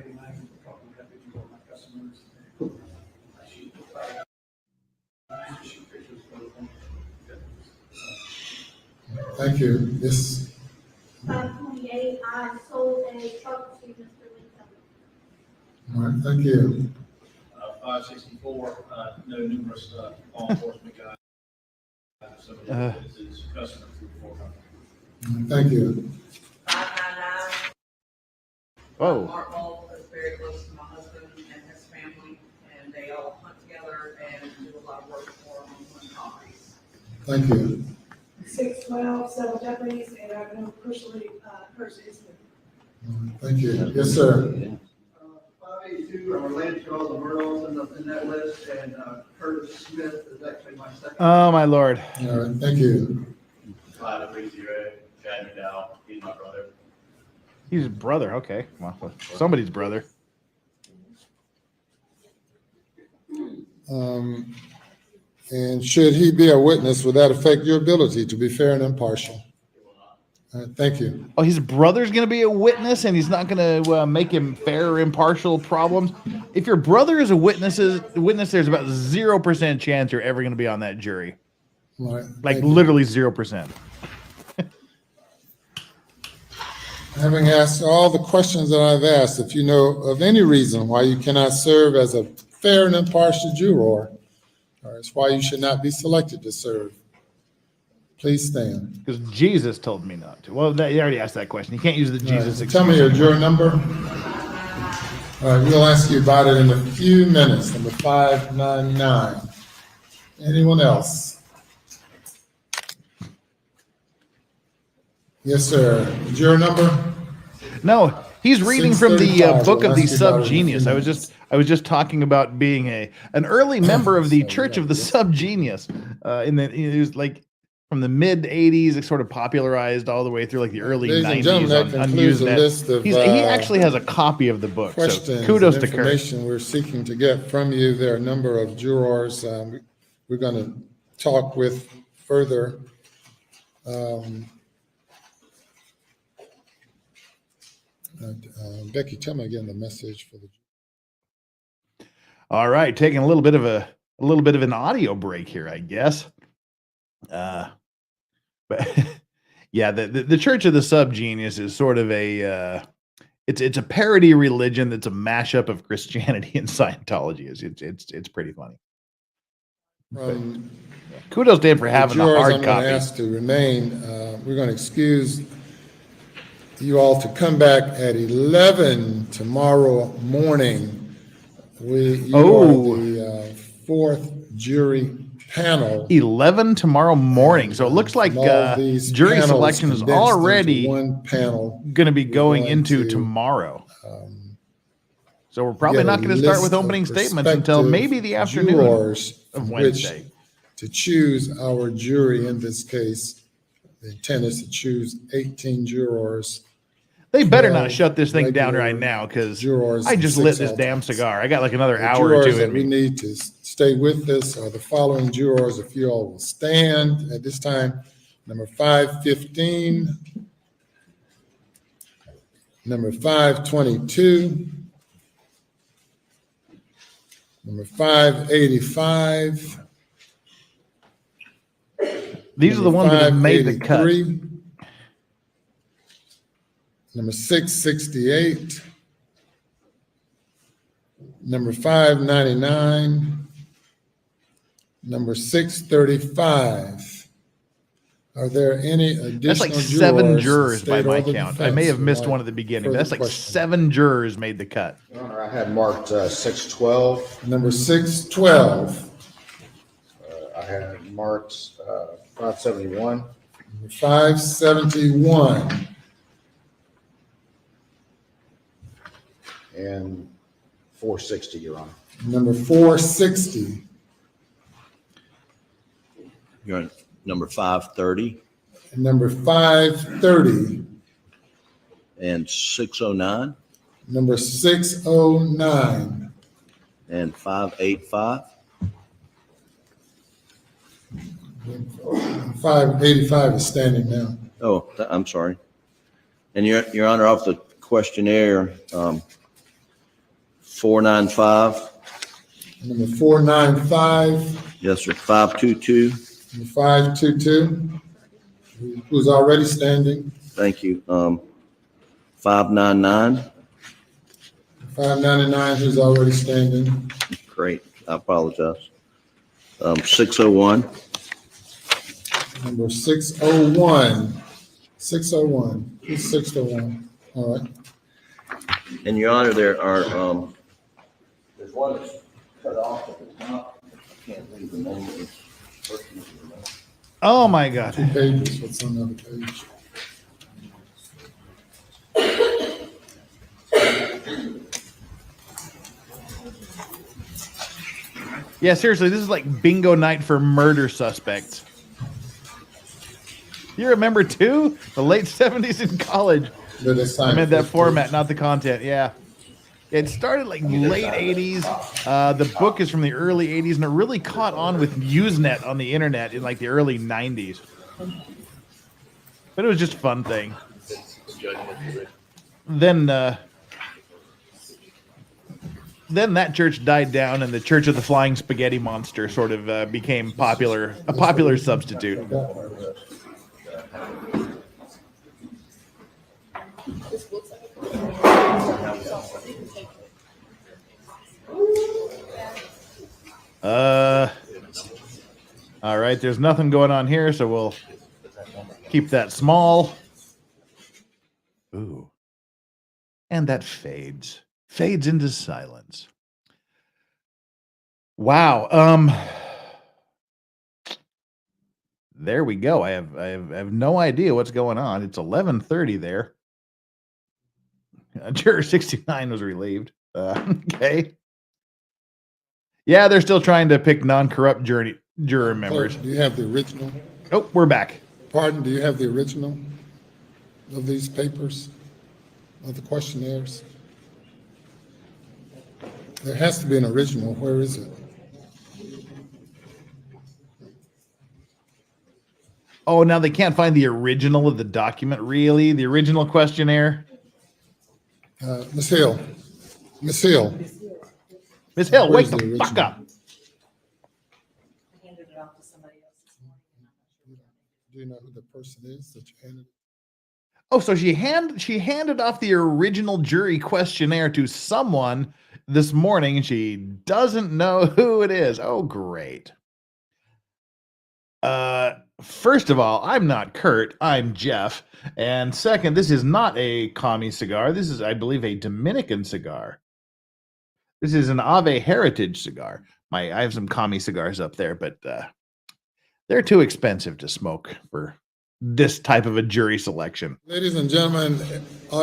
E: Thank you. Yes.
R: 528, I sold a truck to Mr. Lincoln.
E: All right, thank you.
G: 564, know numerous law enforcement guys. Some of the businesses, customers through the forecourt.
E: Thank you.
L: 599.
D: Whoa.
L: Mark Mole is very close to my husband and his family, and they all hunt together and do a lot of work for them on properties.
E: Thank you.
R: 612, several deputies, and I've known personally, Kurt Eastman.
E: All right, thank you. Yes, sir.
P: 582, I'm related to all the Murdaughs in that list, and Curtis Smith is actually my second.
D: Oh, my Lord.
E: All right, thank you.
H: 530, Chad McDowell, he's my brother.
D: He's his brother. Okay. Well, somebody's brother.
E: And should he be a witness, would that affect your ability to be fair and impartial? All right, thank you.
D: Oh, his brother's going to be a witness and he's not going to make him fair or impartial problems. If your brother is a witness, there's about 0% chance you're ever going to be on that jury.
E: All right,
D: Like literally 0%.
E: Having asked all the questions that I've asked, if you know of any reason why you cannot serve as a fair and impartial juror, or it's why you should not be selected to serve, please stand.
D: Because Jesus told me not to. Well, you already asked that question. You can't use the Jesus
E: Tell me your juror number. All right, we'll ask you about it in a few minutes. Number 599. Anyone else? Yes, sir. Juror number?
D: No, he's reading from the
E: 635.
D: book of the
E: We'll ask you about it in a
D: Subgenius.
E: few
D: I was just talking about being an early member of the Church of the Subgenius. It was like from the mid '80s, it sort of popularized all the way through like the early
E: Ladies and gentlemen, that
D: '90s on
E: concludes the
D: Usenet.
E: list of
D: He actually has a copy of the book. So
E: questions
D: kudos
E: and
D: to Kurt.
E: information we're seeking to get from you. There are a number of jurors we're going to talk with further. Becky, tell me again the message for the.
D: All right, taking a little bit of an audio break here, I guess. But yeah, the Church of the Subgenius is sort of a it's a parody religion that's a mashup of Christianity and Scientology. It's pretty funny. Kudos to him for having a hard
E: I'm going
D: copy.
E: to ask to remain. We're going to excuse you all to come back at 11 tomorrow morning. You are the fourth jury panel.
D: 11 tomorrow morning. So it looks like jury selection is already
E: one panel
D: going to be going into tomorrow. So we're probably not going to start with opening statements until maybe the afternoon of Wednesday.
E: To choose our jury in this case, the intent is to choose 18 jurors.
D: They better not shut this thing down right now because I just lit this damn cigar. I got like another hour or two in me.
E: We need to stay with this are the following jurors. If you all will stand at this time, number 515, number 522, number 585.
D: These are the ones that have made the cut.
E: number 668, number 599, number 635. Are there any additional
D: That's like
E: jurors?
D: 7 jurors by
E: state
D: my
E: or the
D: count. I
E: defense
D: may have
E: who
D: missed
E: like
D: one at the beginning.
E: further
D: That's like
E: questions?
D: 7 jurors made the cut.
K: Your Honor, I had marked 612.
E: Number 612,
K: I had marked 571.
E: 571,
K: And 460, Your Honor.
E: number 460,
O: You're on number 530
E: and number 530,
O: and 609
E: number 609,
O: and 585.
E: 585 is standing now.
O: Oh, I'm sorry. And Your Honor, off the questionnaire, 495.
E: Number 495,
O: Yes, sir. 522.
E: number 522, who's already standing,
O: Thank you. 599.
E: 599, who's already standing,
O: Great. I apologize. 601.
E: number 601, 601, who's 601, all right.
O: And Your Honor, there are, there's one that's cut off at the top. I can't read the name of this person.
D: Oh my God.
E: 2 pages, what's on the other page?
D: Yeah, seriously, this is like bingo night for murder suspects. You remember too? The late 70s in college. I meant that format, not the content. Yeah. It started like late 80s. The book is from the early 80s, and it really caught on with Usenet on the internet in like the early 90s. But it was just a fun thing. Then that church died down, and the Church of the Flying Spaghetti Monster sort of became a popular substitute. All right, there's nothing going on here, so we'll keep that small. Ooh. And that fades into silence. Wow. There we go. I have no idea what's going on. It's 11:30 there. Juror 69 was relieved. Okay. Yeah, they're still trying to pick non-corrupt juror members.
E: Do you have the original?
D: Oh, we're back.
E: Pardon, do you have the original of these papers, of the questionnaires? There has to be an original. Where is it?
D: Oh, now they can't find the original of the document, really? The original questionnaire?
E: Ms. Hill. Ms. Hill.
D: Ms. Hill, wake
E: Where's
D: the
E: the
D: fuck
E: original?
D: up.
E: Do you know who the person is that you handed?
D: Oh, so she handed off the original jury questionnaire to someone this morning, and she doesn't know who it is. Oh, great. First of all, I'm not Kurt, I'm Jeff. And second, this is not a commie cigar. This is, I believe, a Dominican cigar. This is an Ave Heritage cigar. I have some commie cigars up there, but they're too expensive to smoke for this type of a jury selection.
E: Ladies and gentlemen,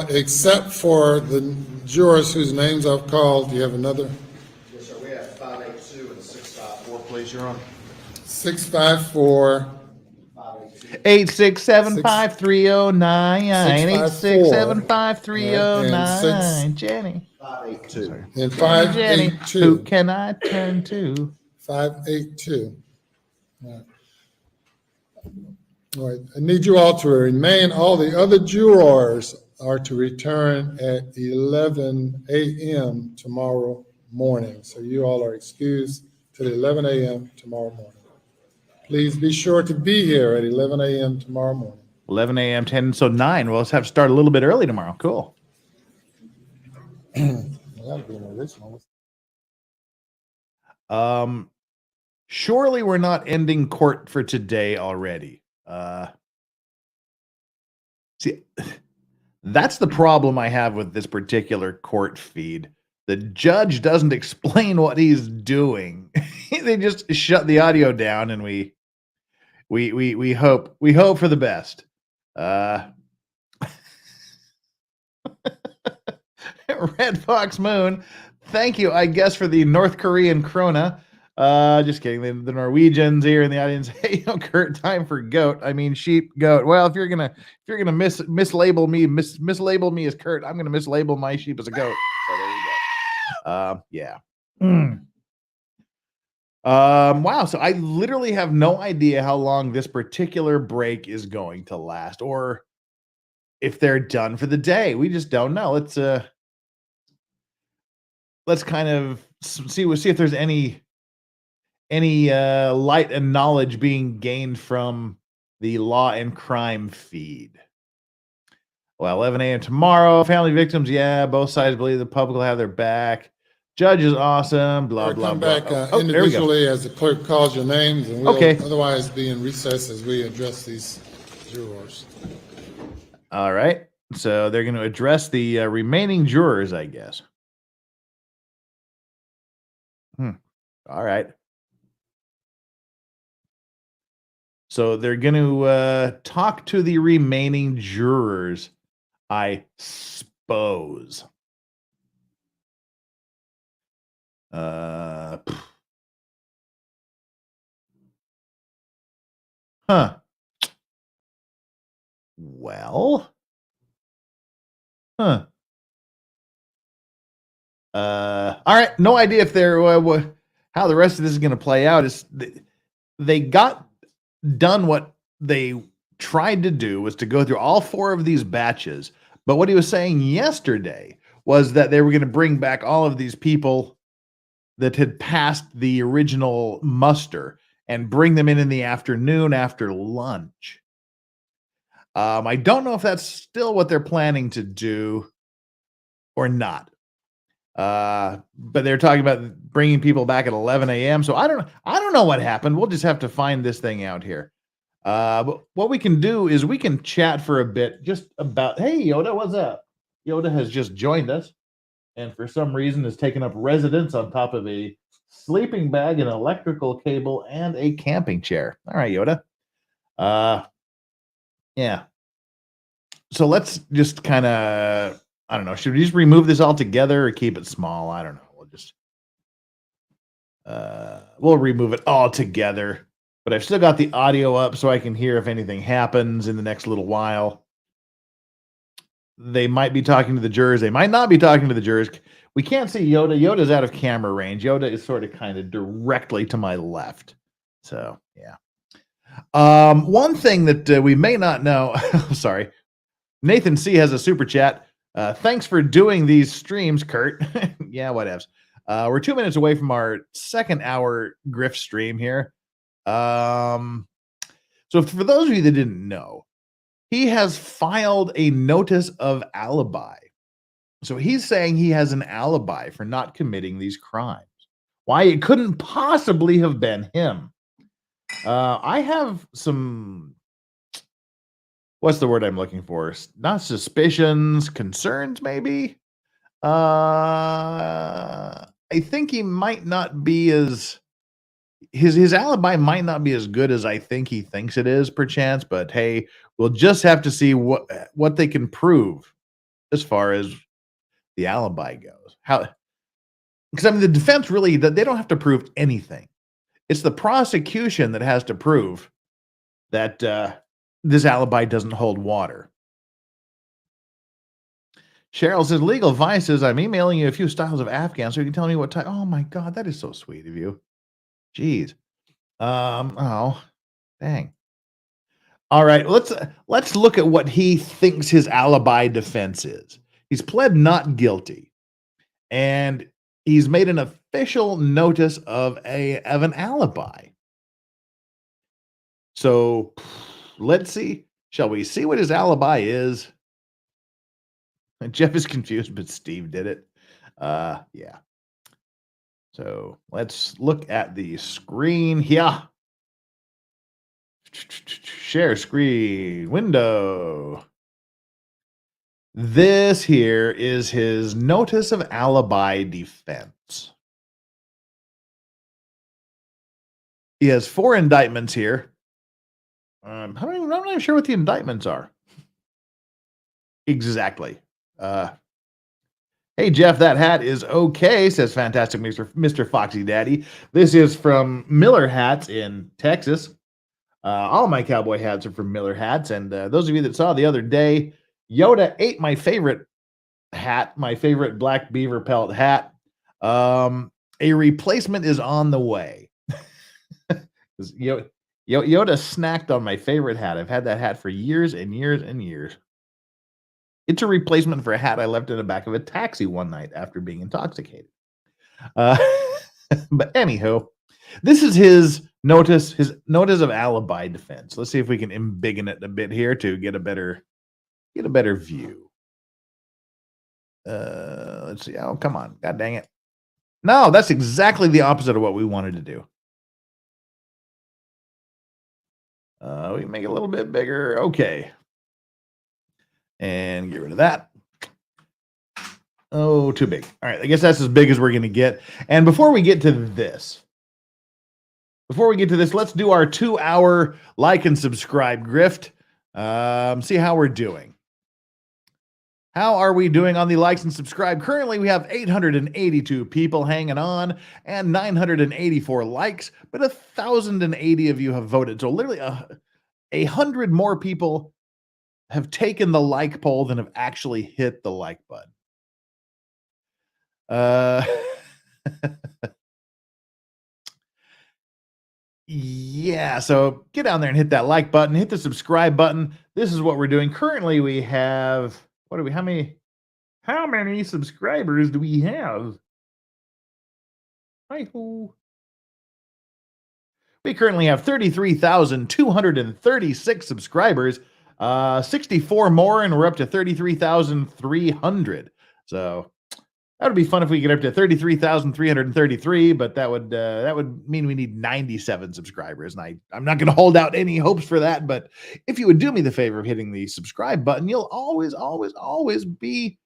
E: except for the jurors whose names I've called, do you have another?
K: Yes, sir. We have 582 and 654, please, Your Honor.
E: 654.
D: 8675309. 8675309. Jenny.
K: 582.
E: And
D: Jenny,
E: 582.
D: who can I turn to?
E: 582. All right. All right. I need you all to remain. All the other jurors are to return at 11 a.m. tomorrow morning. So you all are excused till 11 a.m. tomorrow morning. Please be sure to be here at 11 a.m. tomorrow morning.
D: 11 a.m., 10, so 9. We'll just have to start a little bit early tomorrow. Cool.
E: That'll be an original.
D: Surely we're not ending court for today already. See, that's the problem I have with this particular court feed. The judge doesn't explain what he's doing. They just shut the audio down, and we hope for the best. Red Fox Moon, thank you, I guess, for the North Korean krona. Just kidding. The Norwegians here in the audience. Hey, Kurt, time for goat. I mean sheep, goat. Well, if you're gonna mislabel me as Kurt, I'm gonna mislabel my sheep as a goat. So there you go. Yeah. Wow. So I literally have no idea how long this particular break is going to last, or if they're done for the day. We just don't know. Let's kind of see if there's any light and knowledge being gained from the law and crime feed. Well, 11 a.m. tomorrow. Family victims, yeah, both sides believe the public will have their back. Judge is awesome, blah, blah,
E: Come
D: blah.
E: back
D: There we go.
E: individually as the clerk calls your names, and we'll
D: Okay.
E: otherwise be in recess as we address these jurors.
D: All right. So they're going to address the remaining jurors, I guess. All right. So they're going to talk to the remaining jurors, I suppose. Well. All right. No idea if they're how the rest of this is going to play out. Is they got done what they tried to do, was to go through all 4 of these batches. But what he was saying yesterday was that they were going to bring back all of these people that had passed the original muster and bring them in the afternoon after lunch. I don't know if that's still what they're planning to do or not. But they're talking about bringing people back at 11 a.m. So I don't know what happened. We'll just have to find this thing out here. But what we can do is we can chat for a bit just about, hey, Yoda, what's up? Yoda has just joined us, and for some reason has taken up residence on top of a sleeping bag, an electrical cable, and a camping chair. All right, Yoda. Yeah. So let's just kind of, I don't know. Should we just remove this altogether or keep it small? I don't know. We'll just, we'll remove it all together. But I've still got the audio up so I can hear if anything happens in the next little while. They might be talking to the jurors. They might not be talking to the jurors. We can't see Yoda. Yoda's out of camera range. Yoda is sort of kind of directly to my left. So, yeah. One thing that we may not know, sorry, Nathan C. has a super chat. Thanks for doing these streams, Kurt. Yeah, whatevs. We're 2 minutes away from our 2nd hour Griff stream here. So for those of you that didn't know, he has filed a notice of alibi. So he's saying he has an alibi for not committing these crimes. Why it couldn't possibly have been him. I have some, what's the word I'm looking for? Not suspicions, concerns, maybe. I think he might not be as, his alibi might not be as good as I think he thinks it is, perchance. But hey, we'll just have to see what they can prove as far as the alibi goes. How? Because I mean, the defense really, they don't have to prove anything. It's the prosecution that has to prove that this alibi doesn't hold water. Cheryl says, legal advice is, I'm emailing you a few styles of Afghan so you can tell me what type. Oh my God, that is so sweet of you. Jeez. Oh, dang. All right, let's look at what he thinks his alibi defense is. He's pled not guilty, and he's made an official notice of an alibi. So let's see. Shall we see what his alibi is? Jeff is confused, but Steve did it. Yeah. So let's look at the screen here. Share screen window. This here is his notice of alibi defense. He has 4 indictments here. I'm not even sure what the indictments are. Exactly. Hey, Jeff, that hat is okay, says fantastic Mr. Foxy Daddy. This is from Miller Hats in Texas. All my cowboy hats are from Miller Hats. And those of you that saw the other day, Yoda ate my favorite hat, my favorite black beaver pelt hat. A replacement is on the way. Yoda snacked on my favorite hat. I've had that hat for years and years and years. It's a replacement for a hat I left in the back of a taxi one night after being intoxicated. But anywho, this is his notice of alibi defense. Let's see if we can embiggen it a bit here to get a better view. Let's see. Oh, come on. God dang it. No, that's exactly the opposite of what we wanted to do. We can make it a little bit bigger. Okay. And get rid of that. Oh, too big. All right. I guess that's as big as we're going to get. And before we get to this, let's do our 2-hour like and subscribe grift. See how we're doing. How are we doing on the likes and subscribe? Currently, we have 882 people hanging on and 984 likes, but 1,080 of you have voted. So literally 100 more people have taken the like poll than have actually hit the like button. Yeah, so get down there and hit that like button, hit the subscribe button. This is what we're doing. Currently, we have, how many subscribers do we have? Hi-ho. We currently have 33,236 subscribers. 64 more, and we're up to 33,300. So that would be fun if we get up to 33,333, but that would mean we need 97 subscribers. And I'm not going to hold out any hopes for that, but if you would do me the favor of hitting the subscribe button, you'll always be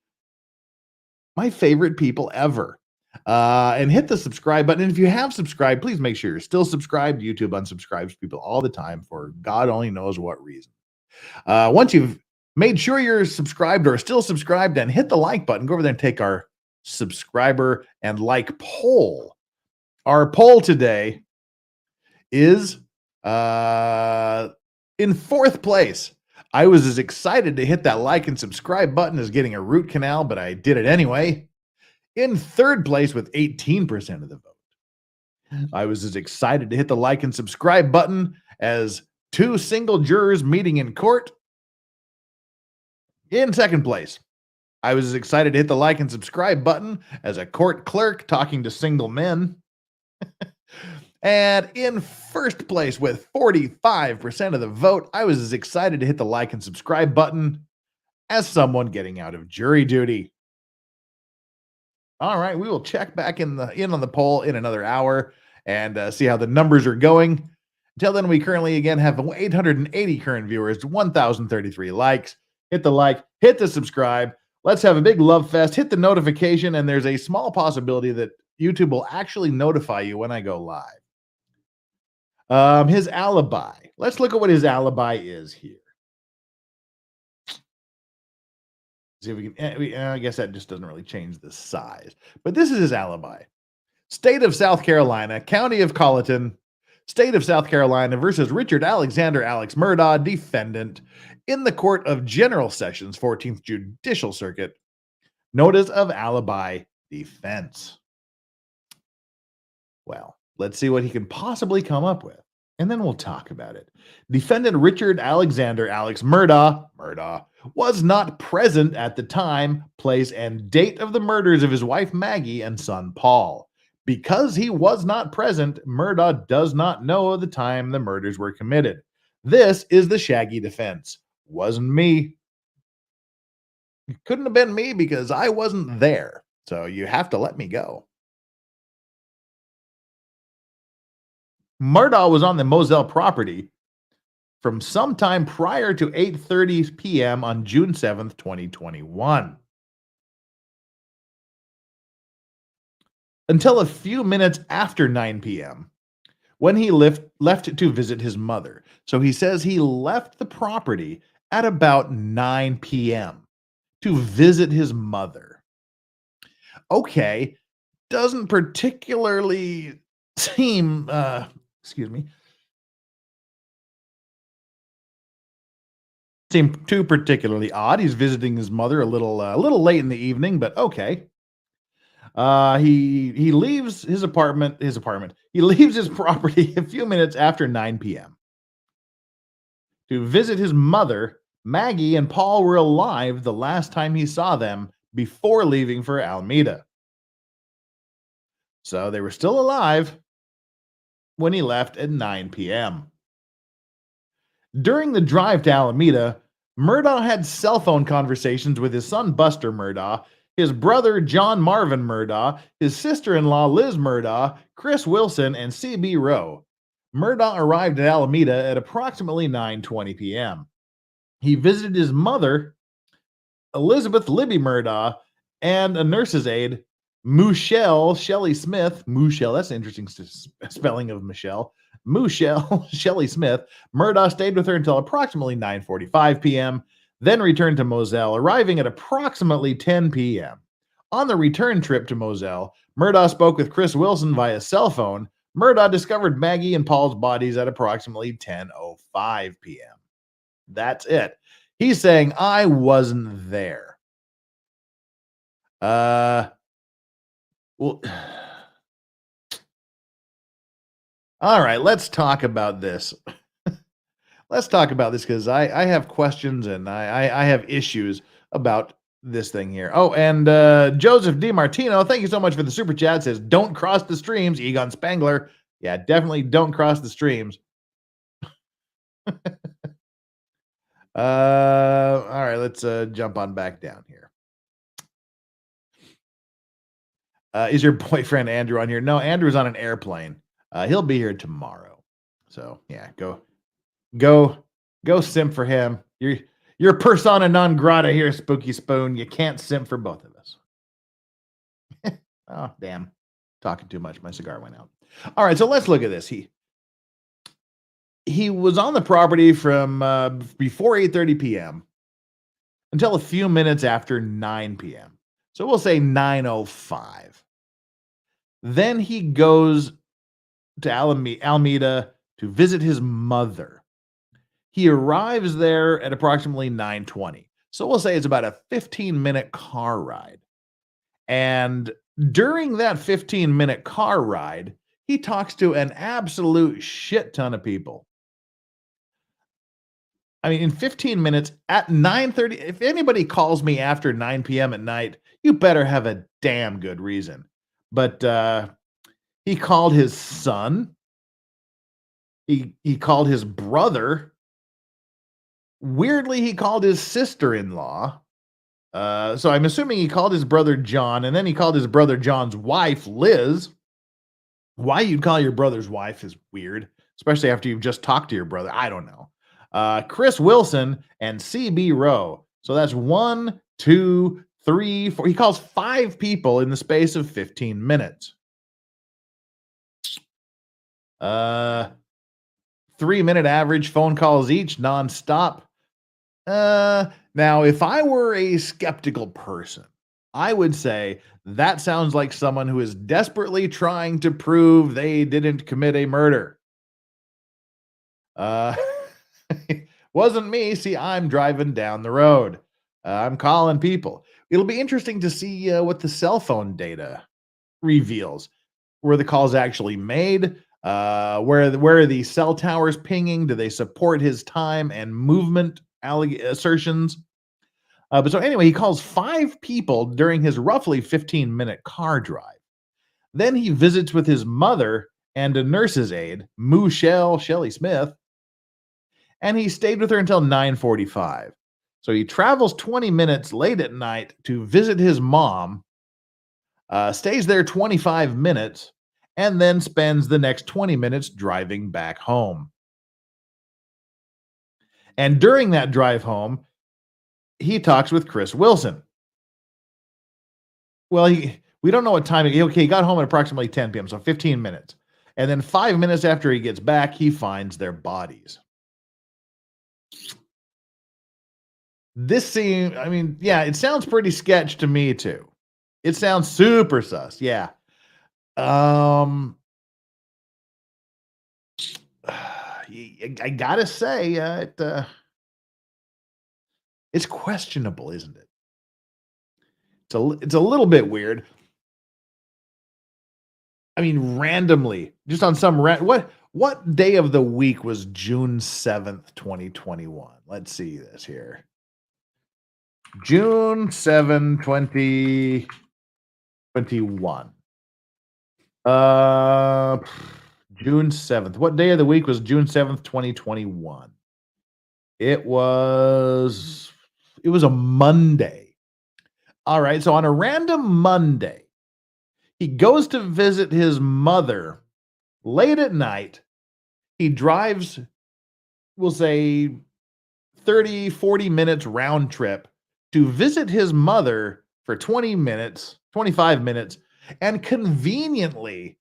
D: my favorite people ever. And hit the subscribe button. And if you have subscribed, please make sure you're still subscribed. YouTube unsubscribes people all the time for God only knows what reason. Once you've made sure you're subscribed or still subscribed, and hit the like button, go over there and take our subscriber and like poll. Our poll today is in 4th place. I was as excited to hit that like and subscribe button as getting a root canal, but I did it anyway. In 3rd place with 18% of the vote. I was as excited to hit the like and subscribe button as 2 single jurors meeting in court. In 2nd place, I was as excited to hit the like and subscribe button as a court clerk talking to single men. And in 1st place with 45% of the vote, I was as excited to hit the like and subscribe button as someone getting out of jury duty. All right, we will check back in on the poll in another hour and see how the numbers are going. Until then, we currently, again, have 880 current viewers, 1,033 likes. Hit the like, hit the subscribe. Let's have a big love fest. Hit the notification, and there's a small possibility that YouTube will actually notify you when I go live. His alibi. Let's look at what his alibi is here. See if we can, I guess that just doesn't really change the size. But this is his alibi. State of South Carolina, County of Colleton, State of South Carolina versus Richard Alexander Alex Murdaugh, defendant, in the Court of General Sessions, 14th Judicial Circuit. Notice of alibi defense. Well, let's see what he can possibly come up with, and then we'll talk about it. Defendant Richard Alexander Alex Murdaugh was not present at the time, place, and date of the murders of his wife Maggie and son Paul. Because he was not present, Murdaugh does not know the time the murders were committed. This is the Shaggy defense. Wasn't me. It couldn't have been me because I wasn't there. So you have to let me go. Murdaugh was on the Moselle property from sometime prior to 8:30 p.m. on June 7th, 2021. Until a few minutes after 9 p.m. when he left to visit his mother. So he says he left the property at about 9 p.m. to visit his mother. Okay, doesn't particularly seem, seem too particularly odd. He's visiting his mother a little late in the evening, but okay. He leaves his apartment. He leaves his property a few minutes after 9 p.m. to visit his mother. Maggie and Paul were alive the last time he saw them before leaving for Alameda. So they were still alive when he left at 9 p.m. During the drive to Alameda, Murdaugh had cell phone conversations with his son Buster Murdaugh, his brother John Marvin Murdaugh, his sister-in-law Liz Murdaugh, Chris Wilson, and C.B. Rowe. Murdaugh arrived at Alameda at approximately 9:20 p.m. He visited his mother, Elizabeth Libby Murdaugh, and a nurse's aide, Michelle Shelley Smith. Michelle, that's an interesting spelling of Michelle. Michelle Shelley Smith. Murdaugh stayed with her until approximately 9:45 p.m., then returned to Moselle, arriving at approximately 10 p.m. On the return trip to Moselle, Murdaugh spoke with Chris Wilson via cell phone. Murdaugh discovered Maggie and Paul's bodies at approximately 10:05 p.m. That's it. He's saying, I wasn't there. Well, all right, let's talk about this. Let's talk about this because I have questions and I have issues about this thing here. Oh, and Joseph DiMartino, thank you so much for the super chat. Says, don't cross the streams, Egon Spangler. Yeah, definitely don't cross the streams. All right, let's jump on back down here. Is your boyfriend Andrew on here? No, Andrew's on an airplane. He'll be here tomorrow. So yeah, go simp for him. You're persona non grata here, Spooky Spoon. You can't simp for both of us. Oh, damn. Talking too much. My cigar went out. All right, so let's look at this. He was on the property from before 8:30 p.m. until a few minutes after 9 p.m. So we'll say 9:05. Then he goes to Alameda to visit his mother. He arrives there at approximately 9:20. So we'll say it's about a 15-minute car ride. And during that 15-minute car ride, he talks to an absolute shit ton of people. I mean, in 15 minutes at 9:30, if anybody calls me after 9 p.m. at night, you better have a damn good reason. But he called his son. He called his brother. Weirdly, he called his sister-in-law. So I'm assuming he called his brother John, and then he called his brother John's wife, Liz. Why you'd call your brother's wife is weird, especially after you've just talked to your brother. I don't know. Chris Wilson and C.B. Rowe. So that's 1, 2, 3, 4. He calls 5 people in the space of 15 minutes. 3-minute average phone calls each, nonstop. Now, if I were a skeptical person, I would say that sounds like someone who is desperately trying to prove they didn't commit a murder. Wasn't me. See, I'm driving down the road. I'm calling people. It'll be interesting to see what the cell phone data reveals. Were the calls actually made? Where are the cell towers pinging? Do they support his time and movement assertions? But so anyway, he calls 5 people during his roughly 15-minute car drive. Then he visits with his mother and a nurse's aide, Michelle Shelley Smith. and he stayed with her until 9:45. So he travels 20 minutes late at night to visit his mom, stays there 25 minutes, and then spends the next 20 minutes driving back home. And during that drive home, he talks with Chris Wilson. Well, we don't know what time. Okay, he got home at approximately 10 p.m., so 15 minutes. And then 5 minutes after he gets back, he finds their bodies. This seems, I mean, yeah, it sounds pretty sketch to me too. It sounds super sus, yeah. I gotta say, it's questionable, isn't it? It's a little bit weird. I mean, randomly, just on some what day of the week was June 7th, 2021? Let's see this here. June 7, 2021. June 7th. What day of the week was June 7th, 2021? It was a Monday. All right, so on a random Monday, he goes to visit his mother late at night. He drives, we'll say 30, 40 minutes round trip to visit his mother for 20 minutes, 25 minutes, and conveniently,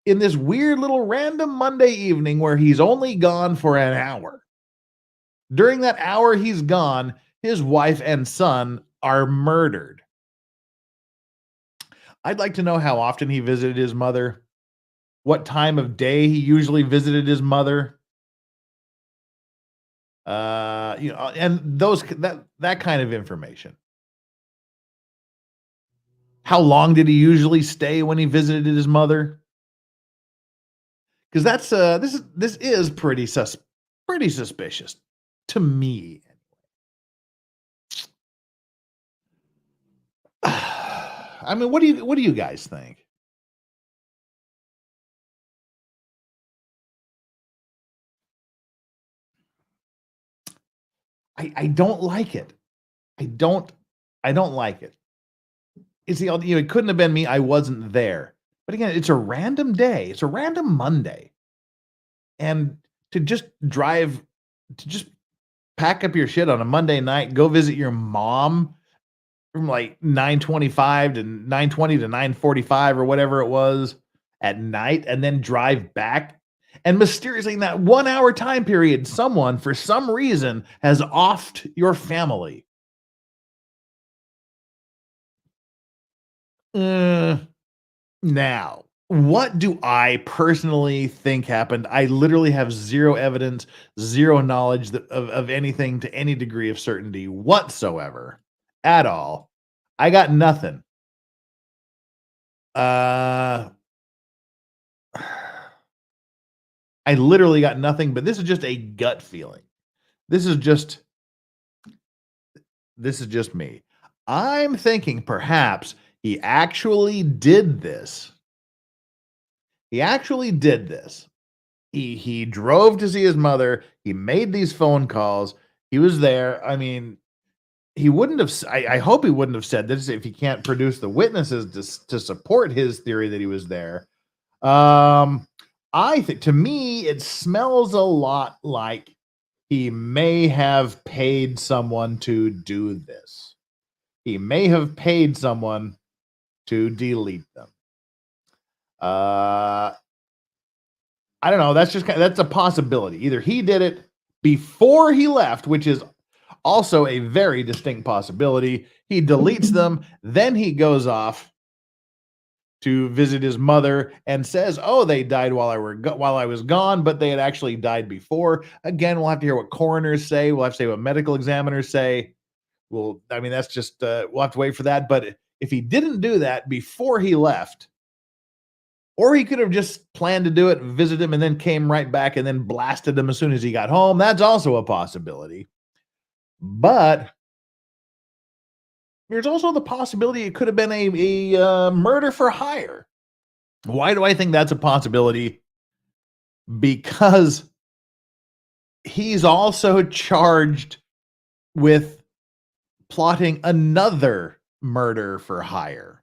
D: in this weird little random Monday evening where he's only gone for an hour, during that hour he's gone, his wife and son are murdered. I'd like to know how often he visited his mother, what time of day he usually visited his mother. And that kind of information. How long did he usually stay when he visited his mother? Because that's this is pretty suspicious to me. I mean, what do you guys think? I don't like it. I don't like it. It's it couldn't have been me. I wasn't there. But again, it's a random day. It's a random Monday. And to just pack up your shit on a Monday night, go visit your mom from like 9:25 to 9:20 to 9:45 or whatever it was at night, and then drive back. And mysteriously, in that 1 hour time period, someone, for some reason, has offed your family. Now, what do I personally think happened? I literally have zero evidence, zero knowledge of anything to any degree of certainty whatsoever at all. I got nothing. I literally got nothing, but this is just a gut feeling. This is just me. I'm thinking perhaps he actually did this. He drove to see his mother. He made these phone calls. He was there. I mean, he wouldn't have. I hope he wouldn't have said this if he can't produce the witnesses to support his theory that he was there. I think, to me, it smells a lot like he may have paid someone to do this. He may have paid someone to delete them. I don't know. That's a possibility. Either he did it before he left, which is also a very distinct possibility. He deletes them, then he goes off to visit his mother and says, "Oh, they died while I was gone, but they had actually died before." Again, we'll have to hear what coroners say. We'll have to say what medical examiners say. Well, I mean, that's just we'll have to wait for that. But if he didn't do that before he left, or he could have just planned to do it, visit him, and then came right back and then blasted him as soon as he got home, that's also a possibility. But there's also the possibility it could have been a murder for hire. Why do I think that's a possibility? Because he's also charged with plotting another murder for hire.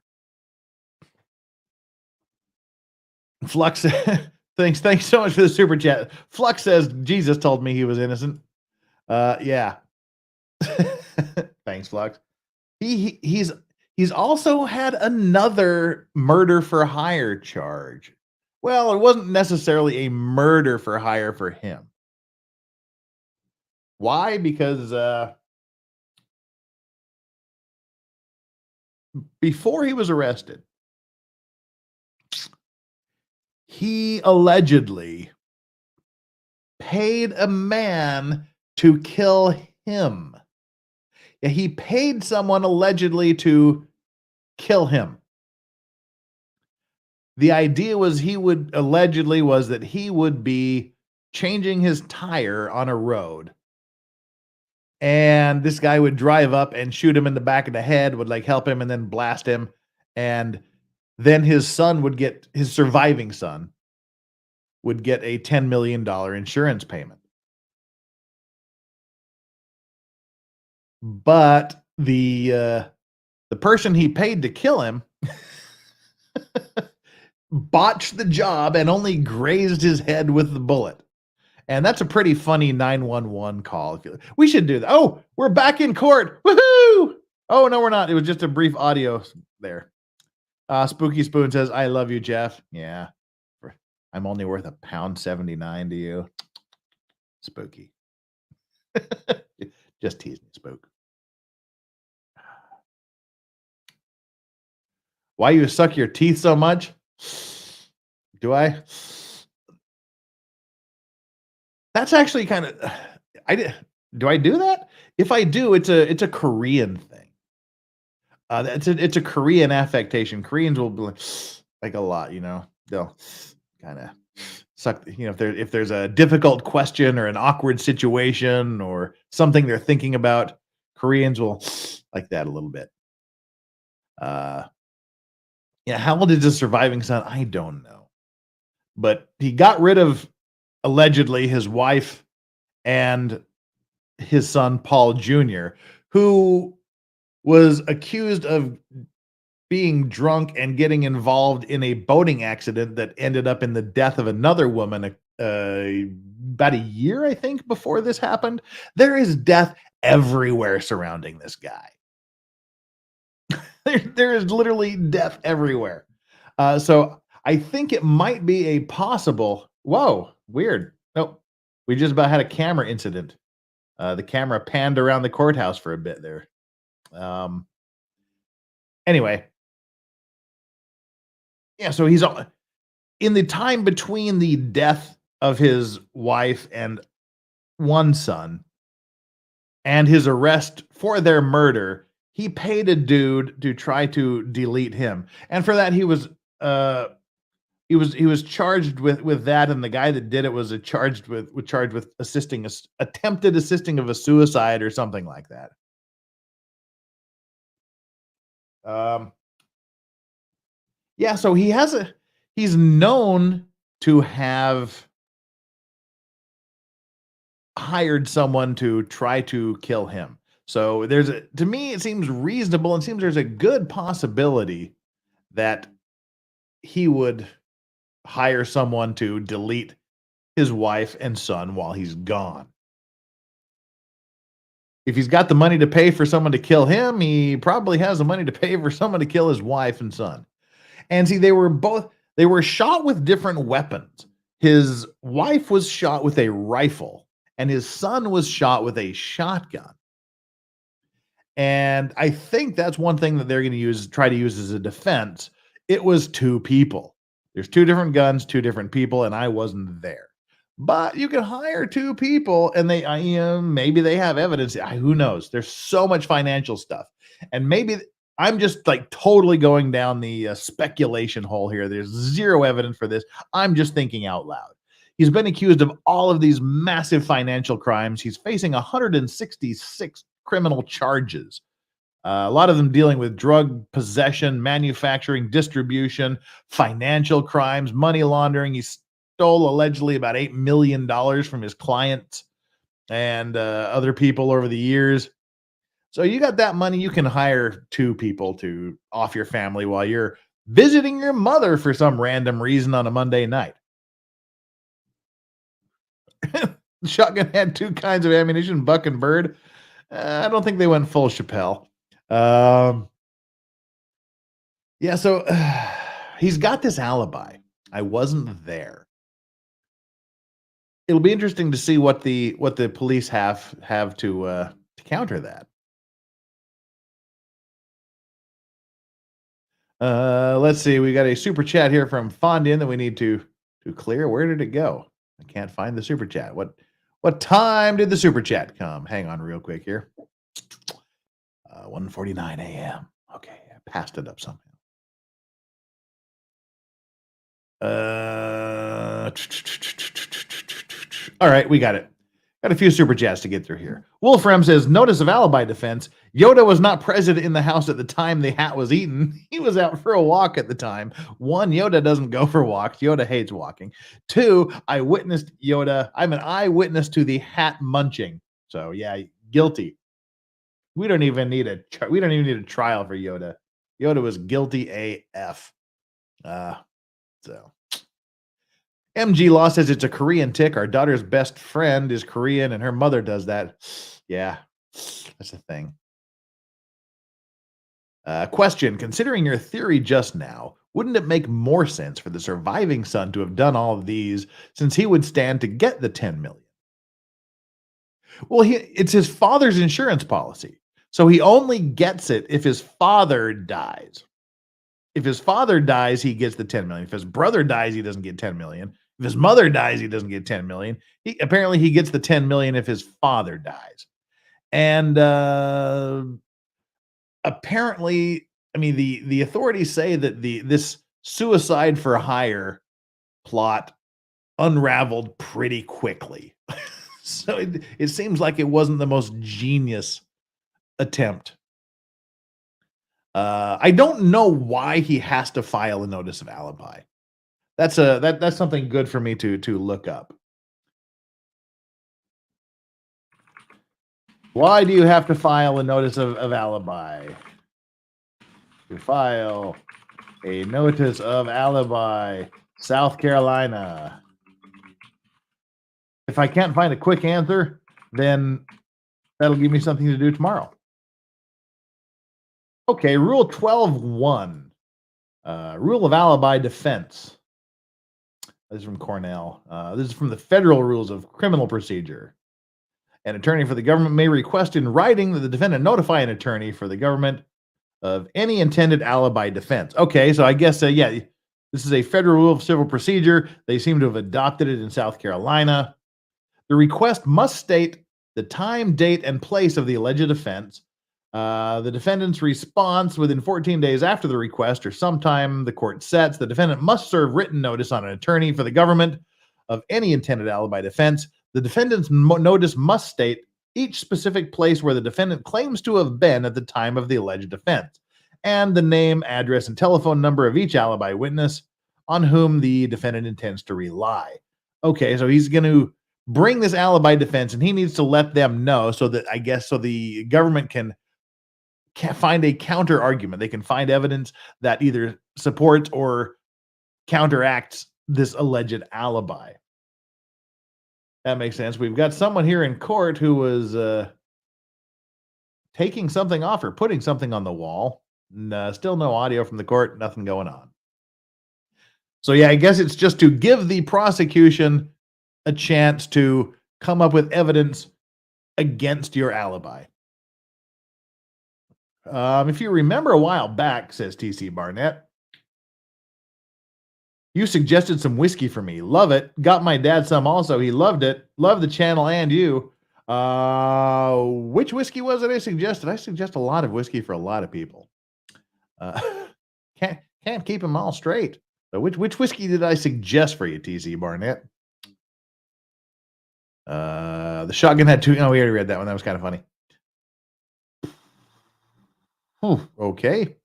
D: Flux, thanks so much for the super chat. Flux says Jesus told me he was innocent. Yeah. Thanks, Flux. He's also had another murder for hire charge. Well, it wasn't necessarily a murder for hire for him. Why? Because before he was arrested, he allegedly paid a man to kill him. Yeah, he paid someone allegedly to kill him. The idea was that he would be changing his tire on a road. And this guy would drive up and shoot him in the back of the head, would like help him and then blast him. And then his surviving son would get a $10 million insurance payment. But the person he paid to kill him botched the job and only grazed his head with the bullet. And that's a pretty funny 911 call. We should do that. Oh, we're back in court. Woohoo! Oh, no, we're not. It was just a brief audio there. Spooky Spoon says, I love you, Jeff. Yeah. I'm only worth £1.79 to you. Spooky. Just tease me, Spook. Why you suck your teeth so much? Do I? That's actually kind of. Do I do that? If I do, it's a Korean thing. It's a Korean affectation. Koreans will be like a lot, you know. They'll kind of suck. You know, if there's a difficult question or an awkward situation or something they're thinking about, Koreans will like that a little bit. Yeah, how old is his surviving son? I don't know. But he got rid of, allegedly, his wife and his son, Paul Jr., who was accused of being drunk and getting involved in a boating accident that ended up in the death of another woman about a year, I think, before this happened. There is death everywhere surrounding this guy. There is literally death everywhere. So I think it might be a possible. Whoa, weird. Nope. We just about had a camera incident. The camera panned around the courthouse for a bit there. Anyway. Yeah, so he's in the time between the death of his wife and one son and his arrest for their murder. He paid a dude to try to delete him, and for that he was charged with that, and the guy that did it was charged with attempted assisting of a suicide or something like that. Yeah, so he's known to have hired someone to try to kill him. So to me, it seems reasonable and seems there's a good possibility that he would hire someone to delete his wife and son while he's gone. If he's got the money to pay for someone to kill him, he probably has the money to pay for someone to kill his wife and son. And see, they were shot with different weapons. His wife was shot with a rifle and his son was shot with a shotgun. And I think that's one thing that they're going to try to use as a defense. It was two people. There's two different guns, two different people, and I wasn't there. But you can hire two people, and maybe they have evidence. Who knows? There's so much financial stuff, and maybe I'm just like totally going down the speculation hole here. There's zero evidence for this. I'm just thinking out loud. He's been accused of all of these massive financial crimes. He's facing 166 criminal charges. A lot of them dealing with drug possession, manufacturing, distribution, financial crimes, money laundering. He stole allegedly about $8 million from his clients. and other people over the years. So you got that money, you can hire 2 people to off your family while you're visiting your mother for some random reason on a Monday night. The shotgun had 2 kinds of ammunition, buck and bird. I don't think they went full Chappelle. Yeah, so he's got this alibi. I wasn't there. It'll be interesting to see what the police have to counter that. Let's see. We got a super chat here from Fondian that we need to clear. Where did it go? I can't find the super chat. What time did the super chat come? Hang on real quick here. 1:49 a.m. Okay, I passed it up somehow. All right, we got it. Got a few super chats to get through here. Wolfram says, notice of alibi defense. Yoda was not present in the house at the time the hat was eaten. He was out for a walk at the time. 1, Yoda doesn't go for walks. Yoda hates walking. 2, I witnessed Yoda. I'm an eyewitness to the hat munching. So yeah, guilty. We don't even need a trial for Yoda. Yoda was guilty AF. So MG Law says it's a Korean tick. Our daughter's best friend is Korean and her mother does that. Yeah, that's a thing. Question, considering your theory just now, wouldn't it make more sense for the surviving son to have done all of these since he would stand to get the 10 million? Well, it's his father's insurance policy. So he only gets it if his father dies. If his father dies, he gets the 10 million. If his brother dies, he doesn't get 10 million. If his mother dies, he doesn't get 10 million. Apparently he gets the 10 million if his father dies. And apparently, I mean, the authorities say that this suicide for hire plot unraveled pretty quickly. So it seems like it wasn't the most genius attempt. I don't know why he has to file a notice of alibi. That's something good for me to look up. Why do you have to file a notice of alibi? To file a notice of alibi, South Carolina. If I can't find a quick answer, then that'll give me something to do tomorrow. Okay, Rule 12.1. Rule of alibi defense. This is from Cornell. This is from the Federal Rules of Criminal Procedure. An attorney for the government may request in writing that the defendant notify an attorney for the government of any intended alibi defense. Okay, so I guess, yeah, this is a Federal Rule of Civil Procedure. They seem to have adopted it in South Carolina. The request must state the time, date, and place of the alleged offense, the defendant's response within 14 days after the request or sometime the court sets. The defendant must serve written notice on an attorney for the government of any intended alibi defense. The defendant's notice must state each specific place where the defendant claims to have been at the time of the alleged offense, and the name, address, and telephone number of each alibi witness on whom the defendant intends to rely. Okay, so he's going to bring this alibi defense, and he needs to let them know so that, I guess, so the government can find a counter argument. They can find evidence that either supports or counteracts this alleged alibi. That makes sense. We've got someone here in court who was taking something off or putting something on the wall. Still no audio from the court, nothing going on. So yeah, I guess it's just to give the prosecution a chance to come up with evidence against your alibi. If you remember a while back, says TC Barnett, you suggested some whiskey for me. Love it. Got my dad some also. He loved it. Loved the channel and you. Which whiskey was it I suggested? I suggest a lot of whiskey for a lot of people. Can't keep them all straight. So which whiskey did I suggest for you, TC Barnett? The shotgun had 2. No, we already read that one. That was kind of funny. Okay.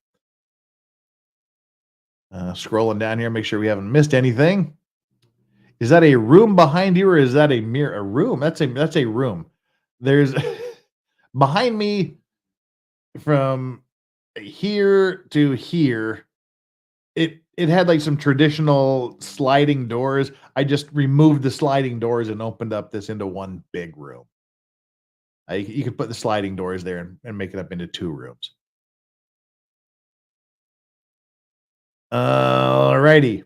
D: Scrolling down here, make sure we haven't missed anything. Is that a room behind you, or is that a mirror? A room? That's a room. there's behind me from here to here, it had like some traditional sliding doors. I just removed the sliding doors and opened up this into one big room. You could put the sliding doors there and make it up into 2 rooms. Alrighty.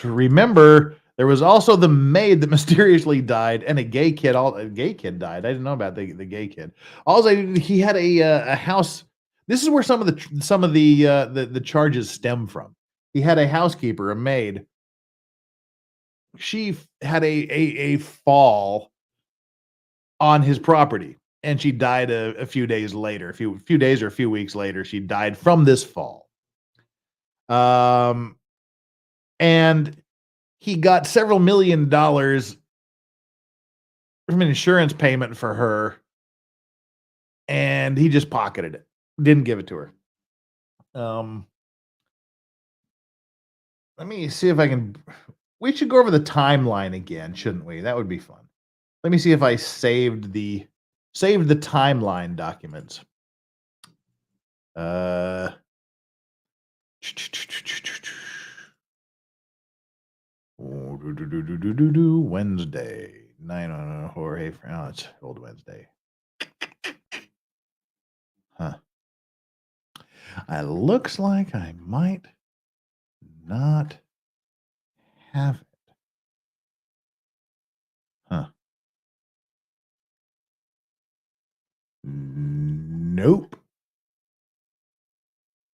D: Remember, there was also the maid that mysteriously died, and a gay kid. A gay kid died. I didn't know about the gay kid. Also, he had a house. This is where some of the charges stem from. He had a housekeeper, a maid. She had a fall on his property, and she died a few days later. A few days or a few weeks later, she died from this fall. And he got several $1 million from an insurance payment for her, and he just pocketed it. Didn't give it to her. Let me see if I can. We should go over the timeline again, shouldn't we? That would be fun. Let me see if I saved the timeline documents. Wednesday. 9 Jorge. Oh, it's old Wednesday. Huh. It looks like I might not have it. Huh. Nope.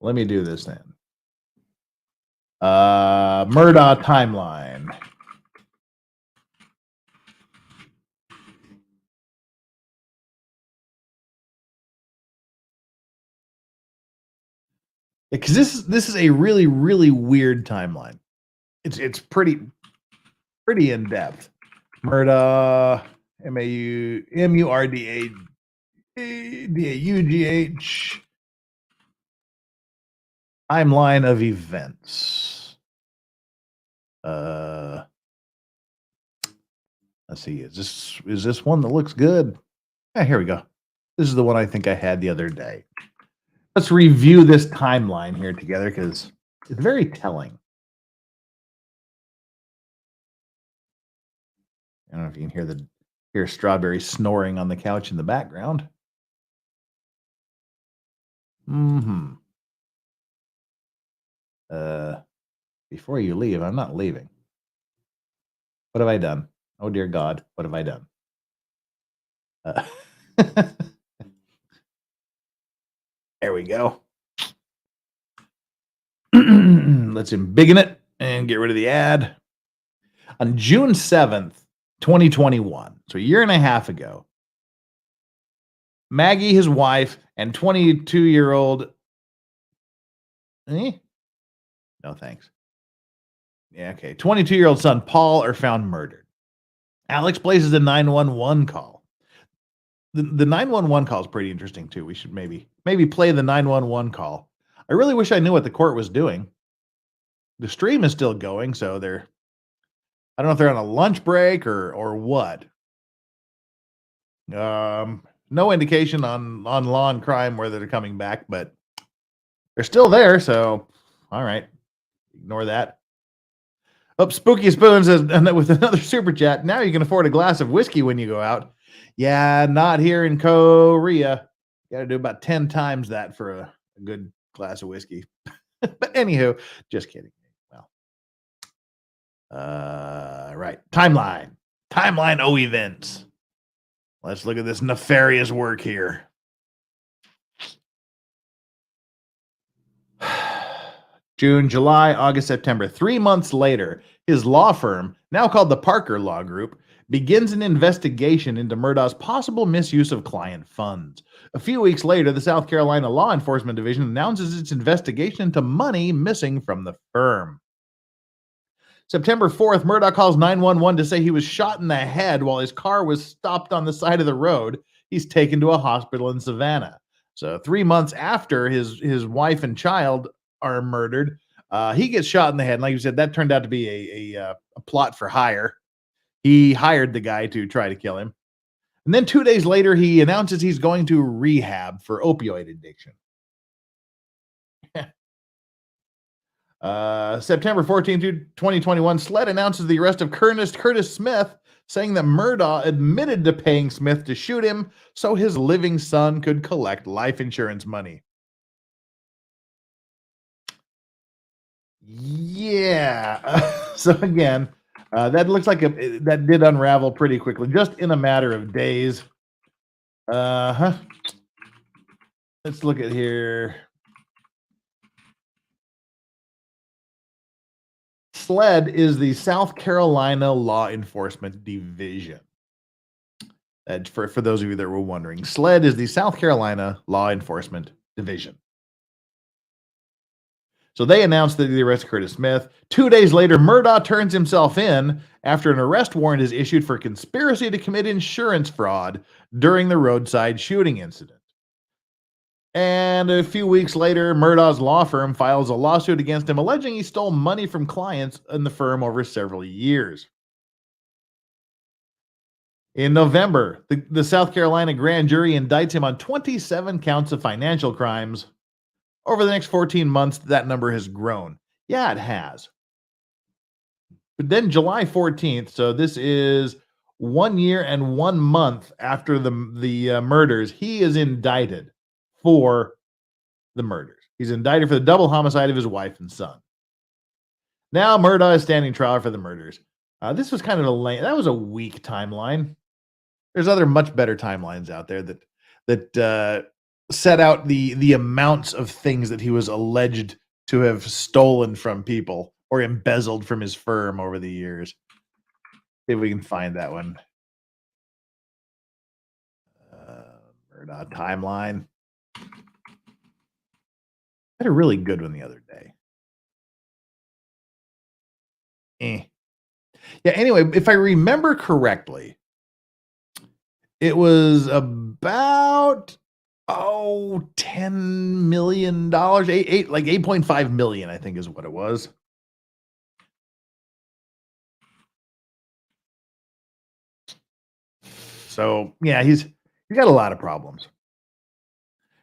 D: Let me do this then. Murdaugh timeline. Because this is a really, really weird timeline. It's pretty in depth. Murdaugh, Murdaugh. Timeline of events. Let's see. Is this one that looks good? Yeah, here we go. This is the one I think I had the other day. Let's review this timeline here together because it's very telling. I don't know if you can hear Strawberry snoring on the couch in the background. Before you leave, I'm not leaving. What have I done? Oh dear God, what have I done? There we go. Let's embiggen it and get rid of the ad. On June 7th, 2021, so a year and a half ago, Maggie, his wife, and 22-year-old... No, thanks. Yeah, okay. 22-year-old son, Paul, are found murdered. Alex places a 911 call. The 911 call is pretty interesting, too. We should maybe play the 911 call. I really wish I knew what the court was doing. The stream is still going, so they're... I don't know if they're on a lunch break or what. No indication on Law and Crime whether they're coming back, but they're still there, so all right. Ignore that. Oh, Spooky Spoon says with another super chat, now you can afford a glass of whiskey when you go out. Yeah, not here in Korea. You got to do about 10 times that for a good glass of whiskey. But anywho, just kidding. Well, right. Timeline O events. Let's look at this nefarious work here. June, July, August, September. 3 months later, his law firm, now called the Parker Law Group, begins an investigation into Murdaugh's possible misuse of client funds. A few weeks later, the South Carolina Law Enforcement Division announces its investigation into money missing from the firm. September 4th, Murdaugh calls 911 to say he was shot in the head while his car was stopped on the side of the road. He's taken to a hospital in Savannah. So 3 months after his wife and child are murdered, he gets shot in the head. And like you said, that turned out to be a plot for hire. He hired the guy to try to kill him. And then 2 days later, he announces he's going to rehab for opioid addiction. September 14th, 2021, SLED announces the arrest of Curtis Smith, saying that Murdaugh admitted to paying Smith to shoot him so his living son could collect life insurance money. Yeah. So again, that looks like that did unravel pretty quickly, just in a matter of days. Let's look at here. SLED is the South Carolina Law Enforcement Division. For those of you that were wondering, SLED is the South Carolina Law Enforcement Division. So they announced that they arrested Curtis Smith. 2 days later, Murdaugh turns himself in after an arrest warrant is issued for conspiracy to commit insurance fraud during the roadside shooting incident. And a few weeks later, Murdaugh's law firm files a lawsuit against him, alleging he stole money from clients in the firm over several years. In November, the South Carolina grand jury indicts him on 27 counts of financial crimes. Over the next 14 months, that number has grown. Yeah, it has. But then July 14th, so this is 1 year and 1 month after the murders, he is indicted for the murders. He's indicted for the double homicide of his wife and son. Now Murdaugh is standing trial for the murders. This was kind of that was a weak timeline. There's other much better timelines out there that set out the amounts of things that he was alleged to have stolen from people or embezzled from his firm over the years. See if we can find that one. Murdaugh timeline. I had a really good one the other day. Yeah, anyway, if I remember correctly, it was about $10 million, like 8.5 million, I think is what it was. So yeah, he's got a lot of problems.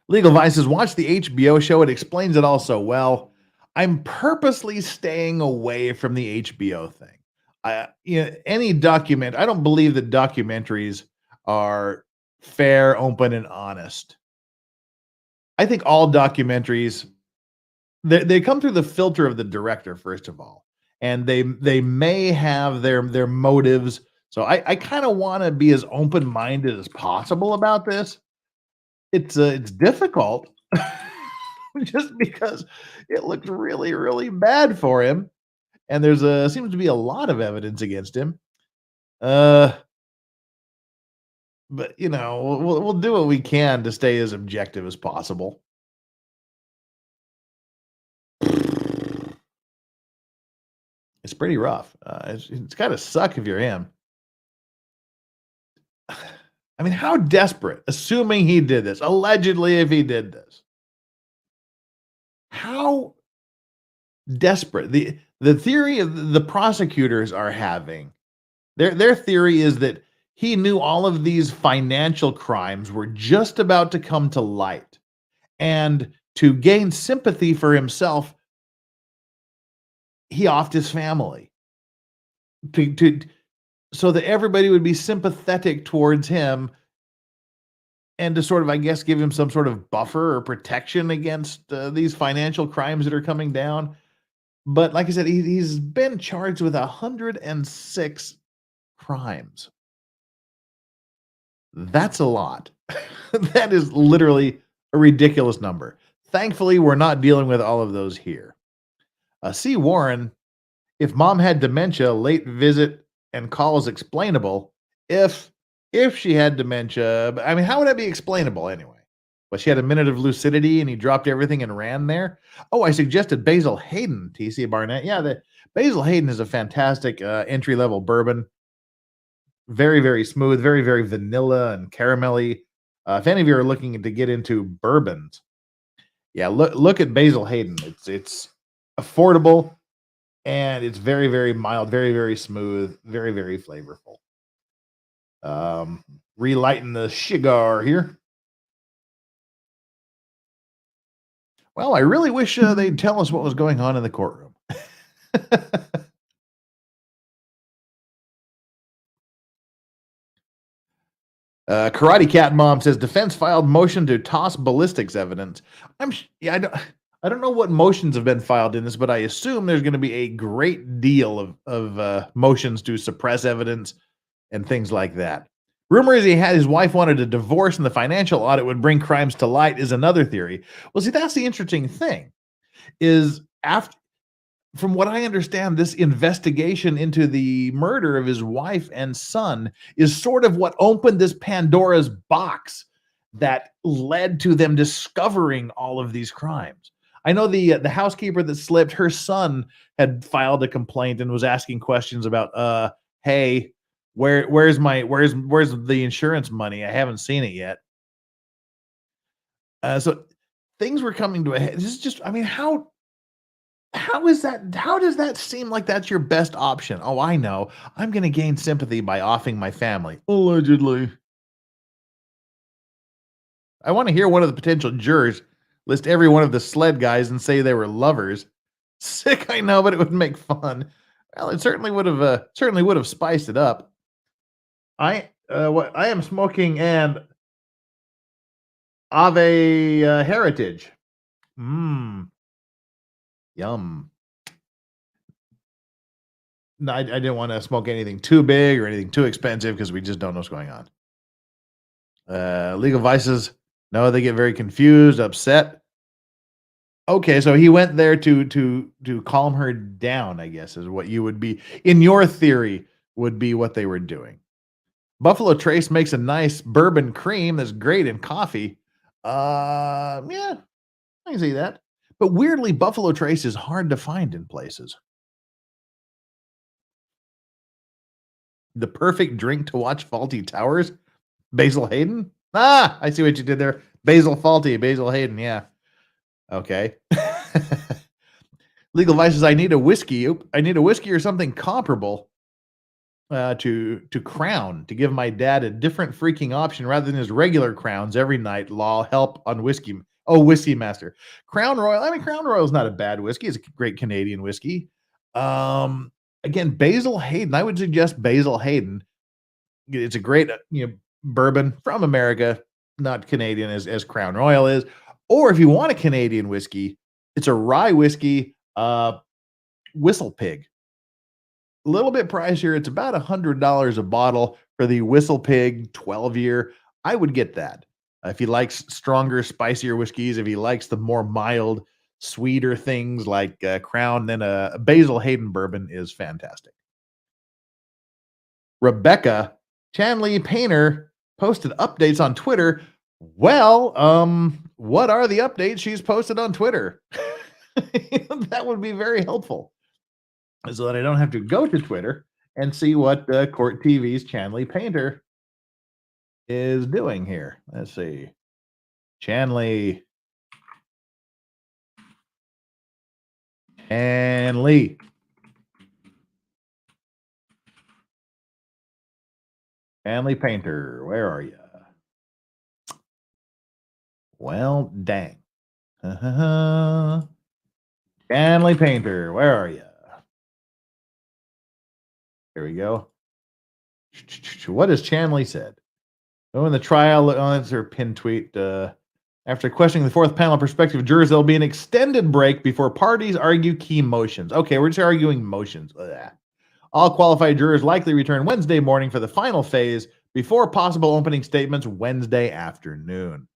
D: Legal Vices, watch the HBO show. It explains it all so well. I'm purposely staying away from the HBO thing. Any document, I don't believe that documentaries are fair, open, and honest. I think all documentaries, they come through the filter of the director, first of all. And they may have their motives. So I kind of want to be as open-minded as possible about this. It's difficult just because it looks really, really bad for him. And seems to be a lot of evidence against him. But we'll do what we can to stay as objective as possible. It's pretty rough. It's got to suck if you're him. I mean, how desperate, assuming he did this, allegedly if he did this, how desperate, the theory of the prosecutors are having, their theory is that he knew all of these financial crimes were just about to come to light, and to gain sympathy for himself, he offed his family so that everybody would be sympathetic towards him, and to sort of, I guess, give him some sort of buffer or protection against these financial crimes that are coming down. But like I said, he's been charged with 106 crimes. That's a lot. That is literally a ridiculous number. Thankfully, we're not dealing with all of those here. C. Warren, if mom had dementia, late visit and call is explainable. If she had dementia, I mean, how would that be explainable anyway? Well, she had a minute of lucidity and he dropped everything and ran there. Oh, I suggested Basil Hayden, TC Barnett. Yeah, the Basil Hayden is a fantastic entry-level bourbon. Very, very smooth, very, very vanilla and caramelly. If any of you are looking to get into bourbons, yeah, look at Basil Hayden. It's affordable. And it's very, very mild, very, very smooth, very, very flavorful. Relighting the cigar here. Well, I really wish they'd tell us what was going on in the courtroom. Karate Cat Mom says defense filed motion to toss ballistics evidence. I don't know what motions have been filed in this, but I assume there's going to be a great deal of motions to suppress evidence and things like that. Rumor is his wife wanted a divorce and the financial audit would bring crimes to light is another theory. Well, see, that's the interesting thing is from what I understand, this investigation into the murder of his wife and son is sort of what opened this Pandora's box that led to them discovering all of these crimes. I know the housekeeper that slipped, her son had filed a complaint and was asking questions about, hey, where's the insurance money? I haven't seen it yet. So things were coming to a head. This is just, I mean, how is that? How does that seem like that's your best option? Oh, I know. I'm going to gain sympathy by offing my family. Allegedly. I want to hear one of the potential jurors list every one of the sled guys and say they were lovers. Sick, I know, but it would make fun. Well, it certainly would have spiced it up. I am smoking and Ave Heritage. Yum. No, I didn't want to smoke anything too big or anything too expensive because we just don't know what's going on. Legal vices. No, they get very confused, upset. Okay, so he went there to calm her down, I guess, is what you would be, in your theory, would be what they were doing. Buffalo Trace makes a nice bourbon cream that's great in coffee. Yeah, I can see that. But weirdly, Buffalo Trace is hard to find in places. The perfect drink to watch Faulty Towers? Basil Hayden? Ah, I see what you did there. Basil Hayden, yeah. Okay. Legal Vices, I need a whiskey. I need a whiskey or something comparable to Crown to give my dad a different freaking option rather than his regular Crowns every night. Law help on whiskey. Oh, Whiskey Master. Crown Royal. I mean, Crown Royal is not a bad whiskey. It's a great Canadian whiskey. Again, Basil Hayden. I would suggest Basil Hayden. It's a great bourbon from America, not Canadian as Crown Royal is. Or if you want a Canadian whiskey, it's a rye whiskey, Whistle Pig. A little bit pricier. It's about $100 a bottle for the Whistle Pig 12-year. I would get that. If he likes stronger, spicier whiskeys, if he likes the more mild, sweeter things like Crown, then a Basil Hayden bourbon is fantastic. Rebecca Chanley Painter posted updates on Twitter. Well, what are the updates she's posted on Twitter? That would be very helpful, so that I don't have to go to Twitter and see what Court TV's Chanley Painter is doing here. Let's see. Chanley Painter, where are you? Well, dang. Chanley Painter, where are you? Here we go. What has Chanley said? Oh, in the trial, that's her pin tweet. After questioning the fourth panel prospective jurors, there'll be an extended break before parties argue key motions. Okay, we're just arguing motions. Ugh. All qualified jurors likely return Wednesday morning for the final phase before possible opening statements Wednesday afternoon.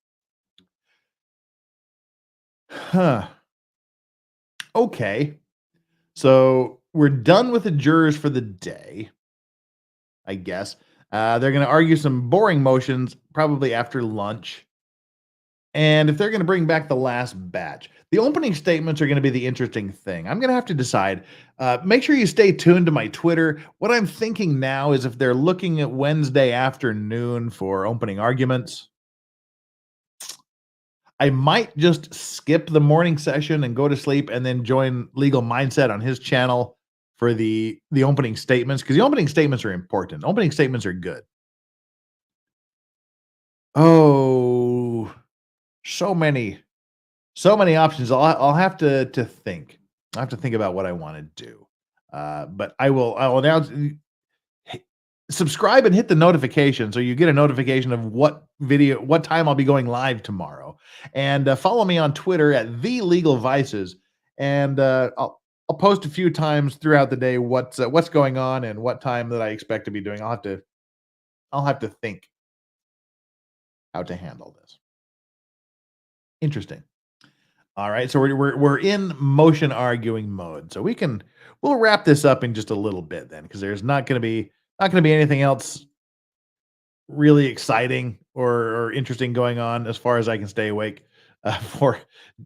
D: Huh. Okay. So we're done with the jurors for the day, I guess. They're going to argue some boring motions probably after lunch. And if they're going to bring back the last batch, the opening statements are going to be the interesting thing. I'm going to have to decide. Make sure you stay tuned to my Twitter. What I'm thinking now is if they're looking at Wednesday afternoon for opening arguments, I might just skip the morning session and go to sleep and then join Legal Mindset on his channel for the opening statements, because the opening statements are important. Opening statements are good. Oh, so many options. I'll have to think. I have to think about what I want to do. But I will announce. Subscribe and hit the notification so you get a notification of what time I'll be going live tomorrow. And follow me on Twitter at The Legal Vices. And I'll post a few times throughout the day what's going on and what time that I expect to be doing. I'll have to think how to handle this. Interesting. All right, so we're in motion arguing mode. So we'll wrap this up in just a little bit then, because there's not going to be anything else really exciting or interesting going on as far as I can stay awake. For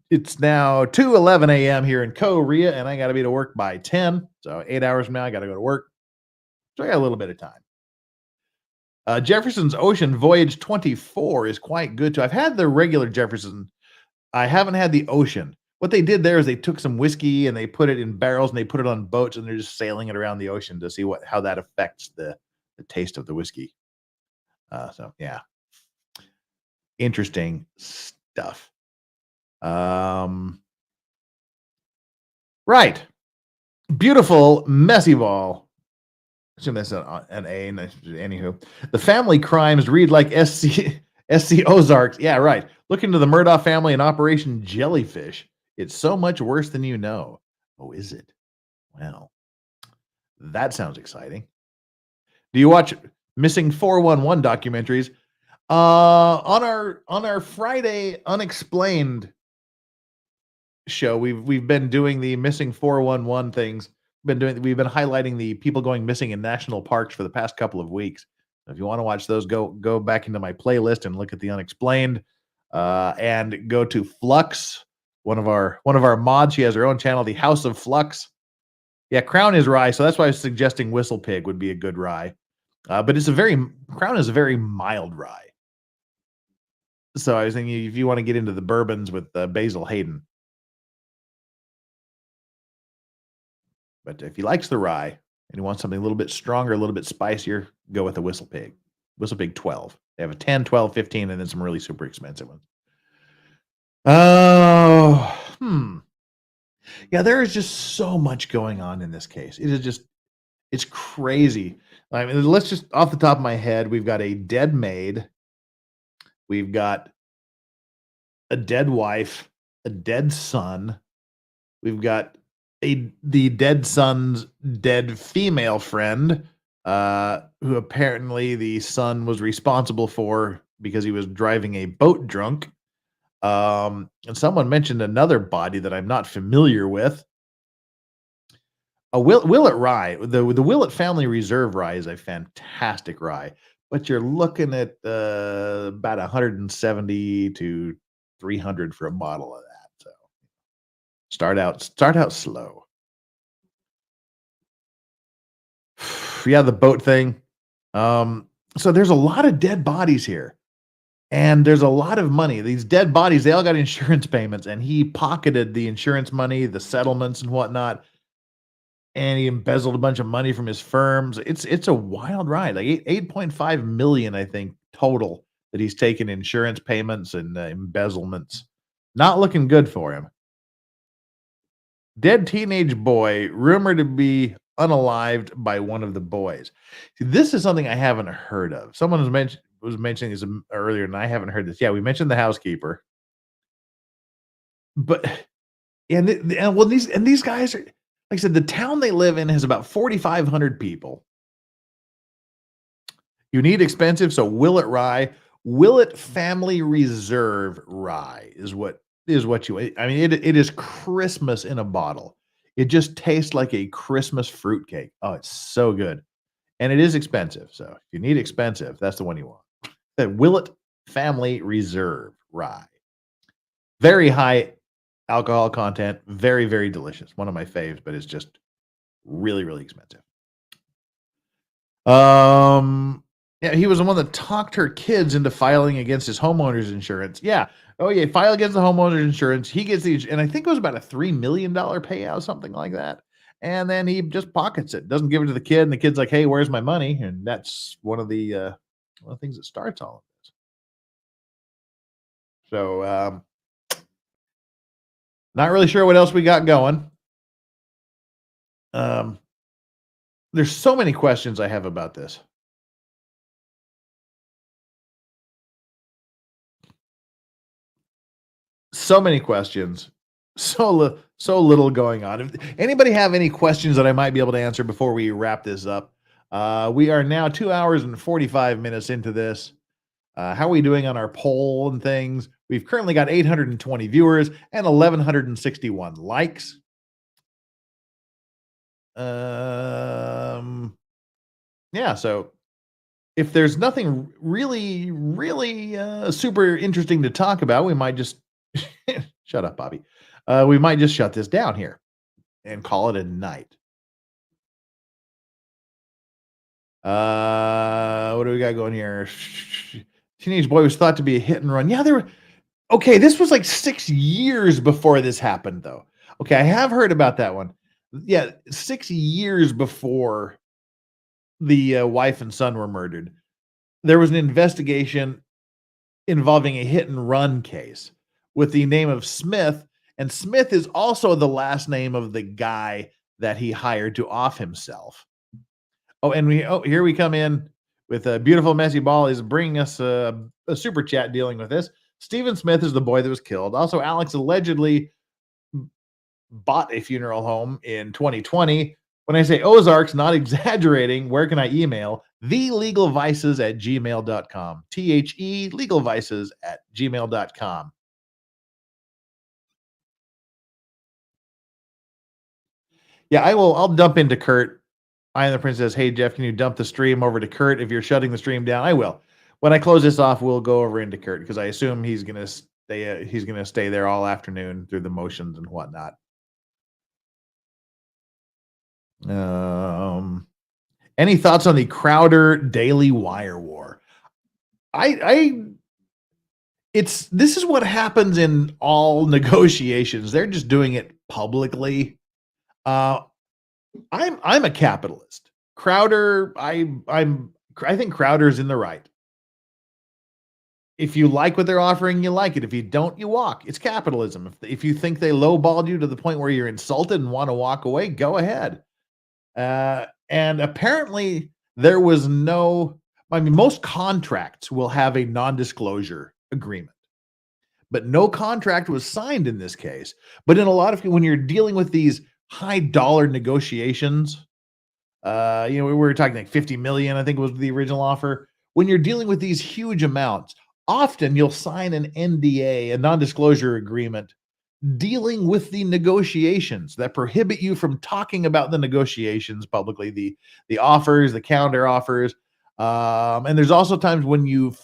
D: it's now 2:11 a.m. here in Korea, and I got to be to work by 10. So 8 hours from now, I got to go to work. So I got a little bit of time. Jefferson's Ocean Voyage 24 is quite good too. I've had the regular Jefferson. I haven't had the Ocean. What they did there is they took some whiskey and they put it in barrels and they put it on boats and they're just sailing it around the ocean to see how that affects the taste of the whiskey. So yeah, interesting stuff. Right. Beautiful messy ball. I assume that's an A. Anywho, the family crimes read like SC Ozarks. Yeah, right. Look into the Murdaugh family and Operation Jellyfish. It's so much worse than you know. Oh, is it? Well, that sounds exciting. Do you watch Missing 411 documentaries? On our Friday Unexplained show, we've been doing the Missing 411 things. We've been highlighting the people going missing in national parks for the past couple of weeks. If you want to watch those, go back into my playlist and look at the Unexplained, and go to Flux, one of our mods. She has her own channel, the House of Flux. Yeah, Crown is rye, so that's why I was suggesting Whistle Pig would be a good rye. But Crown is a very mild rye. So I was thinking if you want to get into the bourbons with Basil Hayden. But if he likes the rye and he wants something a little bit stronger, a little bit spicier, go with the Whistle Pig. Whistle Pig 12. They have a 10, 12, 15, and then some really super expensive ones. Oh, yeah, there is just so much going on in this case. It's crazy. I mean, let's just off the top of my head, we've got a dead maid. We've got a dead wife, a dead son. We've got the dead son's dead female friend, who apparently the son was responsible for because he was driving a boat drunk. And someone mentioned another body that I'm not familiar with. A Willett rye. The Willett Family Reserve rye is a fantastic rye, but you're looking at about 170 to 300 for a bottle of that. So start out slow. Yeah, the boat thing. So there's a lot of dead bodies here. And there's a lot of money. These dead bodies, they all got insurance payments, and he pocketed the insurance money, the settlements and whatnot, and he embezzled a bunch of money from his firms. It's a wild ride. Like 8.5 million, I think, total that he's taken insurance payments and embezzlements. Not looking good for him. Dead teenage boy rumored to be unalived by one of the boys. See, this is something I haven't heard of. Someone was mentioning this earlier, and I haven't heard this. Yeah, we mentioned the housekeeper, but these guys are, like I said, the town they live in has about 4,500 people. You need expensive, so Willett rye, Willett Family Reserve rye is what you. I mean, it is Christmas in a bottle. It just tastes like a Christmas fruitcake. Oh, it's so good, and it is expensive. So if you need expensive, that's the one you want. The Willett Family Reserve rye. Very high alcohol content, very, very delicious. One of my faves, but it's just really, really expensive. Yeah, he was the one that talked her kids into filing against his homeowner's insurance. Yeah. Oh, yeah. File against the homeowner's insurance. He gets and I think it was about a $3 million payout, something like that. and then he just pockets it, doesn't give it to the kid, and the kid's like, "Hey, where's my money?" And that's one of the things that starts all of this. So, not really sure what else we got going. There's so many questions I have about this. So many questions, so little going on. If anybody have any questions that I might be able to answer before we wrap this up, we are now 2 hours and 45 minutes into this. How are we doing on our poll and things? We've currently got 820 viewers and 1,161 likes. Yeah, so if there's nothing really super interesting to talk about, we might just shut up, Bobby. We might just shut this down here and call it a night. What do we got going here? Teenage boy was thought to be a hit and run. Yeah, okay, this was like 6 years before this happened, though. Okay, I have heard about that one. Yeah, 6 years before the wife and son were murdered, there was an investigation involving a hit and run case with the name of Smith, and Smith is also the last name of the guy that he hired to off himself. Oh, and here we come in with a beautiful messy ball is bringing us a super chat dealing with this. Stephen Smith is the boy that was killed. Also, Alex allegedly bought a funeral home in 2020. When I say Ozarks, not exaggerating, where can I email? thelegalvices@gmail.com. THE legalvices@gmail.com. Yeah, I'll dump into Kurt. I am the Princess. Hey, Jeff, can you dump the stream over to Kurt if you're shutting the stream down? I will. When I close this off, we'll go over into Kurt because I assume he's gonna stay there all afternoon through the motions and whatnot. Any thoughts on the Crowder Daily Wire war? This is what happens in all negotiations. They're just doing it publicly. I'm a capitalist. Crowder, I think Crowder's in the right. If you like what they're offering, you like it. If you don't, you walk. It's capitalism. If you think they lowballed you to the point where you're insulted and want to walk away, go ahead. And apparently there was most contracts will have a non-disclosure agreement, but no contract was signed in this case. But in a lot of, when you're dealing with these high dollar negotiations, we were talking like 50 million, I think was the original offer. When you're dealing with these huge amounts, often you'll sign an NDA, a non-disclosure agreement, dealing with the negotiations that prohibit you from talking about the negotiations publicly, the offers, the counter offers. And there's also times when you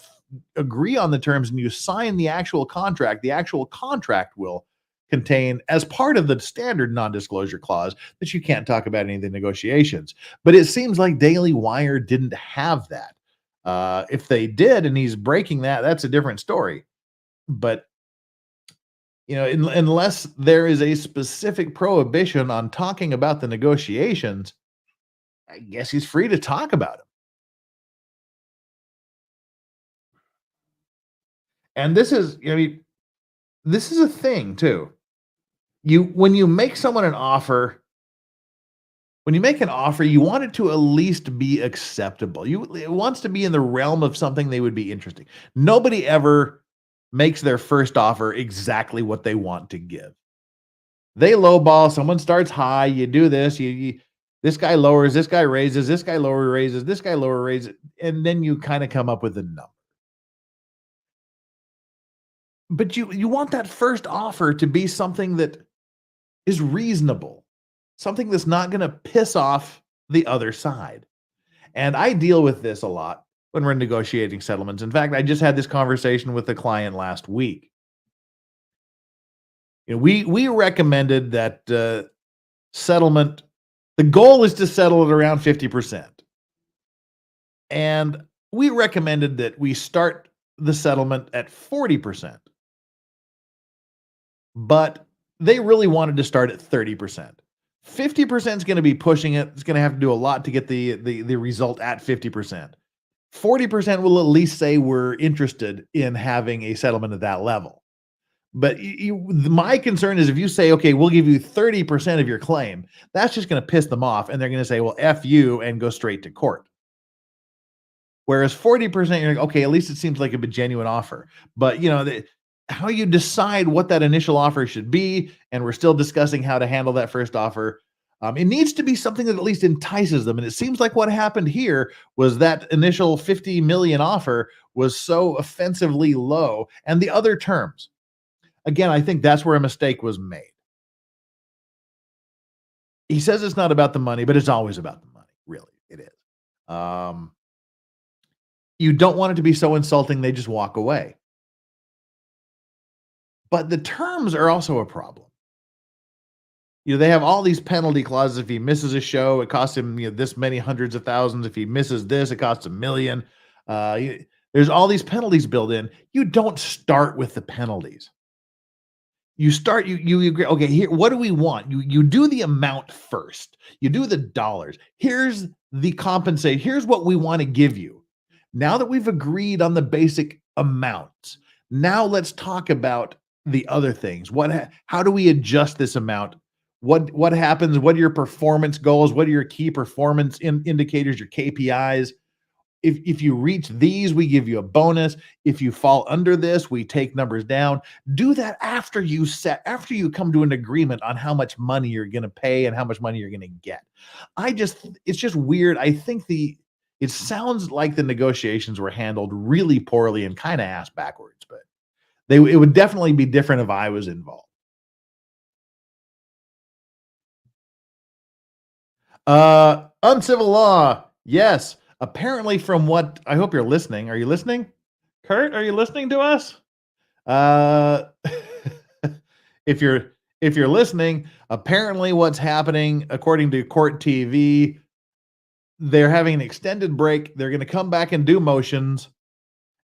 D: agree on the terms and you sign the actual contract will contain, as part of the standard non-disclosure clause, that you can't talk about any of the negotiations. But it seems like Daily Wire didn't have that. If they did and he's breaking that, that's a different story. But unless there is a specific prohibition on talking about the negotiations, I guess he's free to talk about them. And this is a thing too. When you make someone an offer, you want it to at least be acceptable. It wants to be in the realm of something they would be interesting. Nobody ever makes their first offer exactly what they want to give. They lowball, someone starts high, you do this, this guy lowers, this guy raises, this guy lower raises, this guy lower raises, and then you kind of come up with a number. But you want that first offer to be something that is reasonable, something that's not going to piss off the other side. And I deal with this a lot when we're negotiating settlements. In fact, I just had this conversation with a client last week. We recommended that settlement, the goal is to settle at around 50%. And we recommended that we start the settlement at 40%. But they really wanted to start at 30%. 50% is going to be pushing it. It's going to have to do a lot to get the result at 50%. 40% will at least say we're interested in having a settlement at that level. But my concern is if you say, okay, we'll give you 30% of your claim, that's just going to piss them off. And they're going to say, well, F you, and go straight to court. Whereas 40%, you're like, okay, at least it seems like a genuine offer. But, you know, how you decide what that initial offer should be, and we're still discussing how to handle that first offer. It needs to be something that at least entices them. And it seems like what happened here was that initial 50 million offer was so offensively low, and the other terms. Again, I think that's where a mistake was made. He says it's not about the money, but it's always about the money. Really, it is. You don't want it to be so insulting they just walk away. But the terms are also a problem. You know, they have all these penalty clauses. If he misses a show, it costs him, you know, this many hundreds of thousands. If he misses this, it costs $1 million. There's all these penalties built in. You don't start with the penalties. You start, you agree, okay, here, what do we want? You do the amount first. You do the dollars. Here's the compensate. Here's what we want to give you. Now that we've agreed on the basic amounts, now let's talk about the other things. How do we adjust this amount? What happens? What are your performance goals? What are your key performance indicators, your KPIs? If you reach these, we give you a bonus. If you fall under this, we take numbers down. Do that after you come to an agreement on how much money you're going to pay and how much money you're going to get. It's just weird. I think it sounds like the negotiations were handled really poorly and kind of ass backwards, but it would definitely be different if I was involved. Uncivil law. Yes. Apparently, from what I hope you're listening. Are you listening? Kurt, are you listening to us? If you're listening, apparently what's happening, according to Court TV, they're having an extended break. They're going to come back and do motions.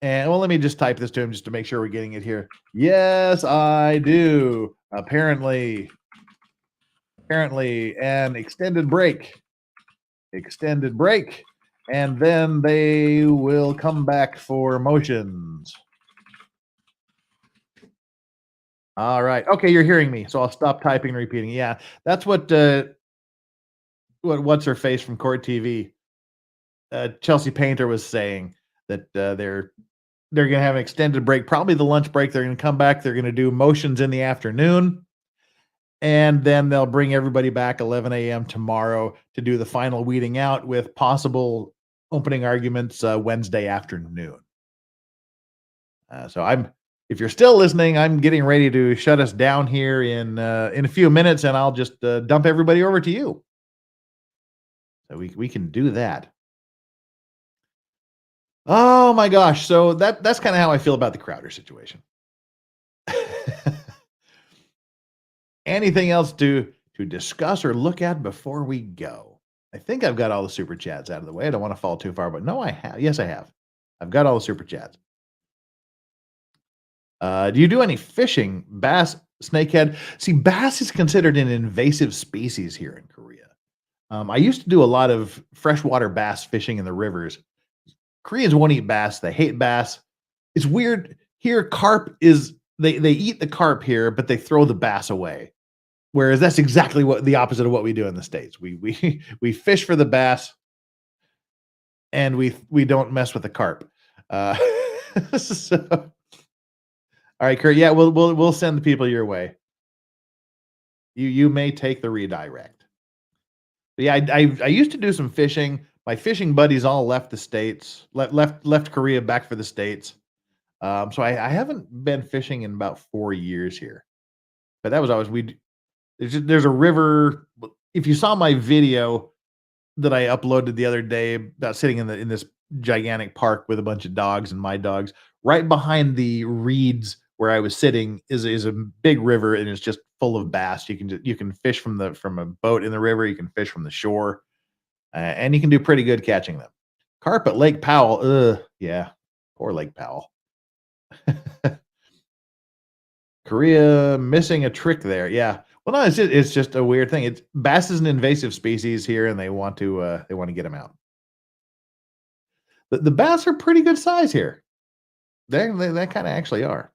D: And well, let me just type this to him just to make sure we're getting it here. Yes, I do. Apparently, an extended break. And then they will come back for motions. All right. Okay, you're hearing me, so I'll stop typing and repeating. Yeah, that's what's her face from Court TV. Chelsea Painter was saying that they're going to have an extended break, probably the lunch break. They're going to come back. They're going to do motions in the afternoon. And then they'll bring everybody back 11 a.m. tomorrow to do the final weeding out with possible opening arguments Wednesday afternoon. If you're still listening, I'm getting ready to shut us down here in a few minutes, and I'll just dump everybody over to you. So we can do that. Oh my gosh! So that's kind of how I feel about the Crowder situation. Anything else to discuss or look at before we go? I think I've got all the super chats out of the way. I don't want to fall too far, but no, I have. Yes, I have. I've got all the super chats. Do you do any fishing? Bass, snakehead? See, bass is considered an invasive species here in Korea. I used to do a lot of freshwater bass fishing in the rivers. Koreans won't eat bass. They hate bass. It's weird. Here, carp is, they eat the carp here, but they throw the bass away. Whereas that's exactly the opposite of what we do in the States. We fish for the bass, and we don't mess with the carp. So, all right, Kurt. Yeah, we'll send the people your way. You may take the redirect. But yeah, I used to do some fishing. My fishing buddies all left the States, left Korea back for the States. So I haven't been fishing in about 4 years here. But that was always there's a river. If you saw my video that I uploaded the other day about sitting in this gigantic park with a bunch of dogs and my dogs, right behind the reeds where I was sitting is a big river, and it's just full of bass. You can fish from a boat in the river. You can fish from the shore, and you can do pretty good catching them. Carp at Lake Powell. Yeah, poor Lake Powell. Korea missing a trick there. Yeah. Well, no, it's just a weird thing. It's bass is an invasive species here, and they want to get them out. The bass are pretty good size here. They kind of actually are.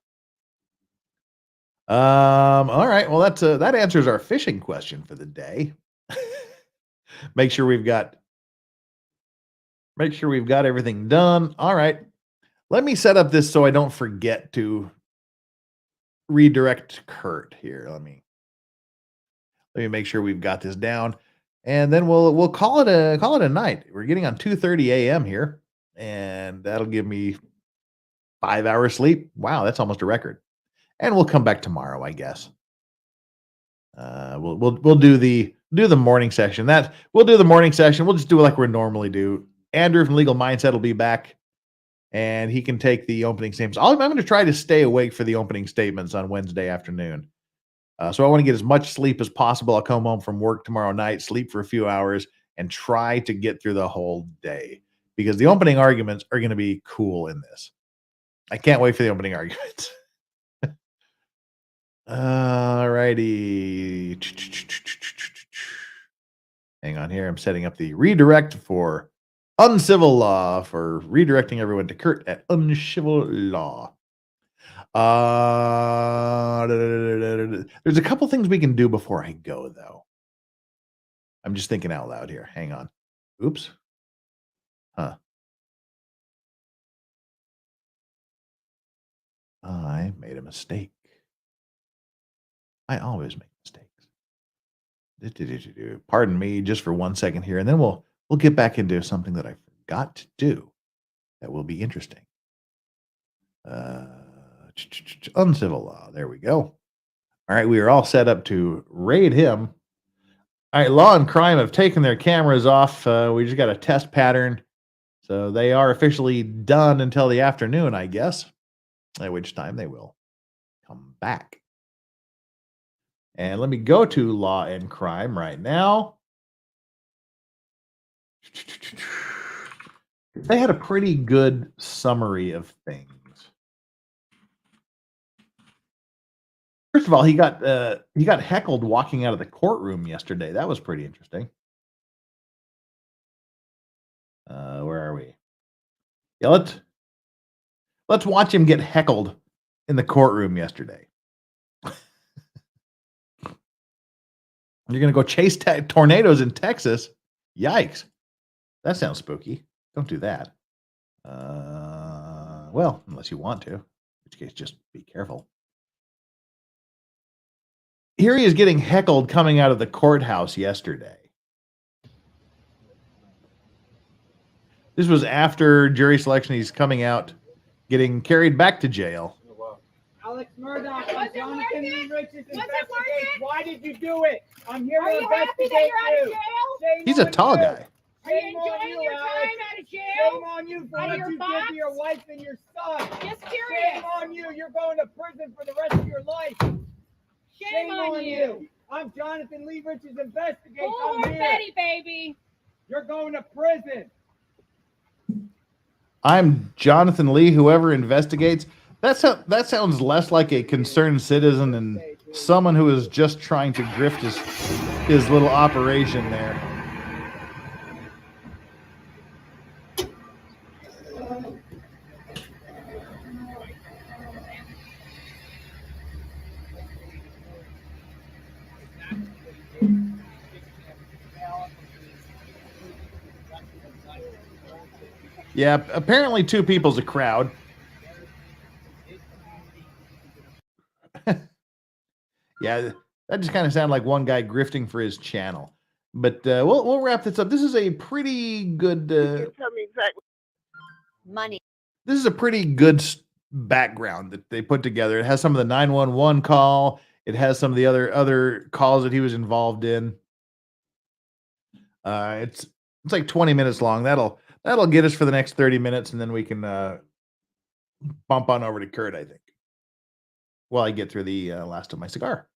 D: All right. Well, that answers our fishing question for the day. Make sure we've got everything done. All right. Let me set up this so I don't forget to redirect Kurt here. Let me make sure we've got this down, and then we'll call it a night. We're getting on 2:30 a.m. here, and that'll give me 5 hours sleep. Wow, that's almost a record. And we'll come back tomorrow, I guess. We'll do the morning session. We'll do the morning session. We'll just do it like we normally do. Andrew from Legal Mindset will be back, and he can take the opening statements. I'm going to try to stay awake for the opening statements on Wednesday afternoon. So I want to get as much sleep as possible. I'll come home from work tomorrow night, sleep for a few hours, and try to get through the whole day, because the opening arguments are going to be cool in this. I can't wait for the opening arguments. All righty. Hang on here. I'm setting up the redirect for uncivil law, for redirecting everyone to Kurt at uncivil law. There's a couple things we can do before I go, though. I'm just thinking out loud here. Hang on. Oops. Huh. I made a mistake. I always make mistakes. Pardon me just for 1 second here, and then we'll get back into something that I forgot to do that will be interesting. Uncivil law. There we go. All right, we are all set up to raid him. All right, law and crime have taken their cameras off. We just got a test pattern. So they are officially done until the afternoon, I guess, at which time they will come back. And let me go to law and crime right now. They had a pretty good summary of things. First of all, he got heckled walking out of the courtroom yesterday. That was pretty interesting. Where are we? Yeah, let's watch him get heckled in the courtroom yesterday. You're going to go chase tornadoes in Texas? Yikes. That sounds spooky. Don't do that. Well, unless you want to, in which case just be careful. Here he is getting heckled coming out of the courthouse yesterday. This was after jury selection. He's coming out, getting carried back to jail.
S: ALEX MURDAUGH, I'm Jonathan Lee Richards. Why did you do it? I'm here to investigate you.
D: He's a tall guy.
S: Are you enjoying your time out of jail? Shame on you for what you did to your wife and your son.
F: Just curious.
S: Shame on you. You're going to prison for the rest of your life.
F: Shame on you.
S: I'm Jonathan Lee Richards, investigate.
F: Bullhorn
S: I'm here.
F: Betty, baby.
S: You're going to prison.
D: I'm Jonathan Lee, whoever investigates. That sounds less like a concerned citizen and someone who is just trying to grift his little operation there. Yeah, apparently 2 people's a crowd. Yeah, that just kind of sounded like one guy grifting for his channel. But we'll wrap this up. This is a pretty good.
T: Tell me exactly.
U: Money.
D: This is a pretty good background that they put together. It has some of the 911 call. It has some of the other calls that he was involved in. It's like 20 minutes long. That'll get us for the next 30 minutes, and then we can bump on over to Kurt, I think, while I get through the last of my cigar.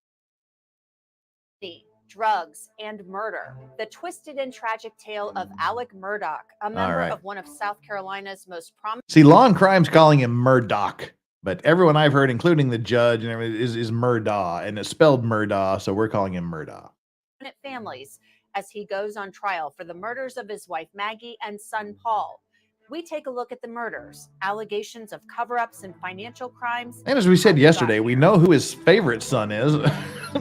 U: Drugs, and murder. The twisted and tragic tale of ALEX MURDAUGH, a member
D: right.
U: of one of South Carolina's most prominent.
D: See, Law and Crime's calling him Murdaugh, But everyone I've heard, including the judge and everything, is Murdaugh, and it's spelled Murdaugh, so we're calling him Murdaugh.
U: Families as he goes on trial for the murders of his wife Maggie and son Paul. We take a look at the murders, allegations of cover-ups and financial crimes.
D: And as we said yesterday, we know who his favorite son is.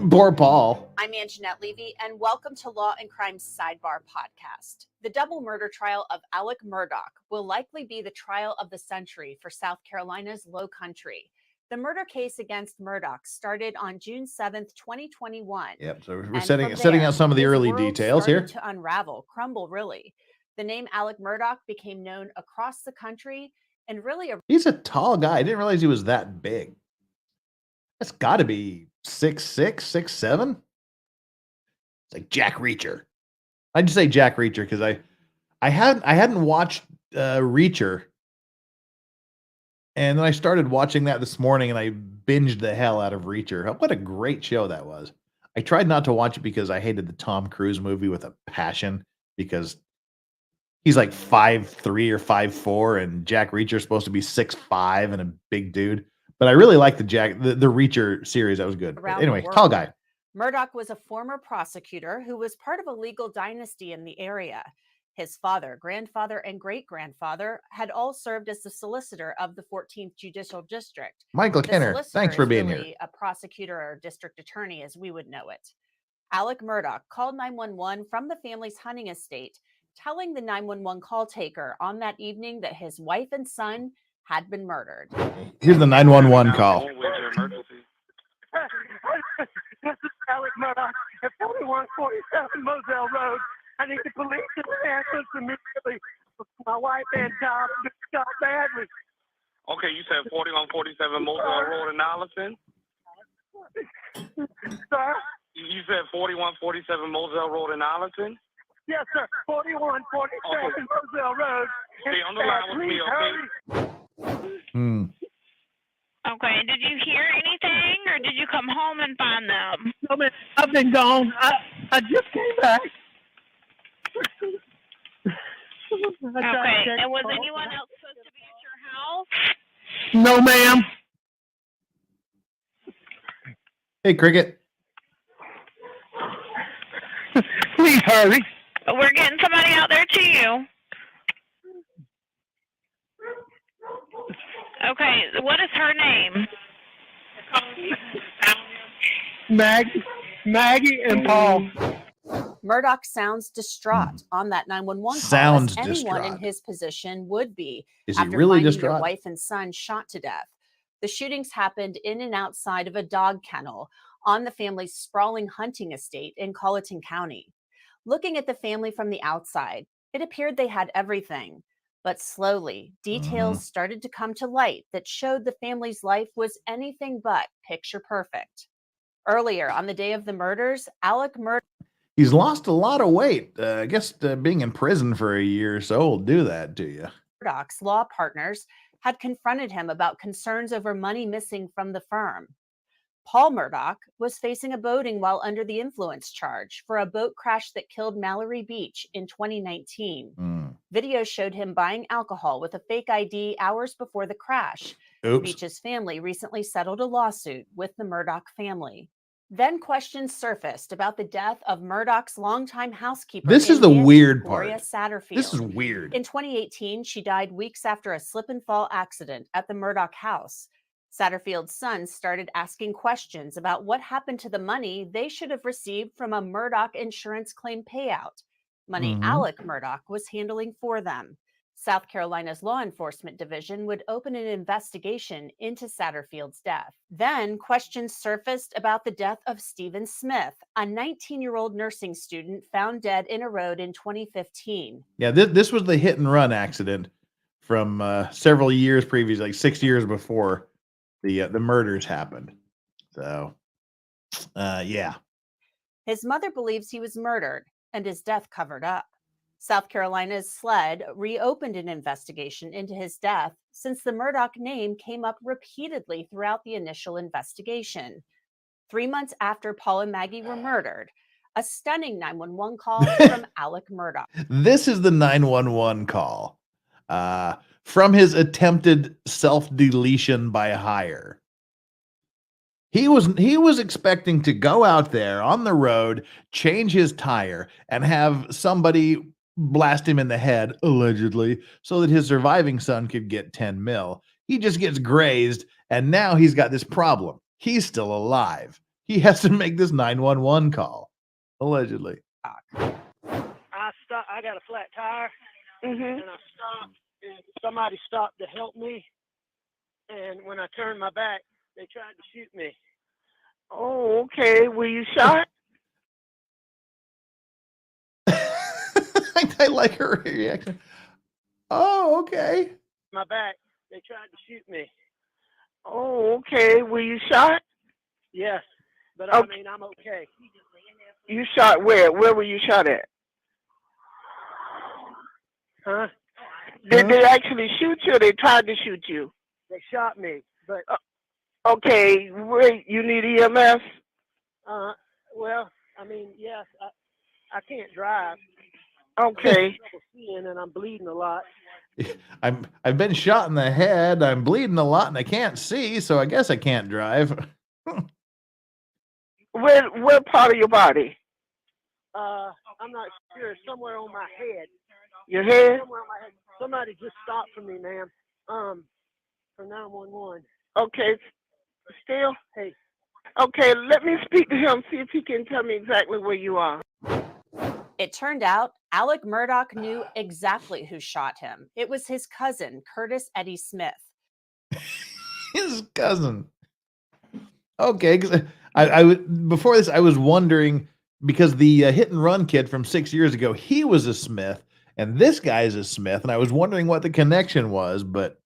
D: Poor Paul.
U: I'm Anjanette Levy, and welcome to Law and Crime Sidebar Podcast. The double murder trial of ALEX MURDAUGH will likely be the trial of the century for South Carolina's Low Country. The murder case against Murdaugh started on June 7th, 2021.
D: Yep, so we're setting out some of the early details here.
U: To unravel, crumble, really. The name ALEX MURDAUGH became known across the country and really...
D: He's a tall guy. I didn't realize he was that big. That's got to be 6'6", 6'7". It's like Jack Reacher. I just say Jack Reacher because I hadn't watched Reacher, and then I started watching that this morning, and I binged the hell out of Reacher. What a great show that was! I tried not to watch it because I hated the Tom Cruise movie with a passion, because he's like 5'3" or 5'4", and Jack Reacher's supposed to be 6'5" and a big dude. But I really like the Reacher series. That was good. But anyway, tall guy.
U: Murdaugh was a former prosecutor who was part of a legal dynasty in the area. His father, grandfather, and great-grandfather had all served as the solicitor of the 14th Judicial District.
D: Michael Kenner, thanks for being here.
U: A prosecutor or district attorney, as we would know it. ALEX MURDAUGH called 911 from the family's hunting estate, telling the 911 call taker on that evening that his wife and son had been murdered.
D: Here's the 911 call.
T: This is ALEX MURDAUGH at 4147 Moselle Road. I need the police and the ambulance immediately. My wife and child got badly.
V: Okay, you said 4147 Moselle Road in Allison?
T: Sir?
V: You said 4147 Moselle Road in Allison?
T: Yes, sir. 4147 Moselle Road.
V: Stay on the line with me, okay?
W: Okay, did you hear anything, or did you come home and find them?
T: No, man, I've been gone. I just came back.
W: Okay, and was anyone else supposed to be at your house?
T: No, ma'am.
D: Hey, Cricket.
T: Please hurry.
W: We're getting somebody out there to you. Okay, what is her name?
T: Maggie and Paul.
U: Murdaugh sounds distraught on that 911 call.
D: Sounds
U: as anyone
D: distraught.
U: in his position would be.
D: Is he
U: after
D: really
U: finding
D: distraught?
U: Their wife and son shot to death. The shootings happened in and outside of a dog kennel on the family's sprawling hunting estate in Colleton County. Looking at the family from the outside, it appeared they had everything. But slowly, details started to come to light that showed the family's life was anything but picture perfect. Earlier on the day of the murders, ALEX MURDAUGH.
D: He's lost a lot of weight. I guess being in prison for a year or so will do that to you.
U: Murdaugh's law partners had confronted him about concerns over money missing from the firm. Paul Murdaugh was facing a boating while under the influence charge for a boat crash that killed Mallory Beach in 2019. Video showed him buying alcohol with a fake ID hours before the crash.
D: Oops.
U: Beach's family recently settled a lawsuit with the Murdaugh family. Then questions surfaced about the death of Murdaugh's longtime housekeeper.
D: This is the weird part.
U: Gloria Satterfield.
D: This is weird.
U: In 2018, she died weeks after a slip and fall accident at the Murdaugh house. Satterfield's son started asking questions about what happened to the money they should have received from a Murdaugh insurance claim payout, money ALEX MURDAUGH was handling for them. South Carolina's law enforcement division would open an investigation into Satterfield's death. Then questions surfaced about the death of Stephen Smith, a 19-year-old nursing student found dead in a road in 2015.
D: Yeah, this was the hit and run accident from several years previous, like 6 years before the murders happened. So, yeah.
U: His mother believes he was murdered and his death covered up. South Carolina's SLED reopened an investigation into his death since the Murdaugh name came up repeatedly throughout the initial investigation. 3 months after Paul and Maggie were murdered, a stunning 911 call from ALEX MURDAUGH.
D: This is the 911 call. from his attempted self-deletion by hire. He was expecting to go out there on the road, change his tire, and have somebody blast him in the head, allegedly, so that his surviving son could get 10 mil. He just gets grazed, and now he's got this problem. He's still alive. He has to make this 911 call, allegedly.
T: I got a flat tire, and I stopped, and somebody stopped to help me. And when I turned my back, they tried to shoot me. Oh, okay. Were you shot?
D: I like her reaction. Oh, okay.
T: My back, they tried to shoot me. Oh, okay. Were you shot? Yes, but I mean, I'm okay. You shot where? Where were you shot at? Huh? Did they actually shoot you or they tried to shoot you? They shot me, but... okay, wait, you need EMS? Well, I mean, yes, I can't drive. Okay. I'm and I'm bleeding a lot.
D: I've been shot in the head, I'm bleeding a lot, and I can't see, so I guess I can't drive.
T: Where part of your body? I'm not sure. Somewhere on my head. Your head? Somewhere on my head. Somebody just stopped for me, ma'am. For 911. Okay. Still? Hey. Okay, let me speak to him, see if he can tell me exactly where you are.
U: It turned out ALEX MURDAUGH knew exactly who shot him. It was his cousin, Curtis Eddie Smith.
D: His cousin. Okay, because before this, I was wondering, because the hit and run kid from 6 years ago, he was a Smith, and this guy is a Smith, and I was wondering what the connection was, but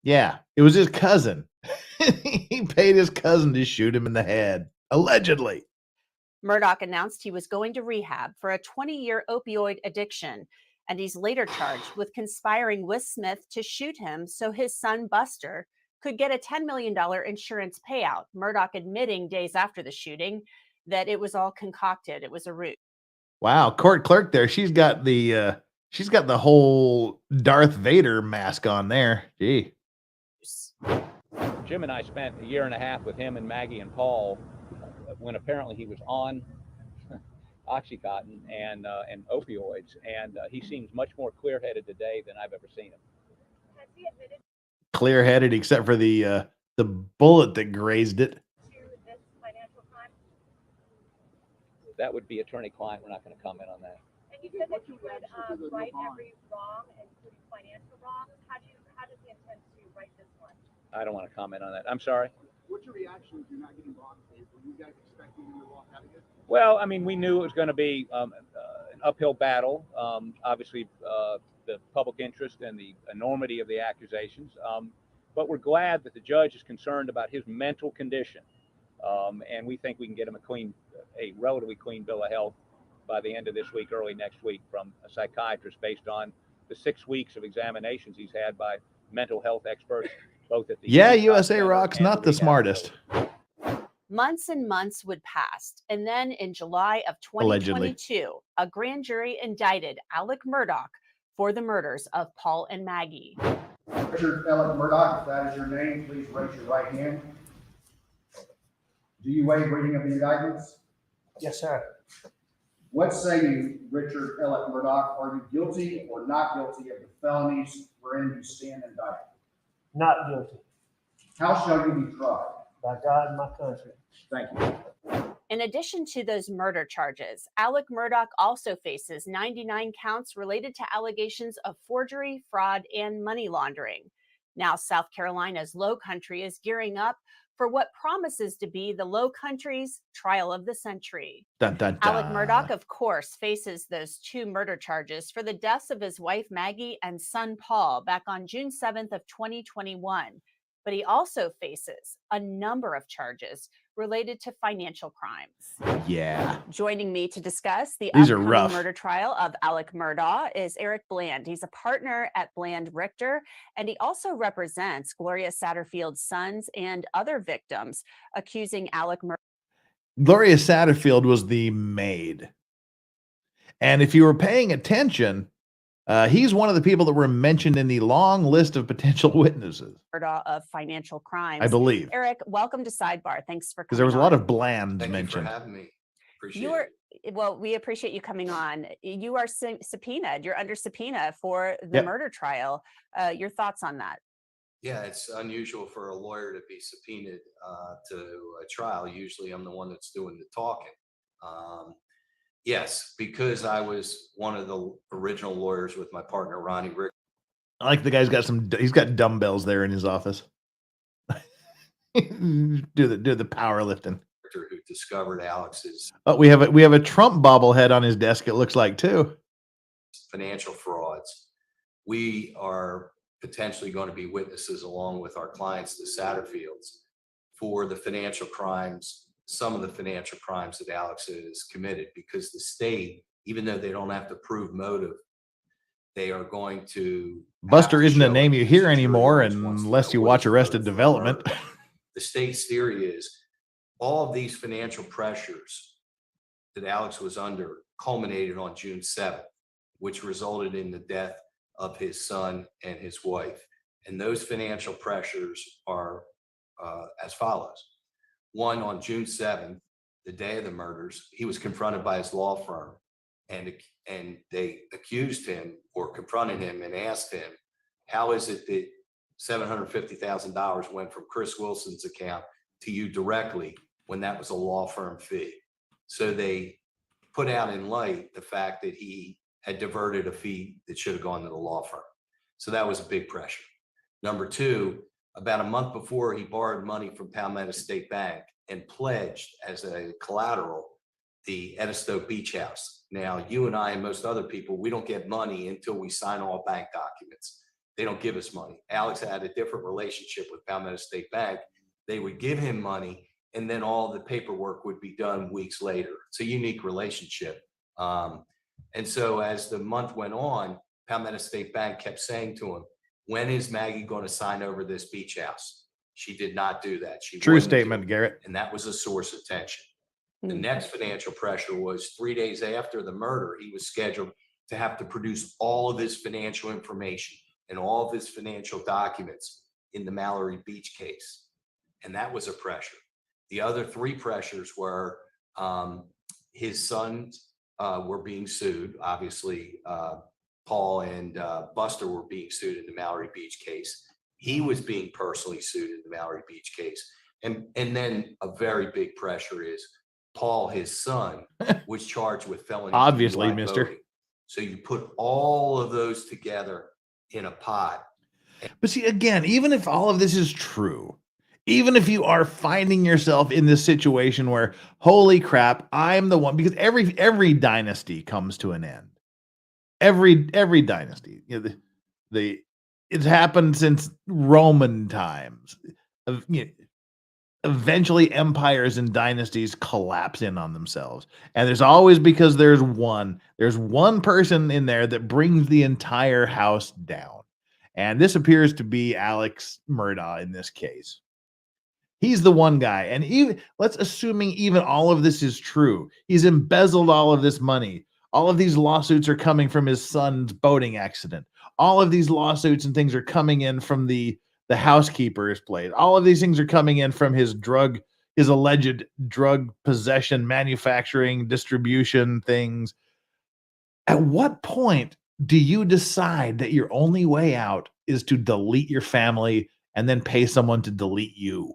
D: yeah, it was his cousin. He paid his cousin to shoot him in the head, allegedly.
U: Murdaugh announced he was going to rehab for a 20-year opioid addiction, and he's later charged with conspiring with Smith to shoot him so his son Buster could get a $10 million insurance payout. Murdaugh admitting days after the shooting that it was all concocted. It was a ruse.
D: Wow, court clerk there. She's got the whole Darth Vader mask on there. Gee.
A: Jim and I spent a year and a half with him and Maggie and Paul when apparently he was on Oxycontin and opioids, and he seems much more clear-headed today than I've ever seen him.
D: Clear-headed, except for the bullet that grazed it.
A: That would be attorney-client. We're not going to comment on that.
B: And you said that you would right every wrong, including financial wrongs. How does he intend to right this one?
A: I don't want to comment on that. I'm sorry.
C: What's your reaction if you're not getting bond paid? Were you guys expecting him to walk out of it?
A: Well, I mean, we knew it was going to be an uphill battle. Obviously, the public interest and the enormity of the accusations. But we're glad that the judge is concerned about his mental condition. And we think we can get him a relatively clean bill of health by the end of this week, early next week, from a psychiatrist based on the 6 weeks of examinations he's had by mental health experts, both at the
D: USA Rock's not the smartest.
U: Months and months would pass, and then in July of 2022, a grand jury indicted ALEX MURDAUGH for the murders of Paul and Maggie.
C: Richard ALEX MURDAUGH, if that is your name, please raise your right hand. Do you waive reading of the indictments?
X: Yes, sir.
C: What say you, Richard ALEX MURDAUGH? Are you guilty or not guilty of the felonies wherein you stand indicted?
X: Not guilty.
C: How shall you be tried?
X: By God and my country.
C: Thank you.
U: In addition to those murder charges, ALEX MURDAUGH also faces 99 counts related to allegations of forgery, fraud, and money laundering. Now, South Carolina's Low Country is gearing up for what promises to be the Low Country's trial of the century.
D: Dun, dun, dun.
U: ALEX MURDAUGH, of course, faces those 2 murder charges for the deaths of his wife Maggie and son Paul back on June 7th of 2021. But he also faces a number of charges related to financial crimes.
D: Yeah.
U: Joining me to discuss the
D: These are
U: upcoming
D: rough.
U: murder trial of ALEX MURDAUGH is Eric Bland. He's a partner at Bland Richter, and he also represents Gloria Satterfield's sons and other victims accusing ALEX MURDAUGH.
D: Gloria Satterfield was the maid. And if you were paying attention, He's one of the people that were mentioned in the long list of potential witnesses,
U: Murdaugh of financial crimes.
D: I believe.
U: Eric, welcome to Sidebar. Thanks for coming.
D: Because there was a lot
U: on.
D: of bland
K: Thank you
D: mentioned.
K: for having me. Appreciate
U: You are
K: it.
U: well. We appreciate you coming on. You are subpoenaed. You're under subpoena for the murder trial. Your thoughts on that?
K: Yeah, it's unusual for a lawyer to be subpoenaed to a trial. Usually I'm the one that's doing the talking. Yes, because I was one of the original lawyers with my partner, Ronnie Rick.
D: I like the guy's got he's got dumbbells there in his office. do the powerlifting.
K: Who discovered Alex's
D: Oh, we have a Trump bobblehead on his desk, it looks like, too.
K: financial frauds. We are potentially going to be witnesses along with our clients, the Satterfields, for the financial crimes, some of the financial crimes that Alex has committed, because the state, even though they don't have to prove motive, they are going to.
D: Buster isn't a name you hear anymore unless you watch Arrested Development.
K: The state's theory is all of these financial pressures that Alex was under culminated on June 7th, which resulted in the death of his son and his wife. And those financial pressures are as follows. One, on June 7th, the day of the murders, he was confronted by his law firm, and they accused him or confronted him and asked him, how is it that $750,000 went from Chris Wilson's account to you directly when that was a law firm fee? So they put out in light the fact that he had diverted a fee that should have gone to the law firm. So that was a big pressure. Number two, about a month before, he borrowed money from Palmetto State Bank and pledged as a collateral the Edisto Beach House. Now, you and I and most other people, we don't get money until we sign all bank documents. They don't give us money. Alex had a different relationship with Palmetto State Bank. They would give him money, and then all the paperwork would be done weeks later. It's a unique relationship. And so as the month went on, Palmetto State Bank kept saying to him, when is Maggie going to sign over this beach house? She did not do that. She
D: True
K: wouldn't
D: statement,
K: do it.
D: Garrett.
K: And that was a source of tension. The next financial pressure was 3 days after the murder, he was scheduled to have to produce all of his financial information and all of his financial documents in the Mallory Beach case. And that was a pressure. The other three pressures were his sons were being sued. Obviously, Paul and Buster were being sued in the Mallory Beach case. He was being personally sued in the Mallory Beach case. And then a very big pressure is Paul, his son, was charged with felony.
D: Obviously,
K: DUI
D: mister.
K: voting. So you put all of those together in a pot.
D: But see, again, even if all of this is true, even if you are finding yourself in this situation where, holy crap, I'm the one, because every dynasty comes to an end. Every dynasty, you know, it's happened since Roman times. Eventually empires and dynasties collapse in on themselves. And there's always, because there's one person in there that brings the entire house down. And this appears to be Alex Murdaugh in this case. He's the one guy. And even assuming even all of this is true, he's embezzled all of this money. All of these lawsuits are coming from his son's boating accident. All of these lawsuits and things are coming in from the housekeeper's place. All of these things are coming in from his alleged drug possession, manufacturing, distribution things. At what point do you decide that your only way out is to delete your family and then pay someone to delete you?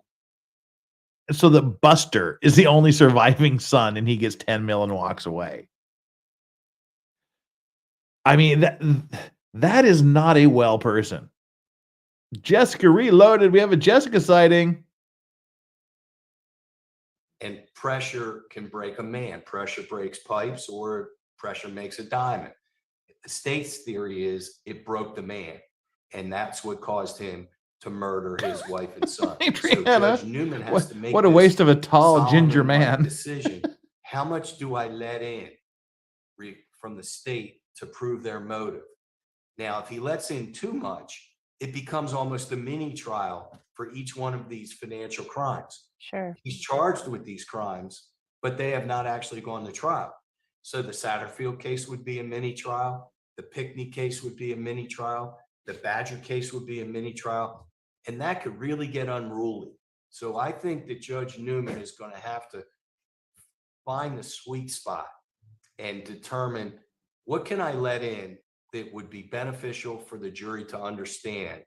D: So that Buster is the only surviving son and he gets 10 mil and walks away. I mean, that is not a well person. Jessica Reloaded. We have a Jessica sighting.
K: And pressure can break a man. Pressure breaks pipes, or pressure makes a diamond. The state's theory is it broke the man, and that's what caused him to murder his wife and son. So Judge Newman has to make
D: what a waste of a tall ginger man
K: decision. How much do I let in from the state to prove their motive? Now, if he lets in too much, it becomes almost a mini trial for each one of these financial crimes.
U: Sure.
K: He's charged with these crimes, but they have not actually gone to trial. So the Satterfield case would be a mini trial. The Pickney case would be a mini trial. The Badger case would be a mini trial. And that could really get unruly. So I think that Judge Newman is going to have to find the sweet spot and determine what can I let in that would be beneficial for the jury to understand,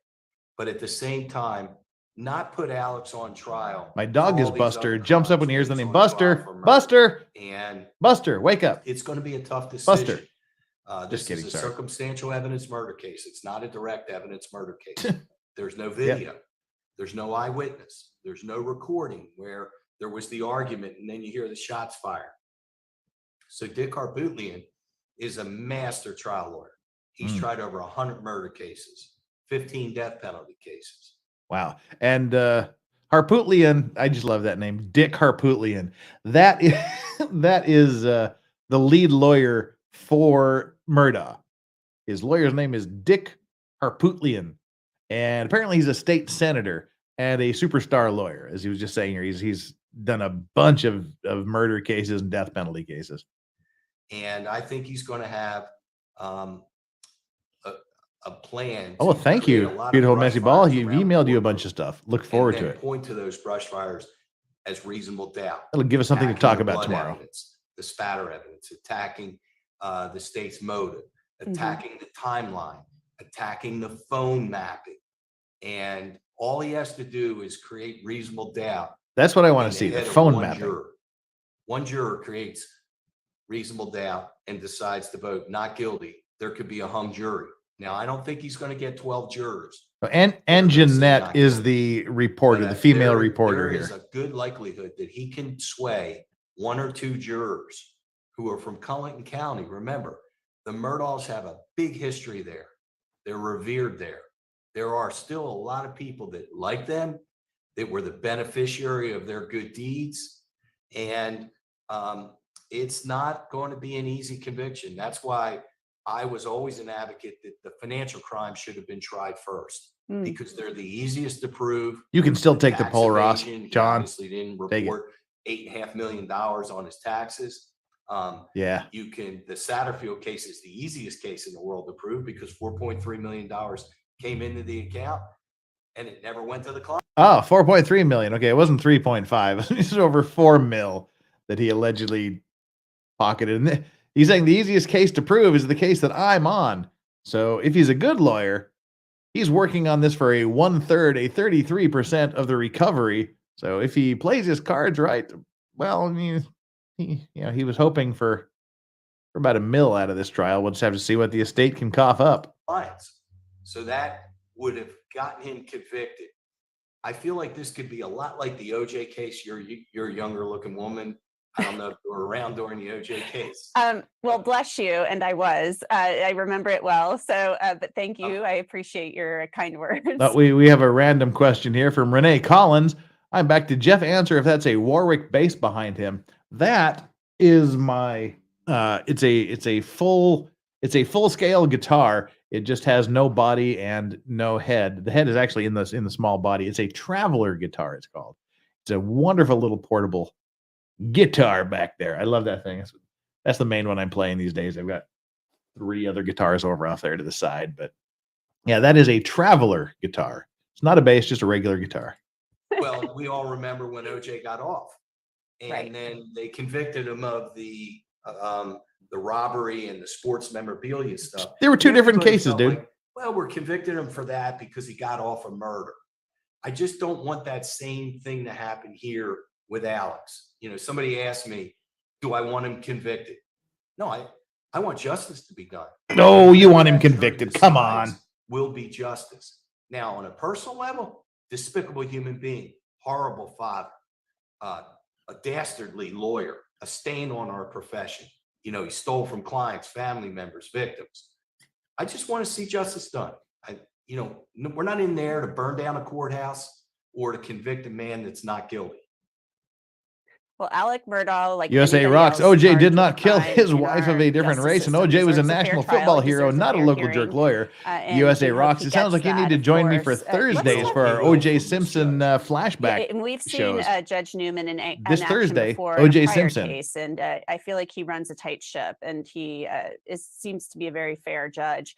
K: but at the same time, not put Alex on trial.
D: My dog
K: for
D: is
K: all these
D: Buster.
K: other
D: Jumps up when
K: crimes
D: he hears the
K: where he's
D: name
K: on trial
D: Buster.
K: for murder.
D: Buster.
K: And
D: Buster, wake up.
K: it's going to be a tough decision.
D: Buster.
K: This
D: Just kidding,
K: is a
D: sorry.
K: circumstantial evidence murder case. It's not a direct evidence murder case. There's no video. There's no eyewitness. There's no recording where there was the argument and then you hear the shots fired. So Dick Harpootlian is a master trial lawyer. He's tried over 100 murder cases, 15 death penalty cases.
D: Wow. And Harpootlian, I just love that name, Dick Harpootlian. That is the lead lawyer for Murdaugh. His lawyer's name is Dick Harpootlian. And apparently he's a state senator and a superstar lawyer, as he was just saying here. He's done a bunch of murder cases and death penalty cases.
K: And I think he's going to have a plan.
D: Oh,
K: to
D: thank
K: create
D: you,
K: a lot of
D: beautiful
K: brush
D: messy ball.
K: fires
D: He
K: around the
D: emailed you a
K: courtroom,
D: bunch of stuff. Look forward
K: and
D: to
K: then
D: it.
K: point to those brush fires as reasonable doubt.
D: It'll give us something to
K: Attacking
D: talk
K: the
D: about
K: blood
D: tomorrow.
K: Evidence, the spatter evidence, attacking the state's motive, attacking the timeline, attacking the phone mapping. And all he has to do is create reasonable doubt.
D: That's what I want
K: in
D: to see, the
K: head of
D: phone
K: one
D: mapping.
K: juror. One juror creates reasonable doubt and decides to vote not guilty. There could be a hung jury. Now, I don't think he's going to get 12 jurors.
D: And Jeanette is the reporter, the female reporter
K: There is
D: here.
K: a good likelihood that he can sway one or two jurors who are from Cullinan County. Remember, the Murdaughs have a big history there. They're revered there. There are still a lot of people that like them, that were the beneficiary of their good deeds. And it's not going to be an easy conviction. That's why I was always an advocate that the financial crime should have been tried first, because they're the easiest to prove.
D: You can still take the
K: Tax
D: poll, Ross.
K: evasion, he
D: John,
K: obviously didn't
D: take it.
K: report $8.5 million on his taxes.
D: Yeah.
K: You can, the Satterfield case is the easiest case in the world to prove because $4.3 million came into the account and it never went to the client.
D: Oh, 4.3 million. Okay, it wasn't 3.5. It's over 4 mil that he allegedly pocketed. And he's saying the easiest case to prove is the case that I'm on. So if he's a good lawyer, he's working on this for a 1/3, a 33% of the recovery. So if he plays his cards right, well, I mean, he was hoping for about $1 million out of this trial. We'll just have to see what the estate can cough up.
K: Clients. So that would have gotten him convicted. I feel like this could be a lot like the OJ case. You're a younger looking woman. I don't know if you were around during the OJ case.
U: Well, bless you. And I was. I remember it well. So, but thank you. I appreciate your kind words.
D: We have a random question here from Renee Collins. I'm back to Jeff answer if that's a Warwick bass behind him. That is my it's a full scale guitar. It just has no body and no head. The head is actually in the small body. It's a traveler guitar, it's called. It's a wonderful little portable guitar back there. I love that thing. That's the main one I'm playing these days. I've got 3 other guitars over off there to the side, but yeah, that is a traveler guitar. It's not a bass, just a regular guitar.
K: Well, we all remember when OJ got off, and then they convicted him of the robbery and the sports memorabilia stuff.
D: There were 2 different
K: Everybody
D: cases,
K: felt
D: dude.
K: like, well, we're convicting him for that because he got off of murder. I just don't want that same thing to happen here with Alex. Somebody asked me, do I want him convicted? No, I want justice to be done.
D: No, you want him convicted. Come on.
K: Will be justice. Now, on a personal level, despicable human being, horrible father, a dastardly lawyer, a stain on our profession. He stole from clients, family members, victims. I just want to see justice done. We're not in there to burn down a courthouse or to convict a man that's not guilty.
U: Well, ALEX Murdaugh, like
D: USA
U: anybody
D: rocks.
U: else
D: OJ
U: charged
D: did
U: with
D: not
U: a
D: kill
U: crime
D: his
U: in
D: wife of
U: our
D: a different
U: justice
D: race, and
U: system
D: OJ was a
U: deserves a fair
D: national
U: trial,
D: football hero,
U: deserves a
D: not a
U: fair
D: local
U: hearing,
D: jerk lawyer.
U: and
D: USA
U: we hope
D: rocks.
U: he
D: It sounds
U: gets
D: like you need
U: that,
D: to
U: of
D: join me for
U: course. Let's
D: Thursdays
U: talk-
D: for our
K: He will
D: OJ
K: from this
D: Simpson
K: judge.
D: flashback
U: and we've seen
D: shows.
U: Judge Newman in
D: This
U: action
D: Thursday,
U: before in a
D: O.J.
U: prior
D: Simpson.
U: case, and I feel like he runs a tight ship, and he seems to be a very fair judge.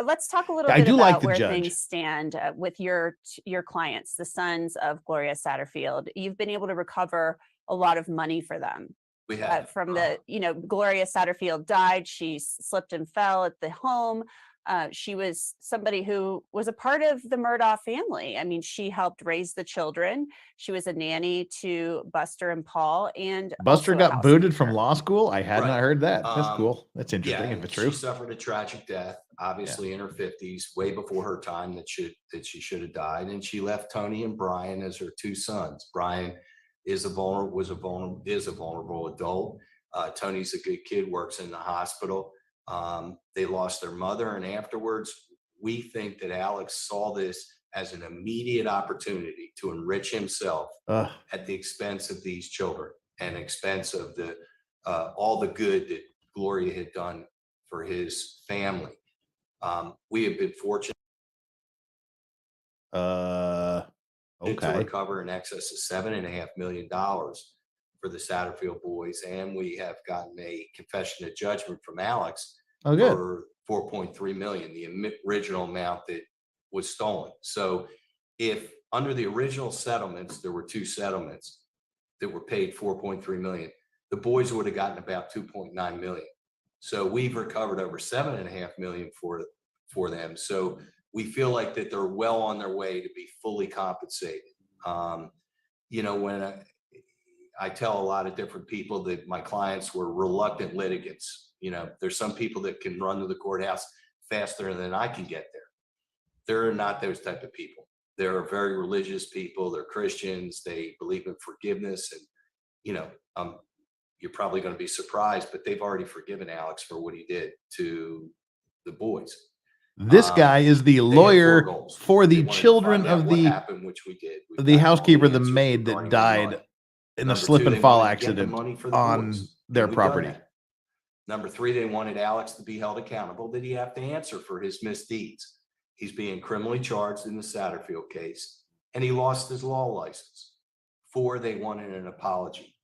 U: Let's talk a little
D: I
U: bit
D: do
U: about
D: like the
U: where
D: judge.
U: things stand with your clients, the sons of Gloria Satterfield. You've been able to recover a lot of money for them.
K: We have.
U: From the, Gloria Satterfield died. She slipped and fell at the home. She was somebody who was a part of the Murdaugh family. I mean, she helped raise the children. She was a nanny to Buster and Paul, and
D: Buster
U: also a
D: got booted from
U: housekeeper.
D: law school. I had
K: Right.
D: not heard that. That's cool. That's
K: Yeah,
D: interesting if
K: and
D: it's true.
K: she suffered a tragic death, obviously in her 50s, way before her time that she should have died. And she left Tony and Brian as her two sons. Brian is a vulnerable adult. Tony's a good kid, works in the hospital. They lost their mother, and afterwards, we think that Alex saw this as an immediate opportunity to enrich himself at the expense of these children and expense of the all the good that Gloria had done for his family. We have been fortunate to
D: Okay.
K: recover in excess of $7.5 million for the Satterfield boys, and we have gotten a confession of judgment from Alex
D: Oh, good.
K: for $4.3 million, the original amount that was stolen. So if under the original settlements, there were two settlements that were paid $4.3 million, the boys would have gotten about $2.9 million. So we've recovered over $7.5 million for them. So we feel like that they're well on their way to be fully compensated. When I tell a lot of different people that my clients were reluctant litigants. There's some people that can run to the courthouse faster than I can get there. They're not those type of people. They're very religious people. They're Christians. They believe in forgiveness. And, you're probably going to be surprised, but they've already forgiven Alex for what he did to the boys.
D: This guy is the
K: They had four
D: lawyer
K: goals.
D: for
K: They
D: the
K: wanted to
D: children
K: find out
D: of
K: what
D: the
K: happened, which we did. We
D: the
K: got all
D: housekeeper, the
K: answers
D: maid that
K: regarding the
D: died
K: money.
D: in a
K: Number
D: slip
K: two,
D: and
K: they
D: fall
K: wanted to get the
D: accident
K: money for the
D: on
K: boys,
D: their
K: and we've done
D: property.
K: that. Number three, they wanted Alex to be held accountable. Did he have to answer for his misdeeds? He's being criminally charged in the Satterfield case, and he lost his law license. Four, they wanted an apology,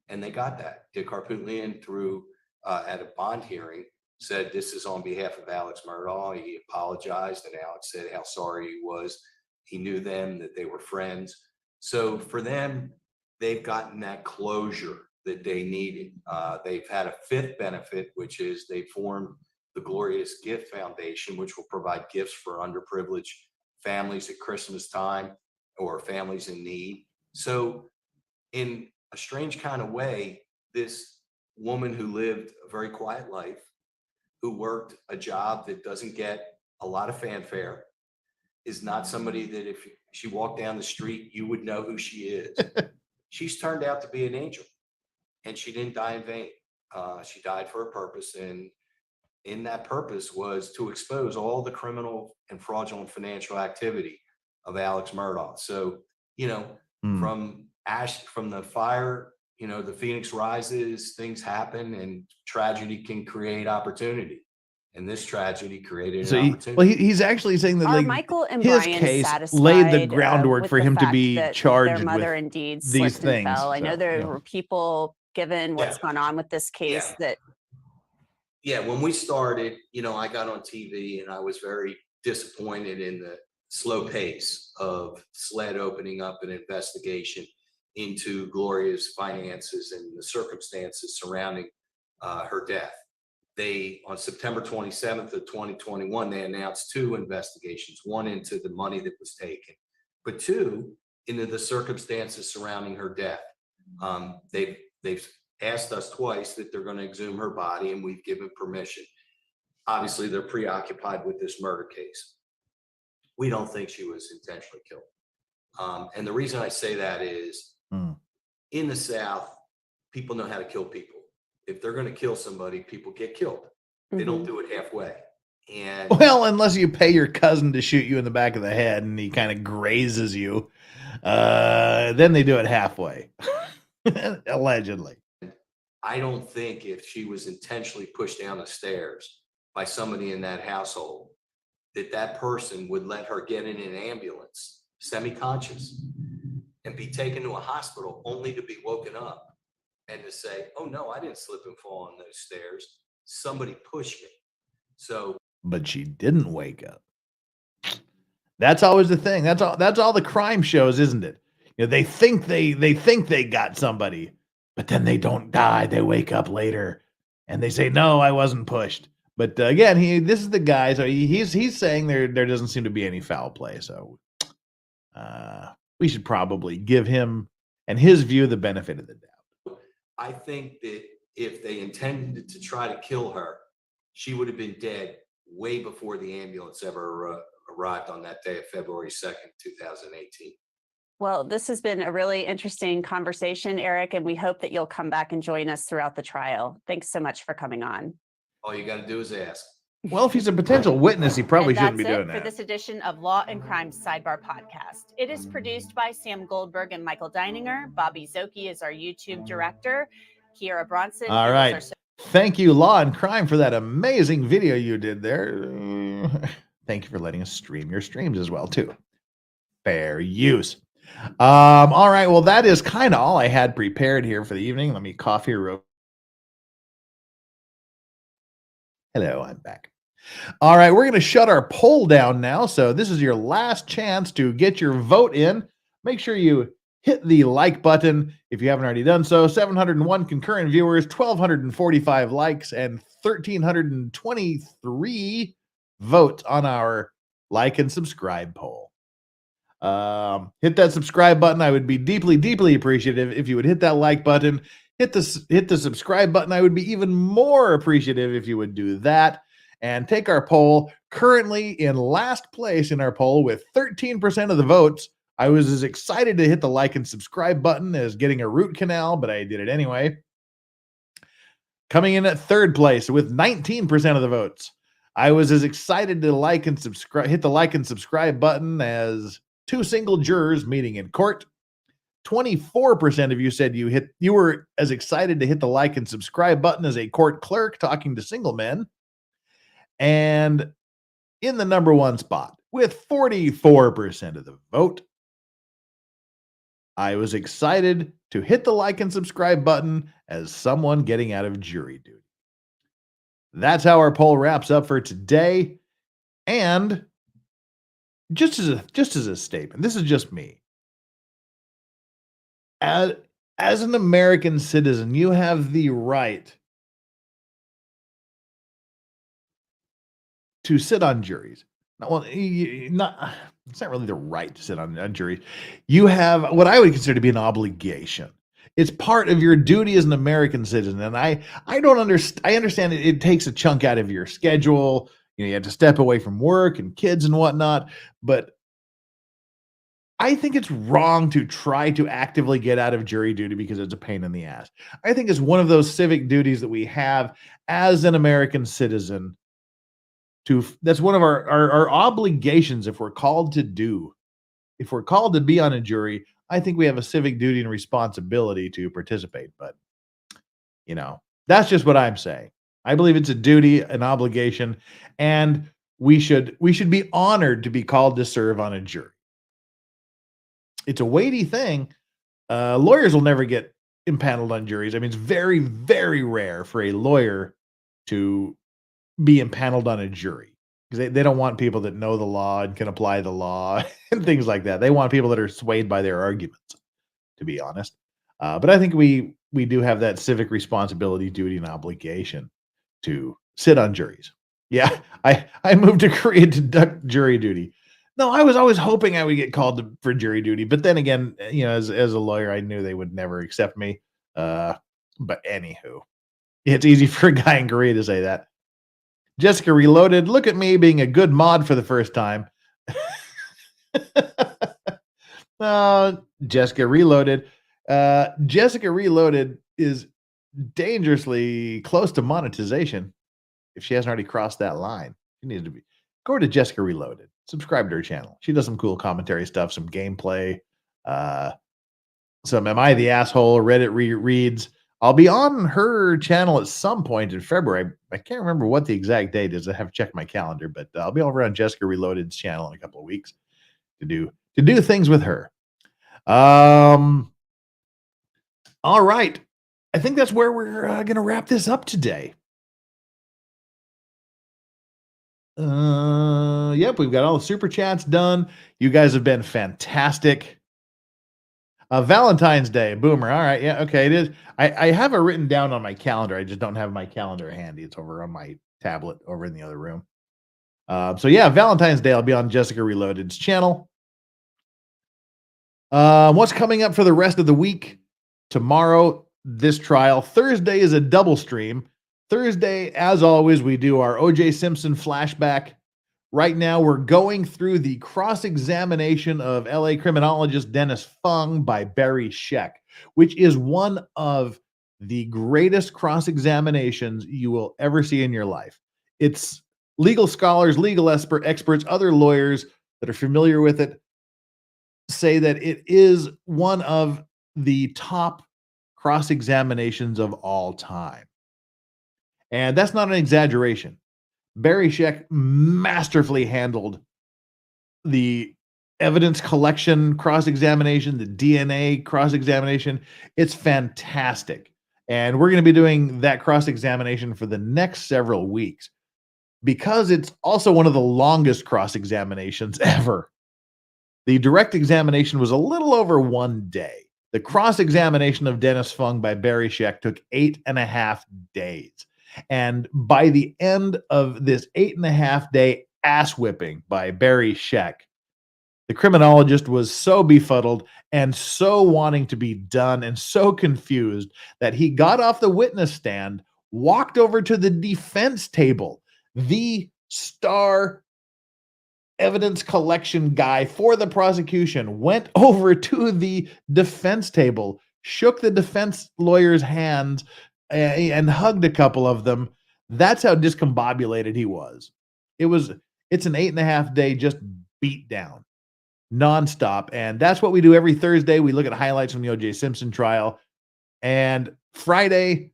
K: and they got that. Dick Harpootlian, through at a bond hearing, said this is on behalf of Alex Murdaugh. He apologized, and Alex said how sorry he was. He knew them, that they were friends. So for them, they've gotten that closure that they needed. They've had a fifth benefit, which is they formed the Glorious Gift Foundation, which will provide gifts for underprivileged families at Christmas time or families in need. So in a strange kind of way, this woman who lived a very quiet life, who worked a job that doesn't get a lot of fanfare, is not somebody that if she walked down the street, you would know who she is. She's turned out to be an angel, and she didn't die in vain. She died for a purpose, and in that purpose was to expose all the criminal and fraudulent financial activity of Alex Murdaugh. So, from the fire, the Phoenix rises, things happen, and tragedy can create opportunity. And this tragedy created an opportunity.
D: He's actually saying that
U: Are
D: like
U: Michael and
D: his
U: Brian
D: case
U: satisfied,
D: laid the groundwork
U: with
D: for
U: the
D: him to
U: fact
D: be
U: that
D: charged
U: their mother
D: with
U: indeed
D: these
U: slipped and
D: things.
U: fell? I know
D: So,
U: there were people, given what's gone on with this case, that
K: Yeah, when we started, I got on TV and I was very disappointed in the slow pace of SLED opening up an investigation into Gloria's finances and the circumstances surrounding her death. On September 27th of 2021, they announced two investigations, one into the money that was taken, but two into the circumstances surrounding her death. They've asked us twice that they're going to exhume her body, and we've given permission. Obviously, they're preoccupied with this murder case. We don't think she was intentionally killed. And the reason I say that is in the South, people know how to kill people. If they're going to kill somebody, people get killed. They don't do it halfway. And
D: well, unless you pay your cousin to shoot you in the back of the head and he kind of grazes you, then they do it halfway. Allegedly.
K: I don't think if she was intentionally pushed down the stairs by somebody in that household, that person would let her get in an ambulance, semi-conscious, and be taken to a hospital only to be woken up and to say, oh no, I didn't slip and fall on those stairs. Somebody pushed me. So,
D: But she didn't wake up. That's always the thing. That's all the crime shows, isn't it? You know, they think they got somebody, but then they don't die. They wake up later and they say, no, I wasn't pushed. But again, this is the guy. So he's saying there doesn't seem to be any foul play. So we should probably give him and his view the benefit of the doubt.
K: I think that if they intended to try to kill her, she would have been dead way before the ambulance ever arrived on that day of February 2nd, 2018.
U: Well, this has been a really interesting conversation, Eric, and we hope that you'll come back and join us throughout the trial. Thanks so much for coming on.
K: All you got to do is ask.
D: Well, if he's a potential witness, he probably shouldn't be doing
U: For
D: that.
U: this edition of Law and Crime Sidebar Podcast. It is produced by Sam Goldberg and Michael Deininger. Bobby Zoki is our YouTube director. Kiera Bronson.
D: All right. Thank you, Law and Crime, for that amazing video you did there. Thank you for letting us stream your streams as well, too. Fair use. All right. Well, that is kind of all I had prepared here for the evening. Let me cough here real. Hello, I'm back. All right, we're going to shut our poll down now. So this is your last chance to get your vote in. Make sure you hit the like button if you haven't already done so. 701 concurrent viewers, 1,245 likes, and 1,323 votes on our like and subscribe poll. Hit that subscribe button. I would be deeply, deeply appreciative if you would hit that like button. Hit the subscribe button. I would be even more appreciative if you would do that. And take our poll. Currently in last place in our poll with 13% of the votes. I was as excited to hit the like and subscribe button as getting a root canal, but I did it anyway. Coming in at third place with 19% of the votes. I was as excited to like and subscribe, hit the like and subscribe button as two single jurors meeting in court. 24% of you said you were as excited to hit the like and subscribe button as a court clerk talking to single men. And in the number one spot with 44% of the vote, I was excited to hit the like and subscribe button as someone getting out of jury duty. That's how our poll wraps up for today. And just as a statement, this is just me. As an American citizen, you have the right to sit on juries. Well, it's not really the right to sit on juries. You have what I would consider to be an obligation. It's part of your duty as an American citizen. And I don't understand. I understand it takes a chunk out of your schedule. You have to step away from work and kids and whatnot. But I think it's wrong to try to actively get out of jury duty because it's a pain in the ass. I think it's one of those civic duties that we have as an American citizen. That's one of our obligations if we're called to be on a jury. I think we have a civic duty and responsibility to participate, but that's just what I'm saying. I believe it's a duty, an obligation, and we should be honored to be called to serve on a jury. It's a weighty thing. Lawyers will never get impaneled on juries. I mean, it's very, very rare for a lawyer to be impaneled on a jury because they don't want people that know the law and can apply the law and things like that. They want people that are swayed by their arguments, to be honest. But I think we do have that civic responsibility, duty, and obligation to sit on juries. Yeah, I moved to Korea to duck jury duty. No, I was always hoping I would get called for jury duty. But then again, as a lawyer, I knew they would never accept me. But anywho, it's easy for a guy in Korea to say that. Jessica Reloaded, look at me being a good mod for the first time. Jessica Reloaded. Jessica Reloaded is dangerously close to monetization. If she hasn't already crossed that line, she needs to be. Go to Jessica Reloaded. Subscribe to her channel. She does some cool commentary stuff, some gameplay. some Am I the Asshole Reddit reads. I'll be on her channel at some point in February. I can't remember what the exact date is. I have to check my calendar, but I'll be over on Jessica Reloaded's channel in a couple of weeks to do things with her. All right. I think that's where we're going to wrap this up today. Yep, we've got all the super chats done. You guys have been fantastic. Valentine's Day, Boomer. All right, yeah, okay, it is. I have it written down on my calendar. I just don't have my calendar handy. It's over on my tablet over in the other room. So yeah, Valentine's Day, I'll be on Jessica Reloaded's channel. What's coming up for the rest of the week? Tomorrow, this trial. Thursday is a double stream. Thursday, as always, we do our O.J. Simpson flashback. Right now, we're going through the cross-examination of LA criminologist Dennis Fung by Barry Scheck, which is one of the greatest cross-examinations you will ever see in your life. It's legal scholars, legal experts, other lawyers that are familiar with it say that it is one of the top cross-examinations of all time. And that's not an exaggeration. Barry Scheck masterfully handled the evidence collection cross-examination, the DNA cross-examination. It's fantastic. And we're going to be doing that cross-examination for the next several weeks because it's also one of the longest cross-examinations ever. The direct examination was a little over 1 day. The cross-examination of Dennis Fung by Barry Scheck took 8.5 days. And by the end of this 8.5 day ass whipping by Barry Scheck, the criminologist was so befuddled and so wanting to be done and so confused that he got off the witness stand, walked over to the defense table, the star evidence collection guy for the prosecution, went over to the defense table, shook the defense lawyer's hands, and hugged a couple of them. That's how discombobulated he was. It's an 8.5 day just beat down nonstop. And that's what we do every Thursday. We look at highlights from the O.J. Simpson trial. And Friday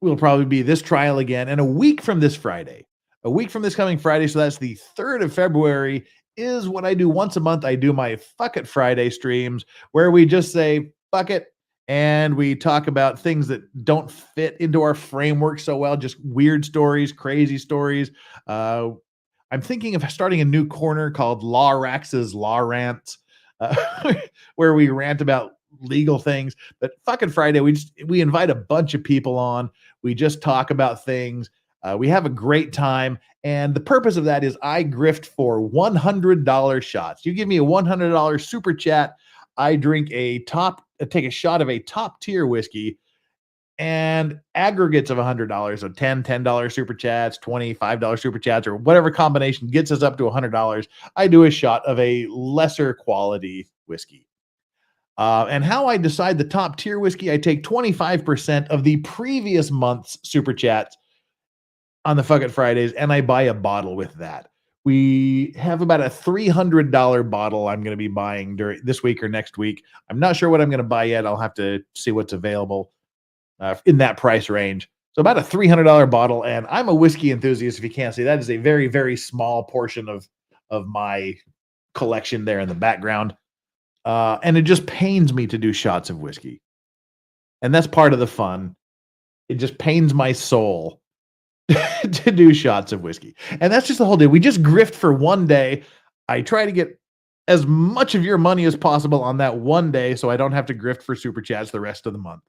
D: will probably be this trial again. And a week from this coming Friday, so that's the 3rd of February, is what I do once a month. I do my Fuck It Friday streams where we just say, fuck it. And we talk about things that don't fit into our framework so well, just weird stories, crazy stories. I'm thinking of starting a new corner called Law Rax's Law Rants, where we rant about legal things. But fucking Friday, we invite a bunch of people on. We just talk about things. We have a great time. And the purpose of that is I grift for $100 shots. You give me a $100 super chat, I take a shot of a top tier whiskey, and aggregates of $100, so $10 super chats, $25 super chats, or whatever combination gets us up to $100. I do a shot of a lesser quality whiskey. And how I decide the top tier whiskey, I take 25% of the previous month's super chats on the Fuck It Fridays, and I buy a bottle with that. We have about a $300 bottle I'm going to be buying during this week or next week. I'm not sure what I'm going to buy yet. I'll have to see what's available in that price range. So about a $300 bottle, and I'm a whiskey enthusiast. If you can't see, that is a very, very small portion of my collection there in the background. And it just pains me to do shots of whiskey. And that's part of the fun. It just pains my soul to do shots of whiskey. And that's just the whole day. We just grift for 1 day. I try to get as much of your money as possible on that 1 day so I don't have to grift for super chats the rest of the month.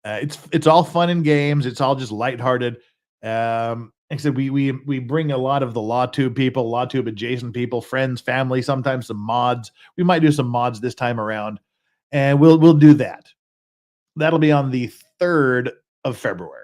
D: It's all fun and games. It's all just lighthearted. Like I said, we bring a lot of the LawTube people, LawTube adjacent people, friends, family, sometimes some mods. We might do some mods this time around, and we'll do that. That'll be on the 3rd of February.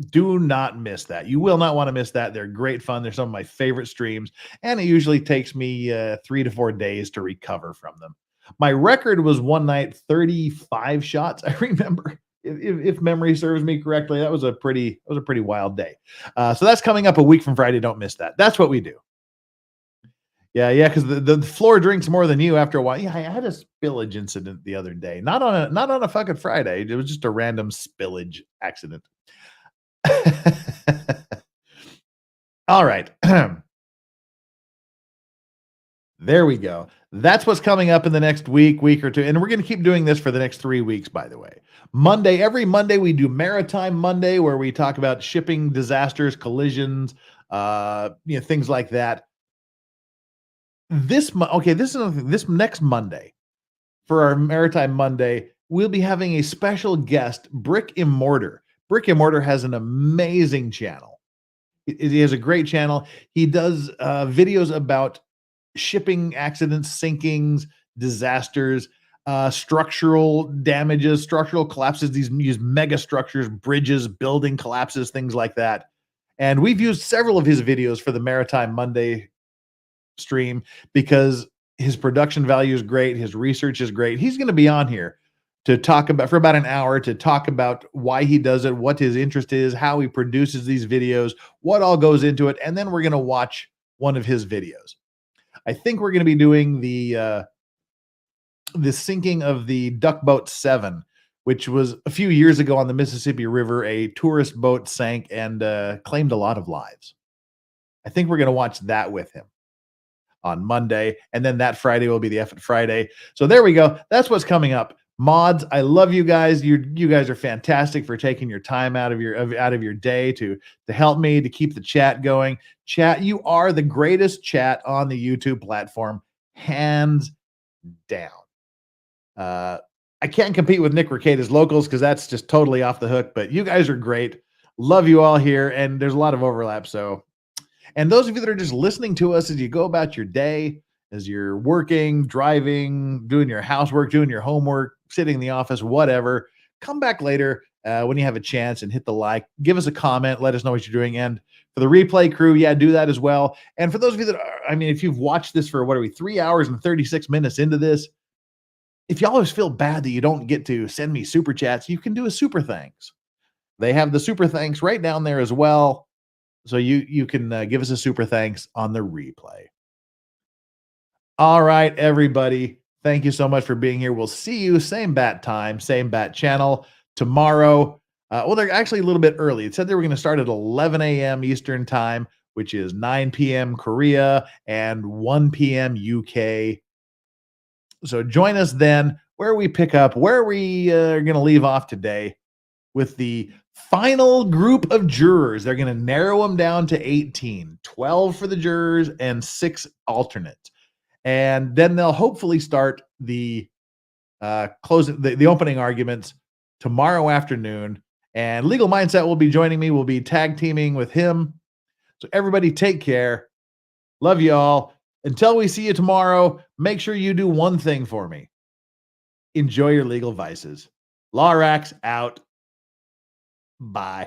D: Do not miss that. You will not want to miss that. They're great fun. They're some of my favorite streams, and it usually takes me 3 to 4 days to recover from them. My record was one night, 35 shots. I remember, if memory serves me correctly, that was a pretty wild day. So that's coming up a week from Friday. Don't miss that. That's what we do. Yeah, because the floor drinks more than you after a while. Yeah, I had a spillage incident the other day. Not on a fucking Friday. It was just a random spillage accident. All right. There we go. That's what's coming up in the next week or two. And we're going to keep doing this for the next 3 weeks, by the way. Every Monday, we do Maritime Monday, where we talk about shipping disasters, collisions, things like that. This next Monday, for our Maritime Monday, we'll be having a special guest, Brick and Mortar. Brick and Mortar has an amazing channel. He has a great channel. He does videos about shipping accidents, sinkings, disasters, structural damages, structural collapses. These use mega structures, bridges, building collapses, things like that. And we've used several of his videos for the Maritime Monday stream because his production value is great. His research is great. He's going to be on here to talk about for about an hour to talk about why he does it, what his interest is, how he produces these videos, what all goes into it. And then we're going to watch one of his videos. I think we're going to be doing the sinking of the Duck Boat 7, which was a few years ago on the Mississippi River. A tourist boat sank and claimed a lot of lives. I think we're going to watch that with him on Monday. And then that Friday will be the F Friday. So there we go. That's what's coming up. Mods, I love you guys. You guys are fantastic for taking your time out of your day to help me to keep the chat going. Chat, you are the greatest chat on the YouTube platform, hands down. I can't compete with Nick Recada's locals because that's just totally off the hook, but you guys are great. Love you all here, and there's a lot of overlap. So, and those of you that are just listening to us as you go about your day, as you're working, driving, doing your housework, doing your homework, sitting in the office, whatever, come back later when you have a chance and hit the like, give us a comment, let us know what you're doing. And for the replay crew, yeah, do that as well. And for those of you that are, if you've watched this for 3 hours and 36 minutes into this, if you always feel bad that you don't get to send me super chats, you can do a super thanks. They have the super thanks right down there as well. So you can give us a super thanks on the replay. All right, everybody. Thank you so much for being here. We'll see you same bat time, same bat channel tomorrow. They're actually a little bit early. It said they were going to start at 11 a.m. Eastern time, which is 9 p.m. Korea and 1 p.m. UK. So join us then where we pick up, where we are going to leave off today with the final group of jurors. They're going to narrow them down to 18, 12 for the jurors and 6 alternates. And then they'll hopefully start the the opening arguments tomorrow afternoon. And Legal Mindset will be joining me. We'll be tag teaming with him. So everybody take care. Love you all. Until we see you tomorrow, make sure you do one thing for me. Enjoy your legal vices. Lorax out. Bye.